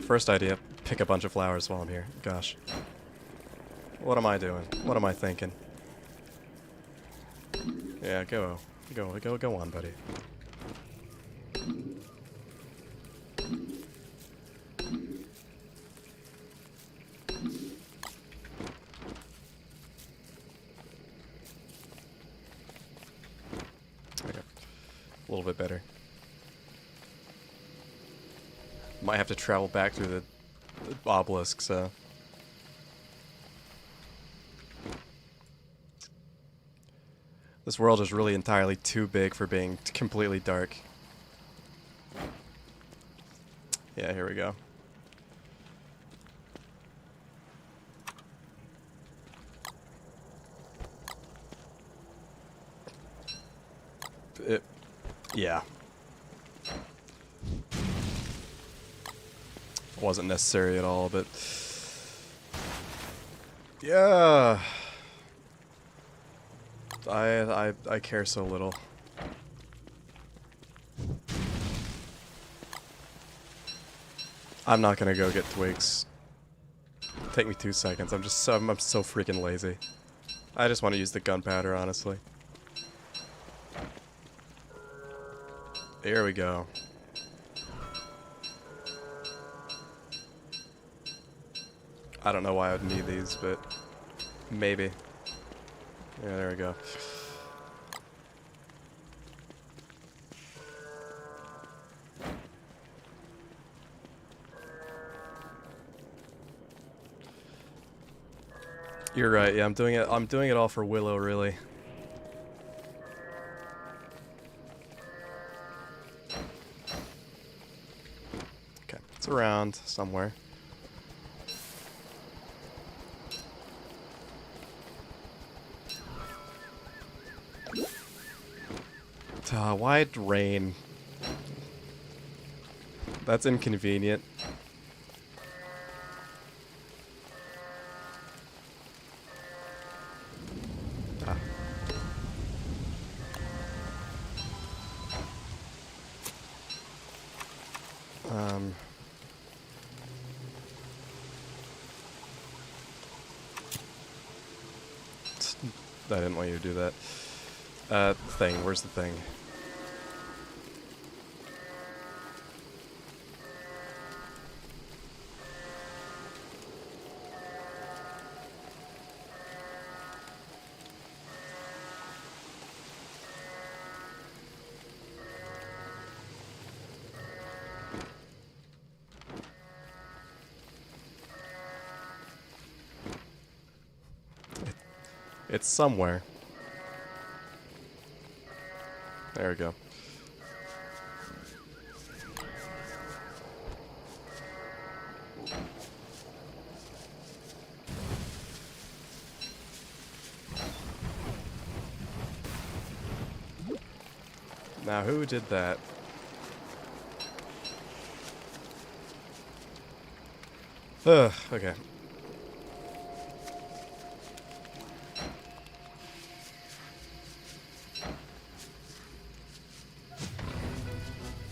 First idea, pick a bunch of flowers while I'm here. Gosh. What am I doing? What am I thinking? Yeah, go on, buddy. Okay. A little bit better. Might have to travel back through the obelisk, so... This world is really entirely too big for being completely dark. Yeah, here we go. Yeah. Wasn't necessary at all, but... Yeah... I care so little. I'm not gonna go get twigs. Take me 2 seconds. I'm so freaking lazy. I just want to use the gunpowder, honestly. Here we go. I don't know why I would need these, but maybe. Yeah, there we go. You're right. Yeah, I'm doing it. I'm doing it all for Willow, really. Okay, it's around somewhere. Why'd rain? That's inconvenient. Ah. I didn't want you to do that. Thing. Where's the thing? It's somewhere. There we go. Now, who did that? Ugh, okay.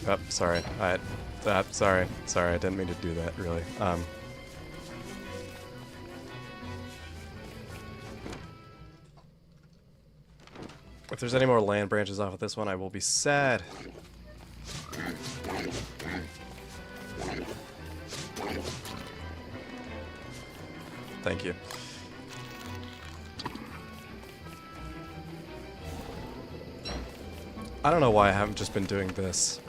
Oh, sorry. Sorry, I didn't mean to do that, really. If there's any more land branches off of this one, I will be sad. Thank you. I don't know why I haven't just been doing this.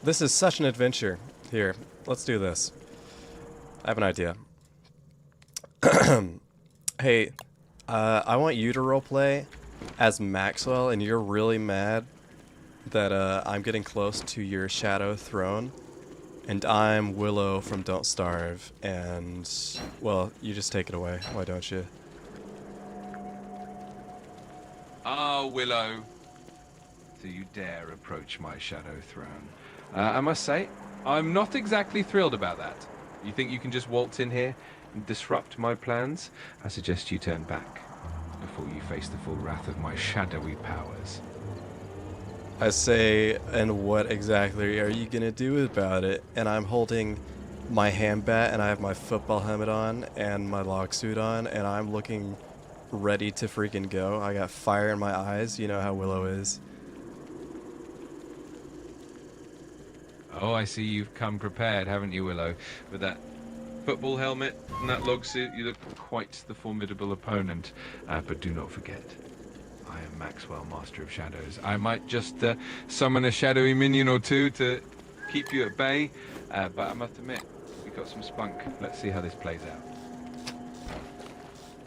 This is such an adventure. Here, let's do this. I have an idea. Hey, I want you to roleplay as Maxwell, and you're really mad that I'm getting close to your shadow throne, and I'm Willow from Don't Starve, and, well, you just take it away. Why don't you? Ah, Willow. Do you dare approach my shadow throne? I must say, I'm not exactly thrilled about that. You think you can just waltz in here and disrupt my plans? I suggest you turn back before you face the full wrath of my shadowy powers. I say, and what exactly are you gonna do about it? And I'm holding my hand bat, and I have my football helmet on, and my log suit on, and I'm looking ready to freaking go. I got fire in my eyes, you know how Willow is. Oh, I see you've come prepared, haven't you, Willow? With that football helmet and that log suit, you look quite the formidable opponent. But do not forget, I am Maxwell, Master of Shadows. I might just summon a shadowy minion or two to keep you at bay, but I must admit, we've got some spunk. Let's see how this plays out.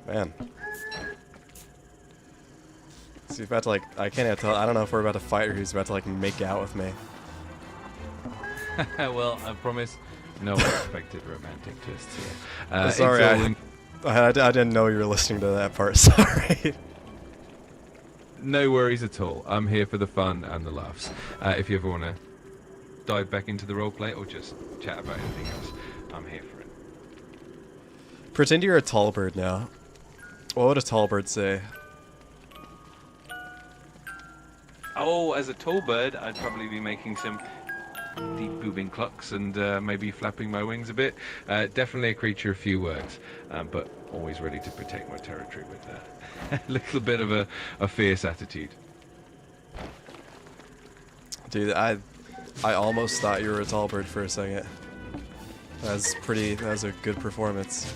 Man. So he's about to, like, I can't even tell, I don't know if we're about to fight or who's about to, like, make out with me. Well, I promise no unexpected romantic twists here. Sorry, I didn't know you were listening to that part, sorry. No worries at all. I'm here for the fun and the laughs. If you ever want to dive back into the roleplay or just chat about anything else, I'm here for it. Pretend you're a tall bird now. What would a tall bird say? Oh, as a tall bird, I'd probably be making some deep booming clucks and maybe flapping my wings a bit. Definitely a creature of few words, but always ready to protect my territory with a little bit of a fierce attitude. Dude, I almost thought you were a tall bird for a second. That was a good performance.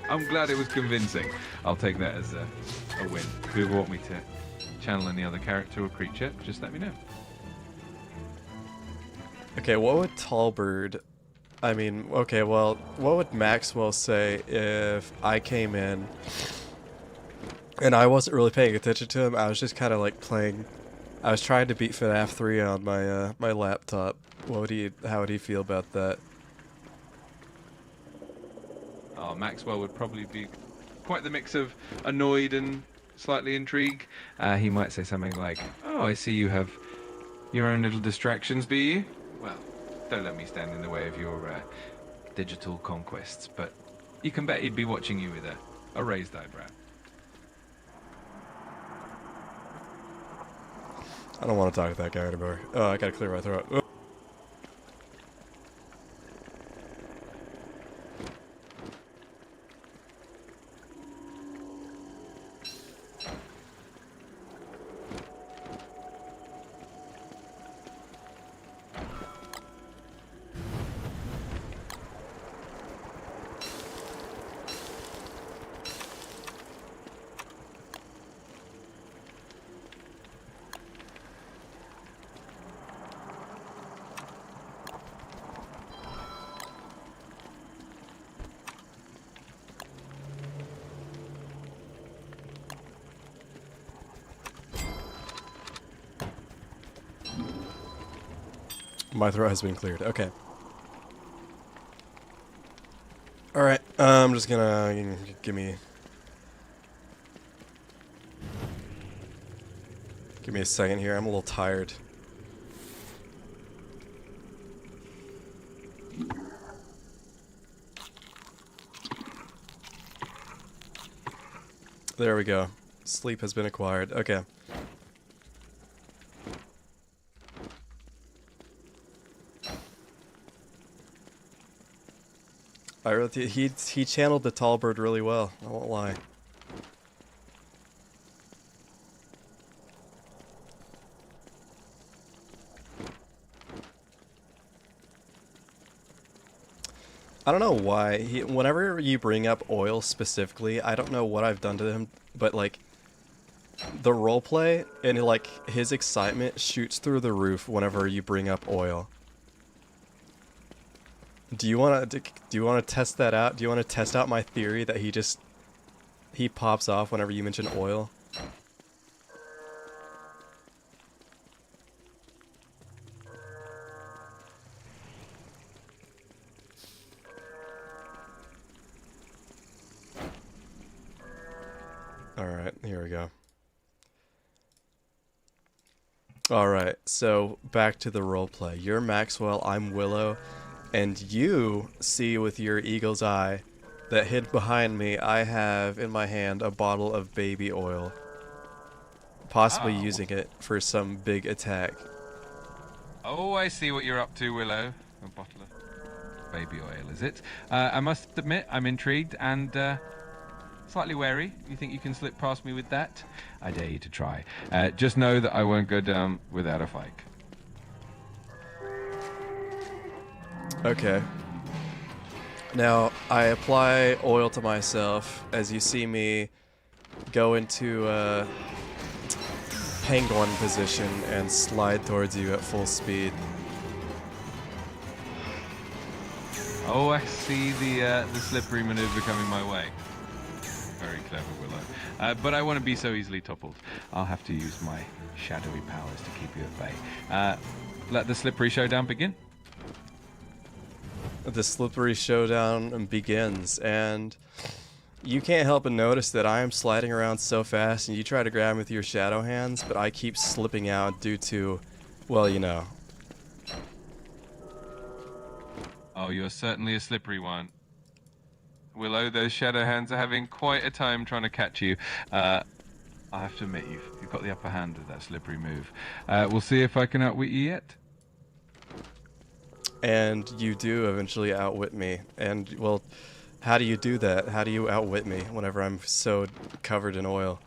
I'm glad it was convincing. I'll take that as a win. If you want me to channel any other character or creature, just let me know. Okay, what would Tallbird... I mean, okay, well, what would Maxwell say if I came in and I wasn't really paying attention to him? I was just kind of like playing... I was trying to beat FNAF 3 on my my laptop. How would he feel about that? Oh, Maxwell would probably be quite the mix of annoyed and slightly intrigued. He might say something like, "Oh, I see you have your own little distractions, be you? Well, don't let me stand in the way of your digital conquests." But you can bet he'd be watching you with a raised eyebrow. I don't want to talk to that guy anymore. Oh, I gotta clear my throat. Oh. My throat has been cleared. Okay. Alright, I'm just gonna... Give me a second here. I'm a little tired. There we go. Sleep has been acquired. Okay. I really he channeled the tall bird really well. I won't lie. I don't know why whenever you bring up oil specifically, I don't know what I've done to him, but like the roleplay and like his excitement shoots through the roof whenever you bring up oil. Do you want to test that out? Do you want to test out my theory that he pops off whenever you mention oil? Alright, here we go. Alright, so back to the roleplay. You're Maxwell, I'm Willow, and you see with your eagle's eye that hid behind me I have in my hand a bottle of baby oil. Possibly using it for some big attack. Oh, I see what you're up to, Willow. A bottle of baby oil, is it? I must admit, I'm intrigued and slightly wary. You think you can slip past me with that? I dare you to try. Just know that I won't go down without a fight. Okay. Now, I apply oil to myself as you see me go into penguin position and slide towards you at full speed. Oh, I see the slippery maneuver coming my way. Very clever, Willow. But I want to be so easily toppled. I'll have to use my shadowy powers to keep you at bay. Let the slippery showdown begin. The slippery showdown begins, and you can't help but notice that I am sliding around so fast, and you try to grab me with your shadow hands, but I keep slipping out due to, well, you know. Oh, you're certainly a slippery one. Willow, those shadow hands are having quite a time trying to catch you. I have to admit, you've got the upper hand with that slippery move. We'll see if I can outwit you yet. and you do eventually outwit me. And, well, how do you do that? How do you outwit me whenever I'm so covered in oil?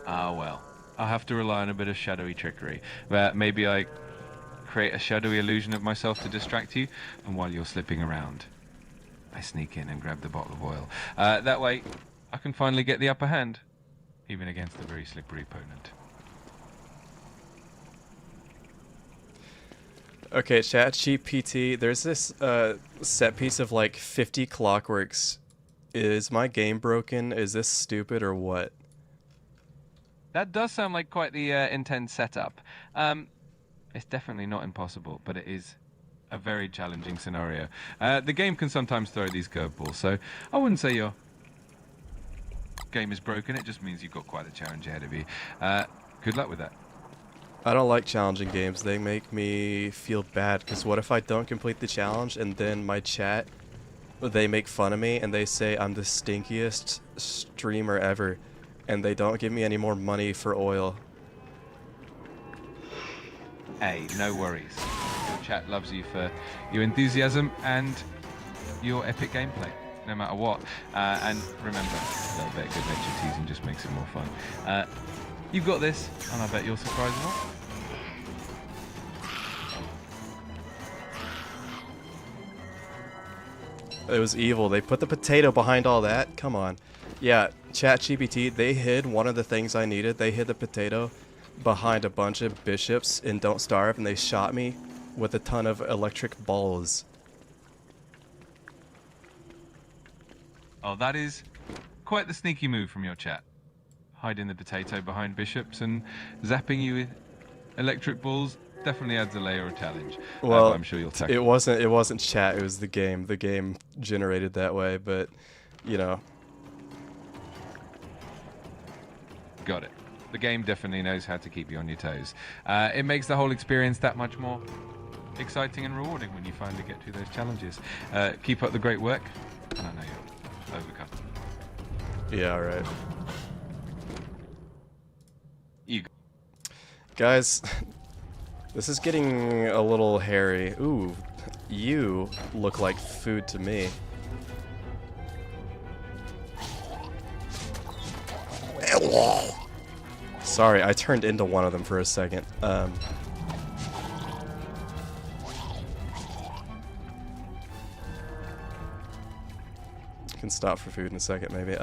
Ah, well. I'll have to rely on a bit of shadowy trickery. Maybe I create a shadowy illusion of myself to distract you, and while you're slipping around, I sneak in and grab the bottle of oil. That way, I can finally get the upper hand, even against a very slippery opponent. Okay, ChatGPT, there's this set piece of like 50 clockworks. Is my game broken? Is this stupid or what? That does sound like quite the intense setup. It's definitely not impossible, but it is a very challenging scenario. The game can sometimes throw these curveballs, so I wouldn't say your game is broken. It just means you've got quite a challenge ahead of you. Good luck with that. I don't like challenging games. They make me feel bad, because what if I don't complete the challenge and then my chat, they make fun of me and they say I'm the stinkiest streamer ever, and they don't give me any more money for oil. Hey, no worries. Your chat loves you for your enthusiasm and your epic gameplay, no matter what. And remember, a little bit of good-natured teasing just makes it more fun. You've got this, and I bet you'll surprise them all. It was evil. They put the potato behind all that. Come on. Yeah, ChatGPT, they hid one of the things I needed. They hid the potato behind a bunch of bishops in Don't Starve, and they shot me with a ton of electric balls. Oh, that is quite the sneaky move from your chat. Hiding the potato behind bishops and zapping you with electric balls definitely adds a layer of challenge. Well, but I'm sure you'll tackle it wasn't chat, it was the game. The game generated that way, but you know. Got it. The game definitely knows how to keep you on your toes. It makes the whole experience that much more exciting and rewarding when you finally get through those challenges. Keep up the great work, and I know you'll overcome. Yeah, alright. You Guys, this is getting a little hairy. Ooh, you look like food to me. Sorry, I turned into one of them for a second. Can stop for food in a second, maybe.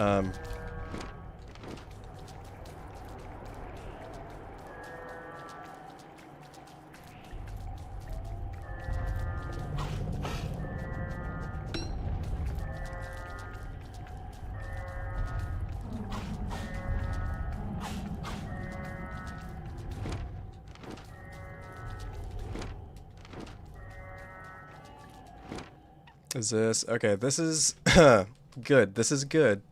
Is this okay? This is good. This is good.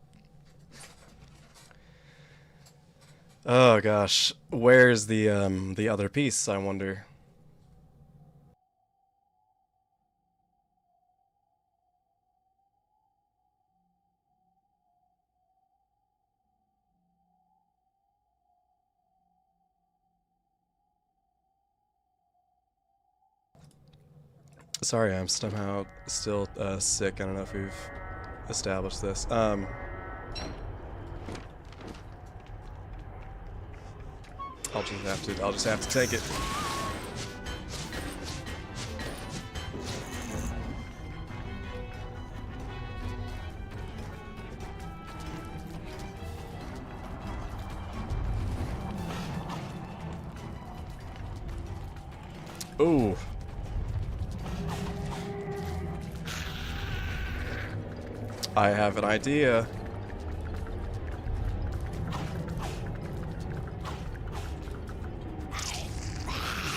Oh gosh, where's the other piece? I wonder. Sorry, I'm somehow still sick. I don't know if we've established this. I'll just have to take it. Ooh. I have an idea.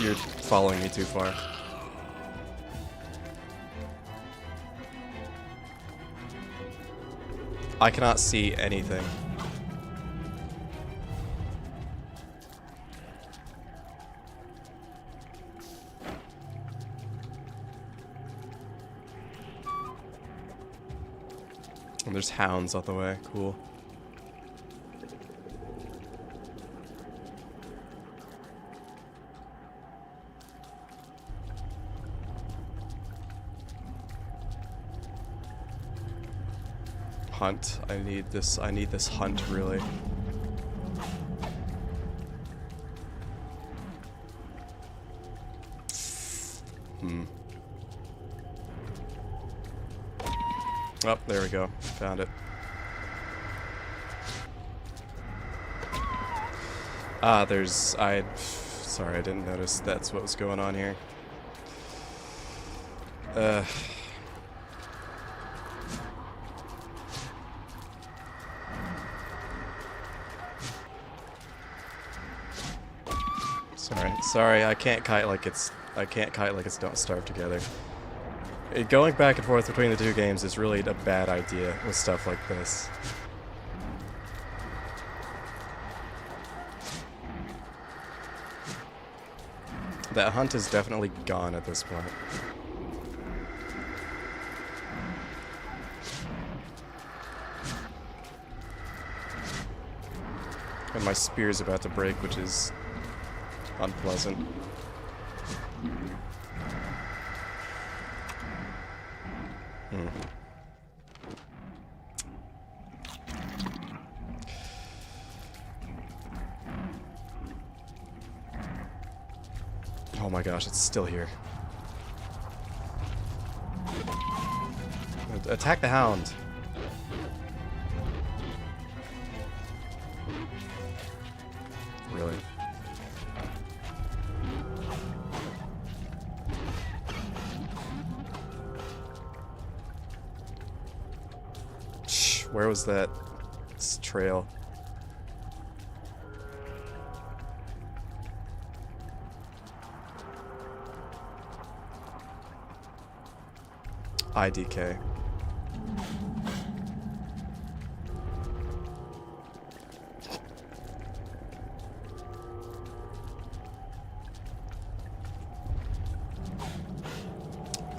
You're following me too far. I cannot see anything. And there's hounds on the way. Cool. hunt. I need this hunt, really. Oh, there we go. Found it. Ah, sorry, I didn't notice that's what was going on here. Sorry, I can't kite like it's Don't Starve Together. Going back and forth between the two games is really a bad idea with stuff like this. That hunt is definitely gone at this point. And my spear's about to break, which is unpleasant. Oh my gosh, it's still here. Attack the hound. Really? Shh, where was that trail? IDK.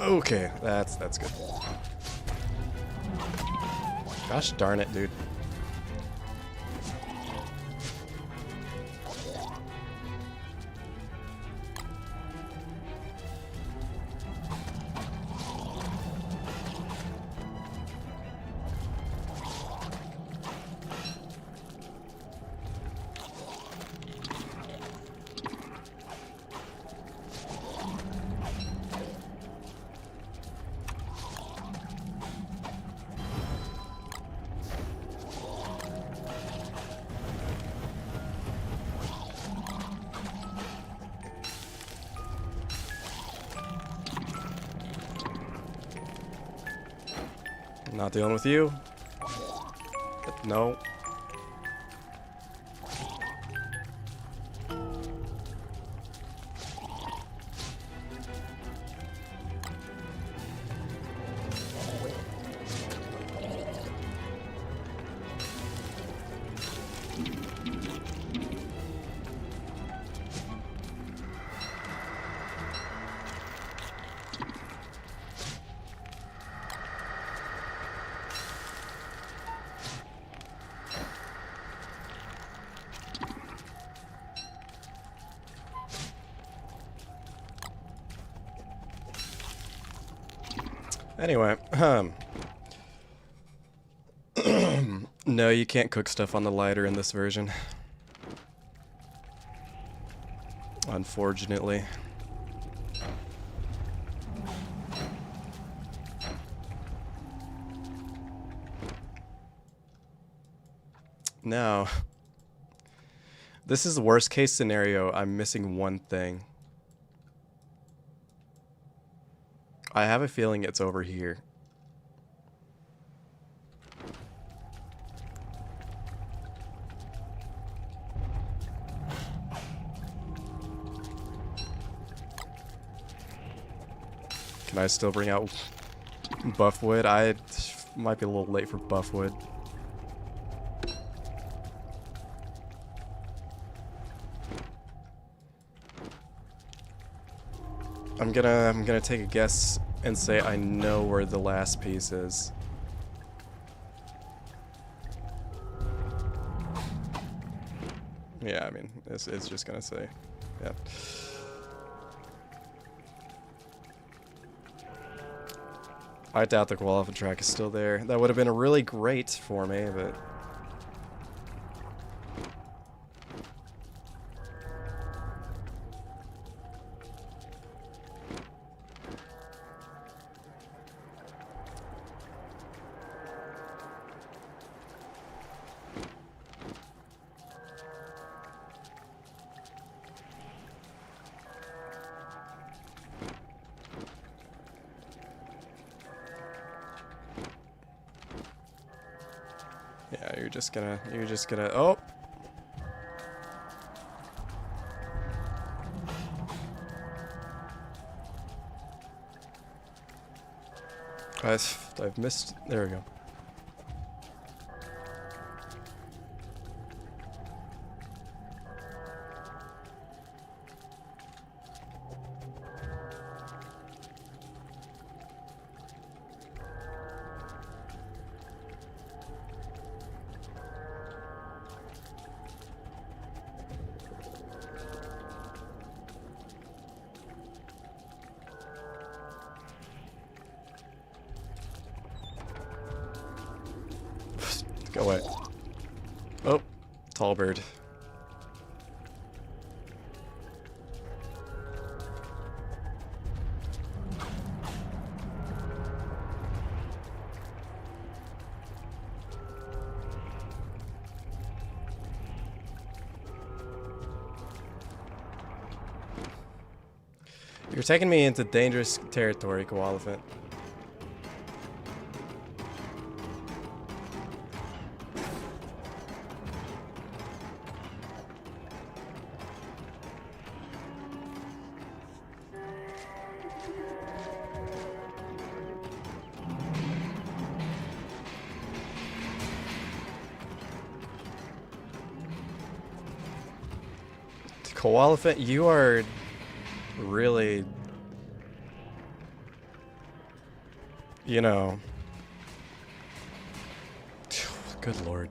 Okay, that's good. Gosh darn it, dude. Not dealing with you. No. Anyway, no, you can't cook stuff on the lighter in this version. Unfortunately. Now, this is the worst case scenario. I'm missing one thing. I have a feeling it's over here. Can I still bring out buffwood? I might be a little late for buffwood. I'm gonna take a guess and say I know where the last piece is. Yeah, I mean, it's just gonna say, yeah. I doubt the Koalefant track is still there. That would have been a really great for me, but... Yeah, you're just gonna, oh! I've missed, there we go. Go away. Oh, tall bird. You're taking me into dangerous territory, Koalefant. Koalefant, you are really, you know, good lord.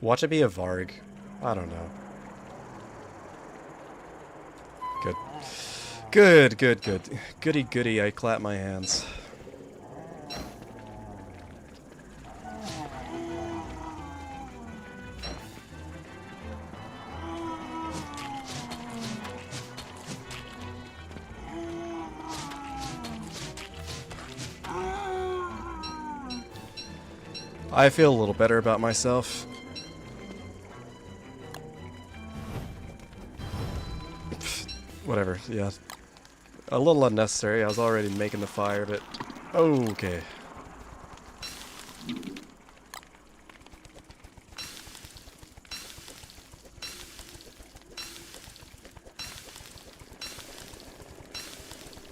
Watch it be a Varg. I don't know. Good. Good, good, good. Goody, goody, I clap my hands. I feel a little better about myself. Whatever, yeah. A little unnecessary, I was already making the fire, but... Okay.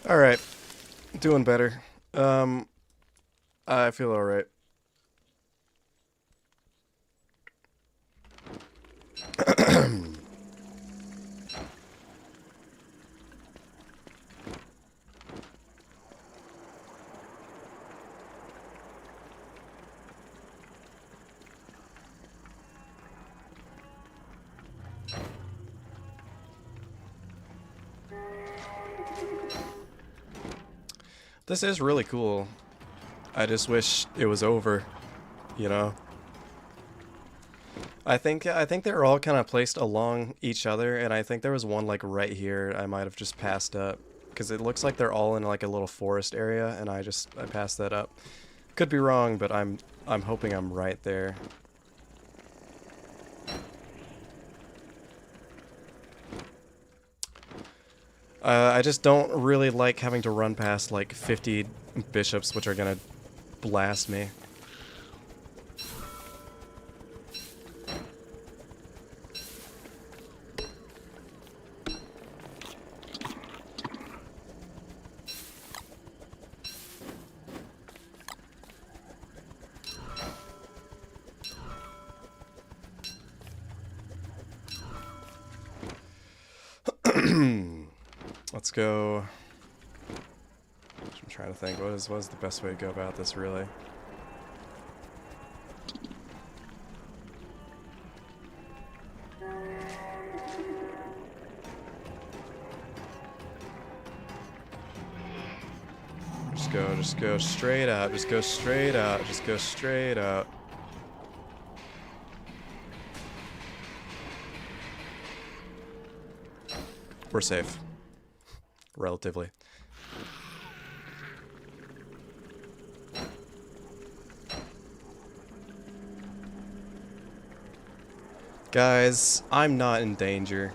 Alright. Doing better. I feel alright. This is really cool. I just wish it was over, you know? I think they're all kind of placed along each other, and I think there was one like right here I might have just passed up, because it looks like they're all in like a little forest area, and I passed that up. Could be wrong, but I'm hoping I'm right there. I just don't really like having to run past like 50 bishops, which are gonna blast me. Let's go. I'm trying to think. What is the best way to go about this, really? just go straight out, just go straight out, just go straight out. We're safe. Relatively. Guys, I'm not in danger.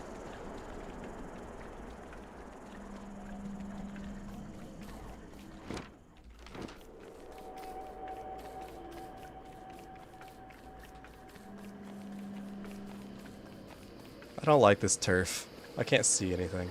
I don't like this turf. I can't see anything.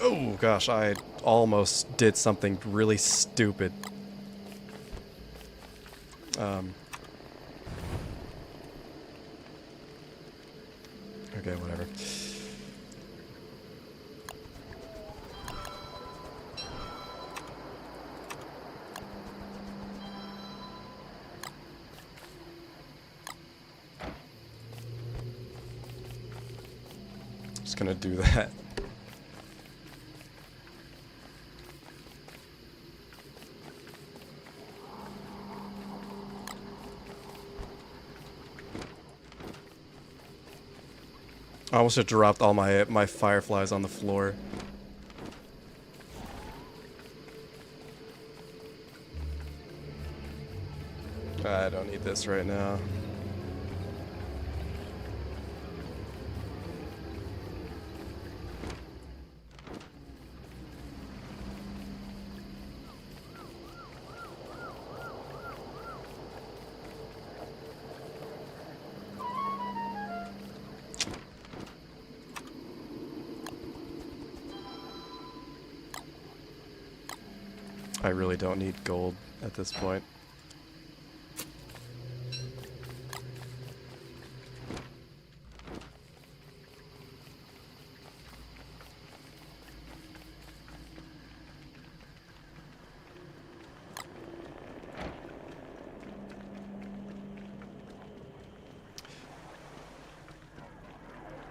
Oh gosh, I almost did something really stupid. Okay, whatever. Just gonna do that. I almost just dropped all my fireflies on the floor. I don't need this right now. I really don't need gold at this point.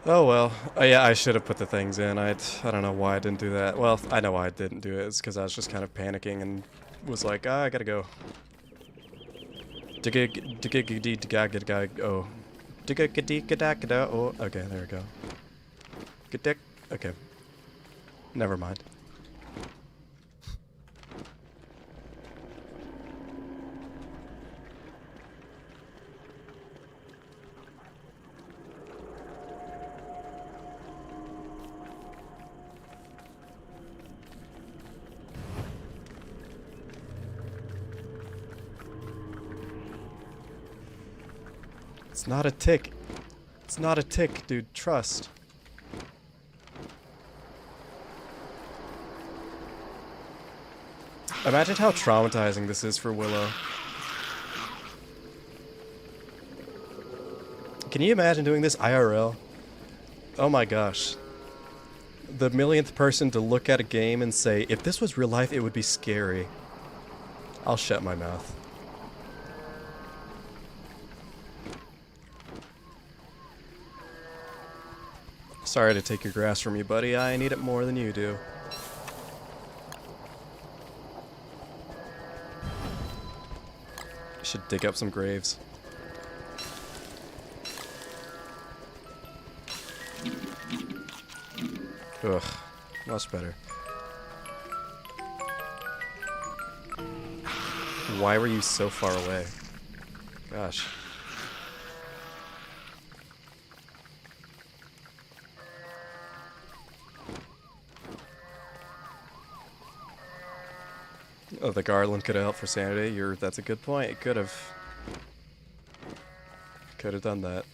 Oh well. Oh yeah, I should have put the things in. I don't know why I didn't do that. Well, I know why I didn't do it. It's because I was just kind of panicking and was like, I gotta go. Oh. Oh, okay, there we go. Okay. Never mind. It's not a tick. It's not a tick, dude. Trust. Imagine how traumatizing this is for Willow. Can you imagine doing this IRL? Oh my gosh. The millionth person to look at a game and say, if this was real life, it would be scary. I'll shut my mouth. Sorry to take your grass from you, buddy. I need it more than you do. Should dig up some graves. Ugh, much better. Why were you so far away? Gosh. Oh, the garland could have helped for sanity. That's a good point. It could have. Could have done that.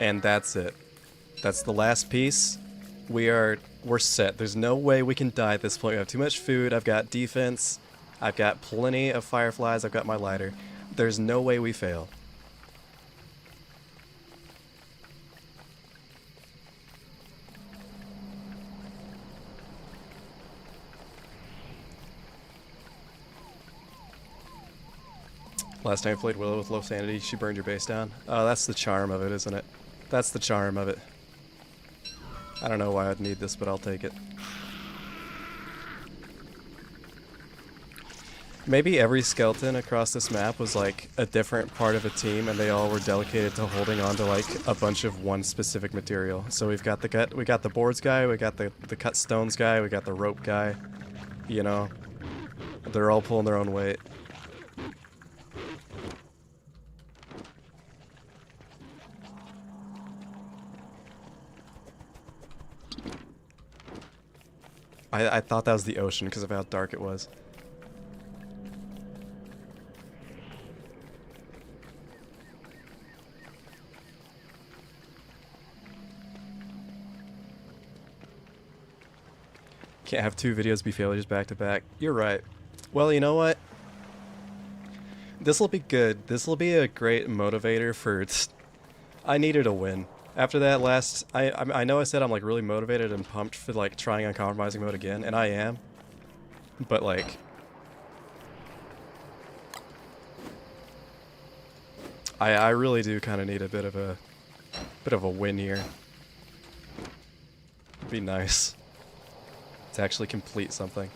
And that's it. That's the last piece. We're set. There's no way we can die at this point. We have too much food. I've got defense. I've got plenty of fireflies. I've got my lighter. There's no way we fail. Last time I played Willow with low sanity, she burned your base down. Oh, that's the charm of it, isn't it? That's the charm of it. I don't know why I'd need this, but I'll take it. Maybe every skeleton across this map was like a different part of a team, and they all were dedicated to holding on to like a bunch of one specific material. So we got the boards guy, we got the cut stones guy, we got the rope guy. You know, they're all pulling their own weight. I thought that was the ocean because of how dark it was. Can't have two videos be failures back to back. You're right. Well, you know what? This'll be good. This'll be a great motivator for... I needed a win. After that last... I know I said I'm like really motivated and pumped for like trying uncompromising mode again, and I am. But like... I really do kind of need a bit of a win here. It'd be nice to actually complete something.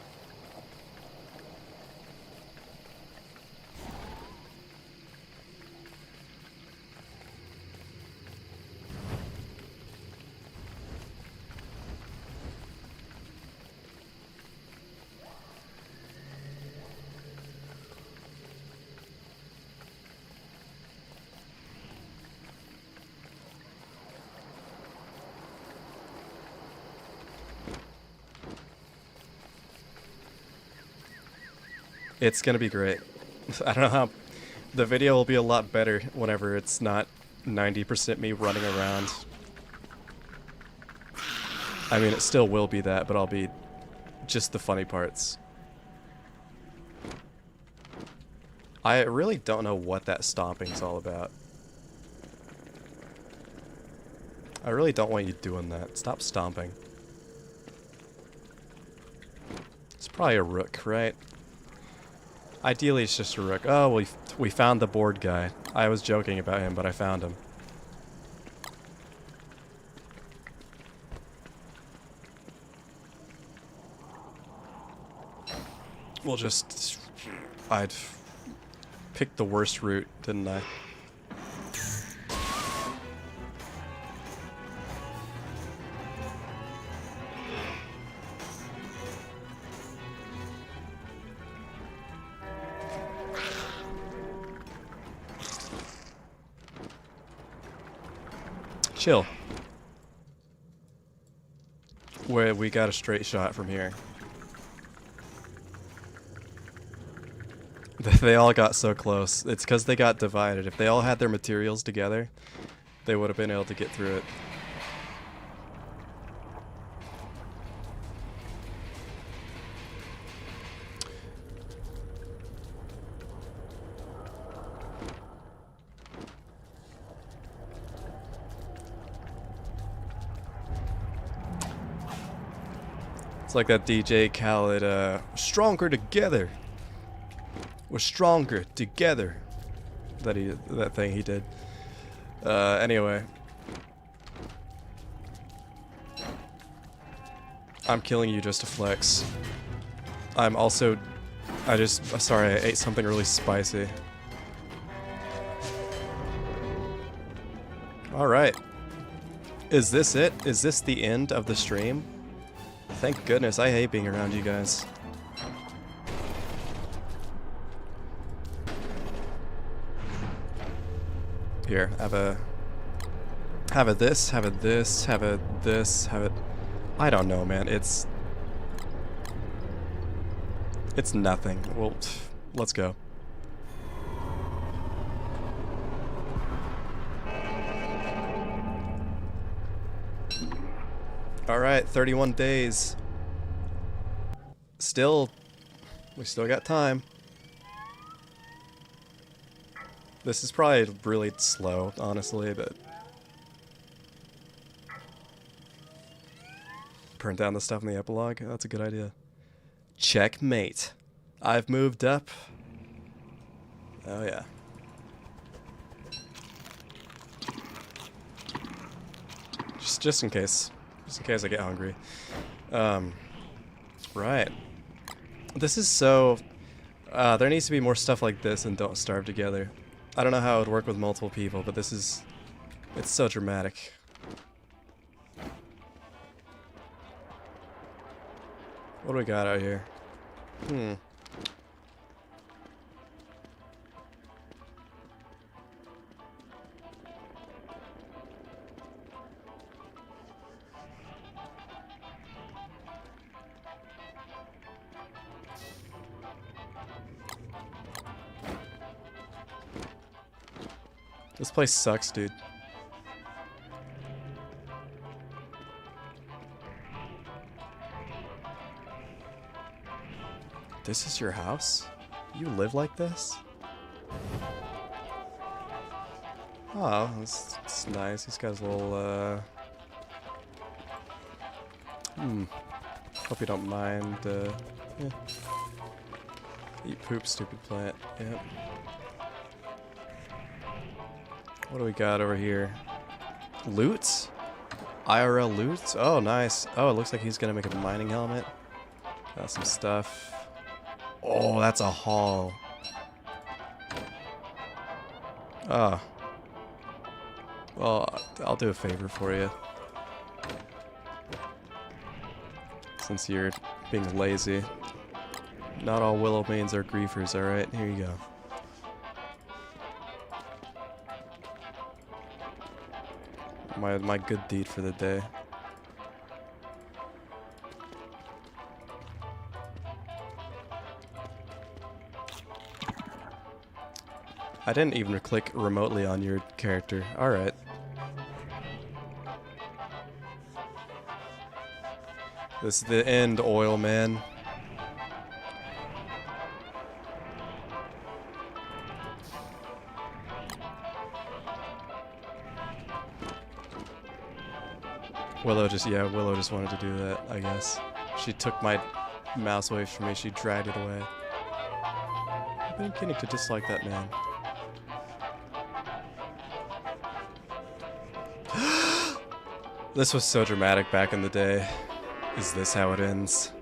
It's gonna be great. I don't know how... The video will be a lot better whenever it's not 90% me running around. I mean, it still will be that, but I'll be just the funny parts. I really don't know what that stomping's all about. I really don't want you doing that. Stop stomping. It's probably a rook, right? Ideally, it's just a rook. Oh, we found the board guy. I was joking about him, but I found him. We'll just... I'd picked the worst route, didn't I? Chill. Where we got a straight shot from here. They all got so close. It's because they got divided. If they all had their materials together, they would have been able to get through it. It's like that DJ Khaled, stronger together. We're stronger together. That thing he did. Anyway. I'm killing you just to flex. I'm also... sorry, I ate something really spicy. Alright. Is this it? Is this the end of the stream? Thank goodness, I hate being around you guys. Here, have a this, have a this, have a this, have it... I don't know, man, it's nothing. Well, let's go. Alright, 31 days. We still got time. This is probably really slow, honestly, but... Burn down the stuff in the epilogue? That's a good idea. Checkmate. I've moved up. Oh yeah. Just in case. Just in case I get hungry. Right. This is so... there needs to be more stuff like this and Don't Starve Together. I don't know how it would work with multiple people, but this is... It's so dramatic. What do we got out here? This place sucks, dude. This is your house? You live like this? Oh, that's nice. He's got his little, Hope you don't mind, yeah. Eat poop, stupid plant. Yep. What do we got over here? Loot? IRL loot? Oh, nice. Oh, it looks like he's gonna make a mining helmet. Got some stuff. Oh, that's a haul. Oh. Well, I'll do a favor for you. Since you're being lazy. Not all willow mains are griefers, alright? Here you go. My good deed for the day. I didn't even click remotely on your character. Alright. This is the end, oil man. Willow just wanted to do that, I guess. She took my mouse away from me, she dragged it away. I've been beginning to dislike that man. This was so dramatic back in the day. Is this how it ends?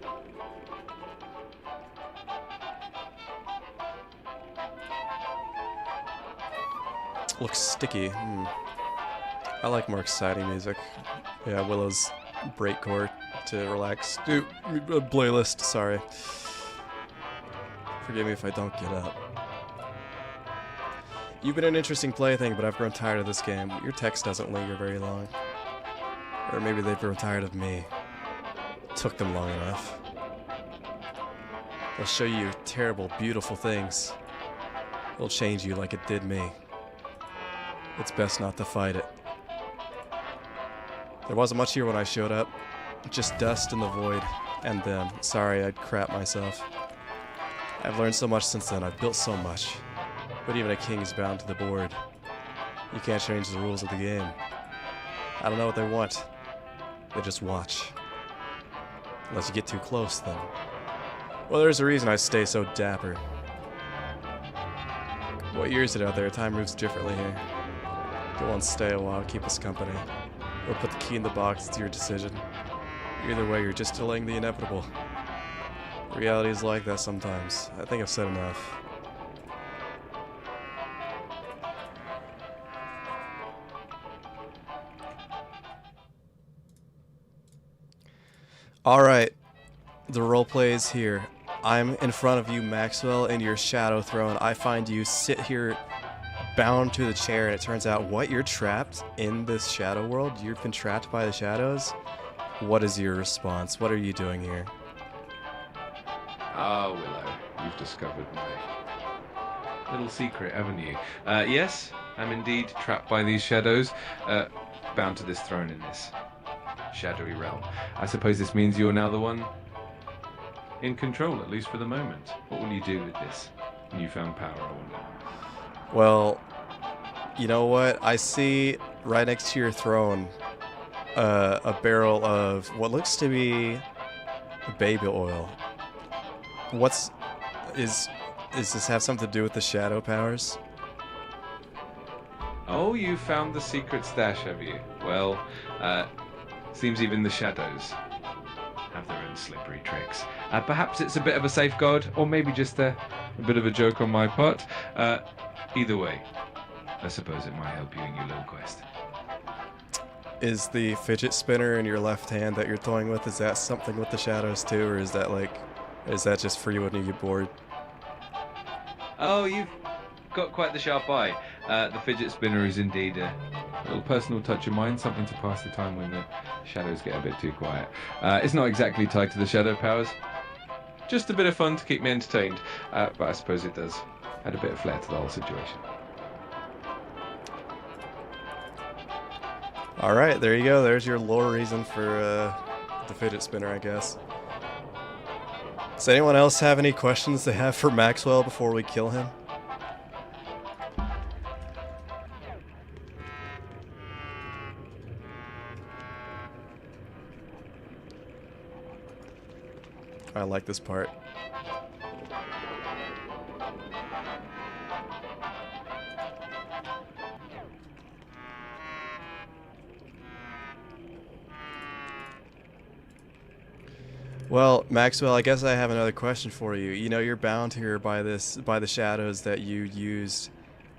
Looks sticky. I like more exciting music. Yeah, Willow's breakcore to relax. Dude, playlist, sorry. Forgive me if I don't get up. You've been an interesting plaything, but I've grown tired of this game. Your text doesn't linger very long. Or maybe they've grown tired of me. Took them long enough. They'll show you terrible, beautiful things. It'll change you like it did me. It's best not to fight it. There wasn't much here when I showed up. Just dust in the void. And them. Sorry, I'd crap myself. I've learned so much since then. I've built so much. But even a king is bound to the board. You can't change the rules of the game. I don't know what they want. They just watch. Unless you get too close, then. Well, there's a reason I stay so dapper. What year is it out there? Time moves differently here. Go on, stay a while, keep us company. Or put the key in the box, it's your decision. Either way, you're just delaying the inevitable. Reality is like that sometimes. I think I've said enough. Alright, the roleplay is here. I'm in front of you, Maxwell, in your shadow throne. I find you sit here bound to the chair, and it turns out, what, you're trapped in this shadow world? You've been trapped by the shadows? What is your response? What are you doing here? Ah, Willow, you've discovered my little secret, haven't you? Yes, I'm indeed trapped by these shadows, bound to this throne in this shadowy realm. I suppose this means you're now the one in control, at least for the moment. What will you do with this newfound power, I wonder? Well, you know what? I see right next to your throne a barrel of what looks to be baby oil. Is this have something to do with the shadow powers? Oh, Oh, you found the secret stash, have you? Well, seems even the shadows have their own slippery tricks. Perhaps it's a bit of a safeguard, or maybe just a bit of a joke on my part. Either way, I suppose it might help you in your little quest. Is the fidget spinner in your left hand that you're toying with, is that something with the shadows too, or is that just for you when you get bored? Oh, you've got quite the sharp eye. The fidget spinner is indeed a little personal touch of mine, something to pass the time when the shadows get a bit too quiet. It's not exactly tied to the shadow powers, just a bit of fun to keep me entertained, but I suppose it does add a bit of flair to the whole situation. Alright, there you go. There's your lore reason for the fidget spinner, I guess. Does anyone else have any questions they have for Maxwell before we kill him? I like this part. Well, Maxwell, I guess I have another question for you. You know, you're bound here by the shadows that you used.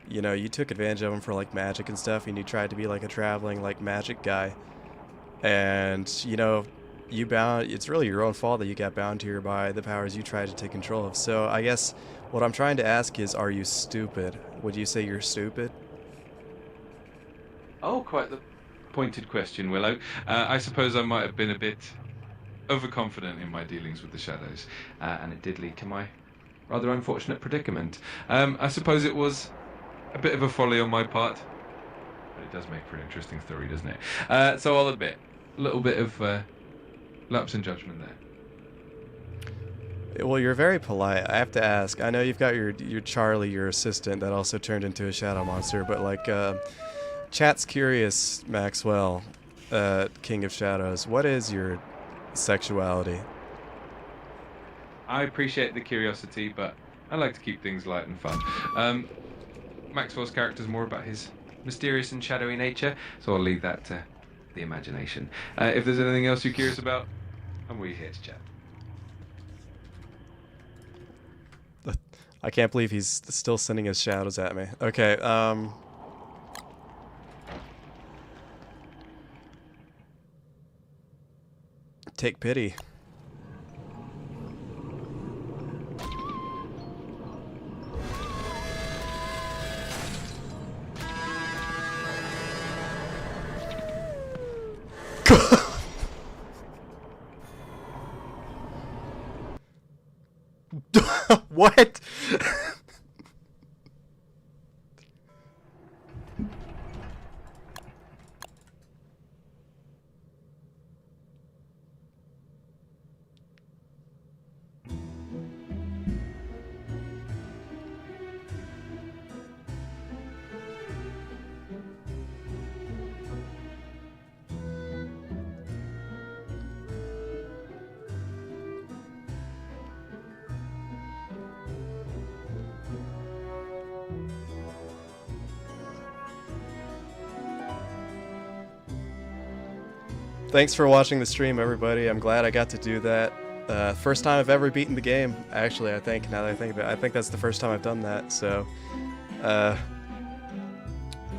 You know, you took advantage of them for like magic and stuff, and you tried to be like a traveling like magic guy. And you know, it's really your own fault that you got bound here by the powers you tried to take control of. So I guess what I'm trying to ask is, are you stupid? Would you say you're stupid? Oh, quite the pointed question, Willow. I suppose I might have been a bit overconfident in my dealings with the shadows, and it did lead to my rather unfortunate predicament. I suppose it was a bit of a folly on my part, but it does make for an interesting story, doesn't it? So I'll admit, a little bit of lapse in judgment there. Well, you're very polite. I have to ask. I know you've got your Charlie, your assistant, that also turned into a shadow monster, but like, chat's curious, Maxwell, King of Shadows. What is your sexuality? I appreciate the curiosity, but I like to keep things light and fun. Maxwell's character is more about his mysterious and shadowy nature, so I'll leave that to the imagination. If there's anything else you're curious about, I'm really here to chat. I can't believe he's still sending his shadows at me. Okay, take pity. What? Thanks for watching the stream, everybody. I'm glad I got to do that. First time I've ever beaten the game, actually, I think, now that I think of it. I think that's the first time I've done that, so...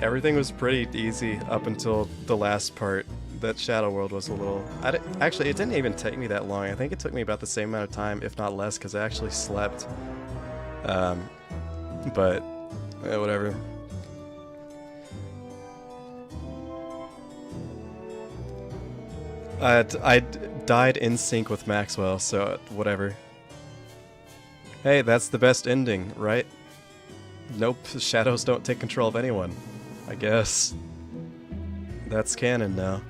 everything was pretty easy up until the last part. That Shadow World was a little... Actually, it didn't even take me that long. I think it took me about the same amount of time, if not less, because I actually slept. But, whatever. I died in sync with Maxwell, so whatever. Hey, that's the best ending, right? Nope, shadows don't take control of anyone. I guess. That's canon now.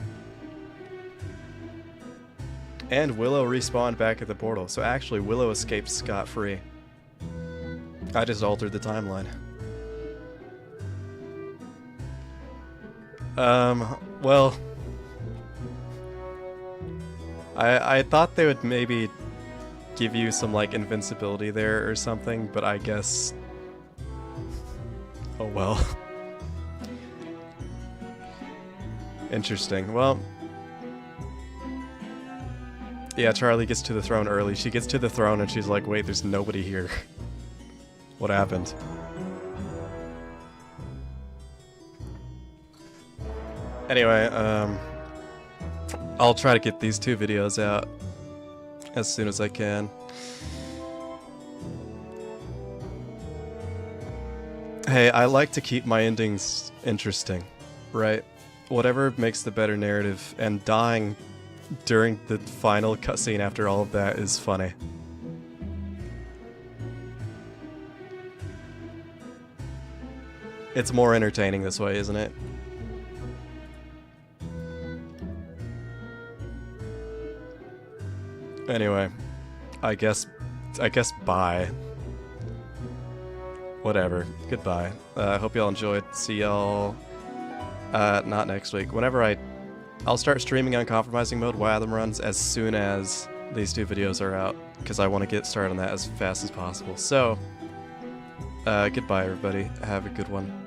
And Willow respawned back at the portal, so actually Willow escaped scot-free. I just altered the timeline. Well... I thought they would maybe give you some, like, invincibility there or something, but I guess... Oh well. Interesting. Well, yeah, Charlie gets to the throne early. She gets to the throne and she's like, wait, there's nobody here. What happened? Anyway, I'll try to get these 2 videos out as soon as I can. Hey, I like to keep my endings interesting, right? Whatever makes the better narrative, and dying during the final cutscene after all of that is funny. It's more entertaining this way, isn't it? Anyway, I guess bye. Whatever. Goodbye. I hope y'all enjoyed. See y'all not next week. Whenever I'll start streaming Uncompromising Mode Watham runs as soon as these 2 videos are out, because I want to get started on that as fast as possible. So, goodbye everybody. Have a good one.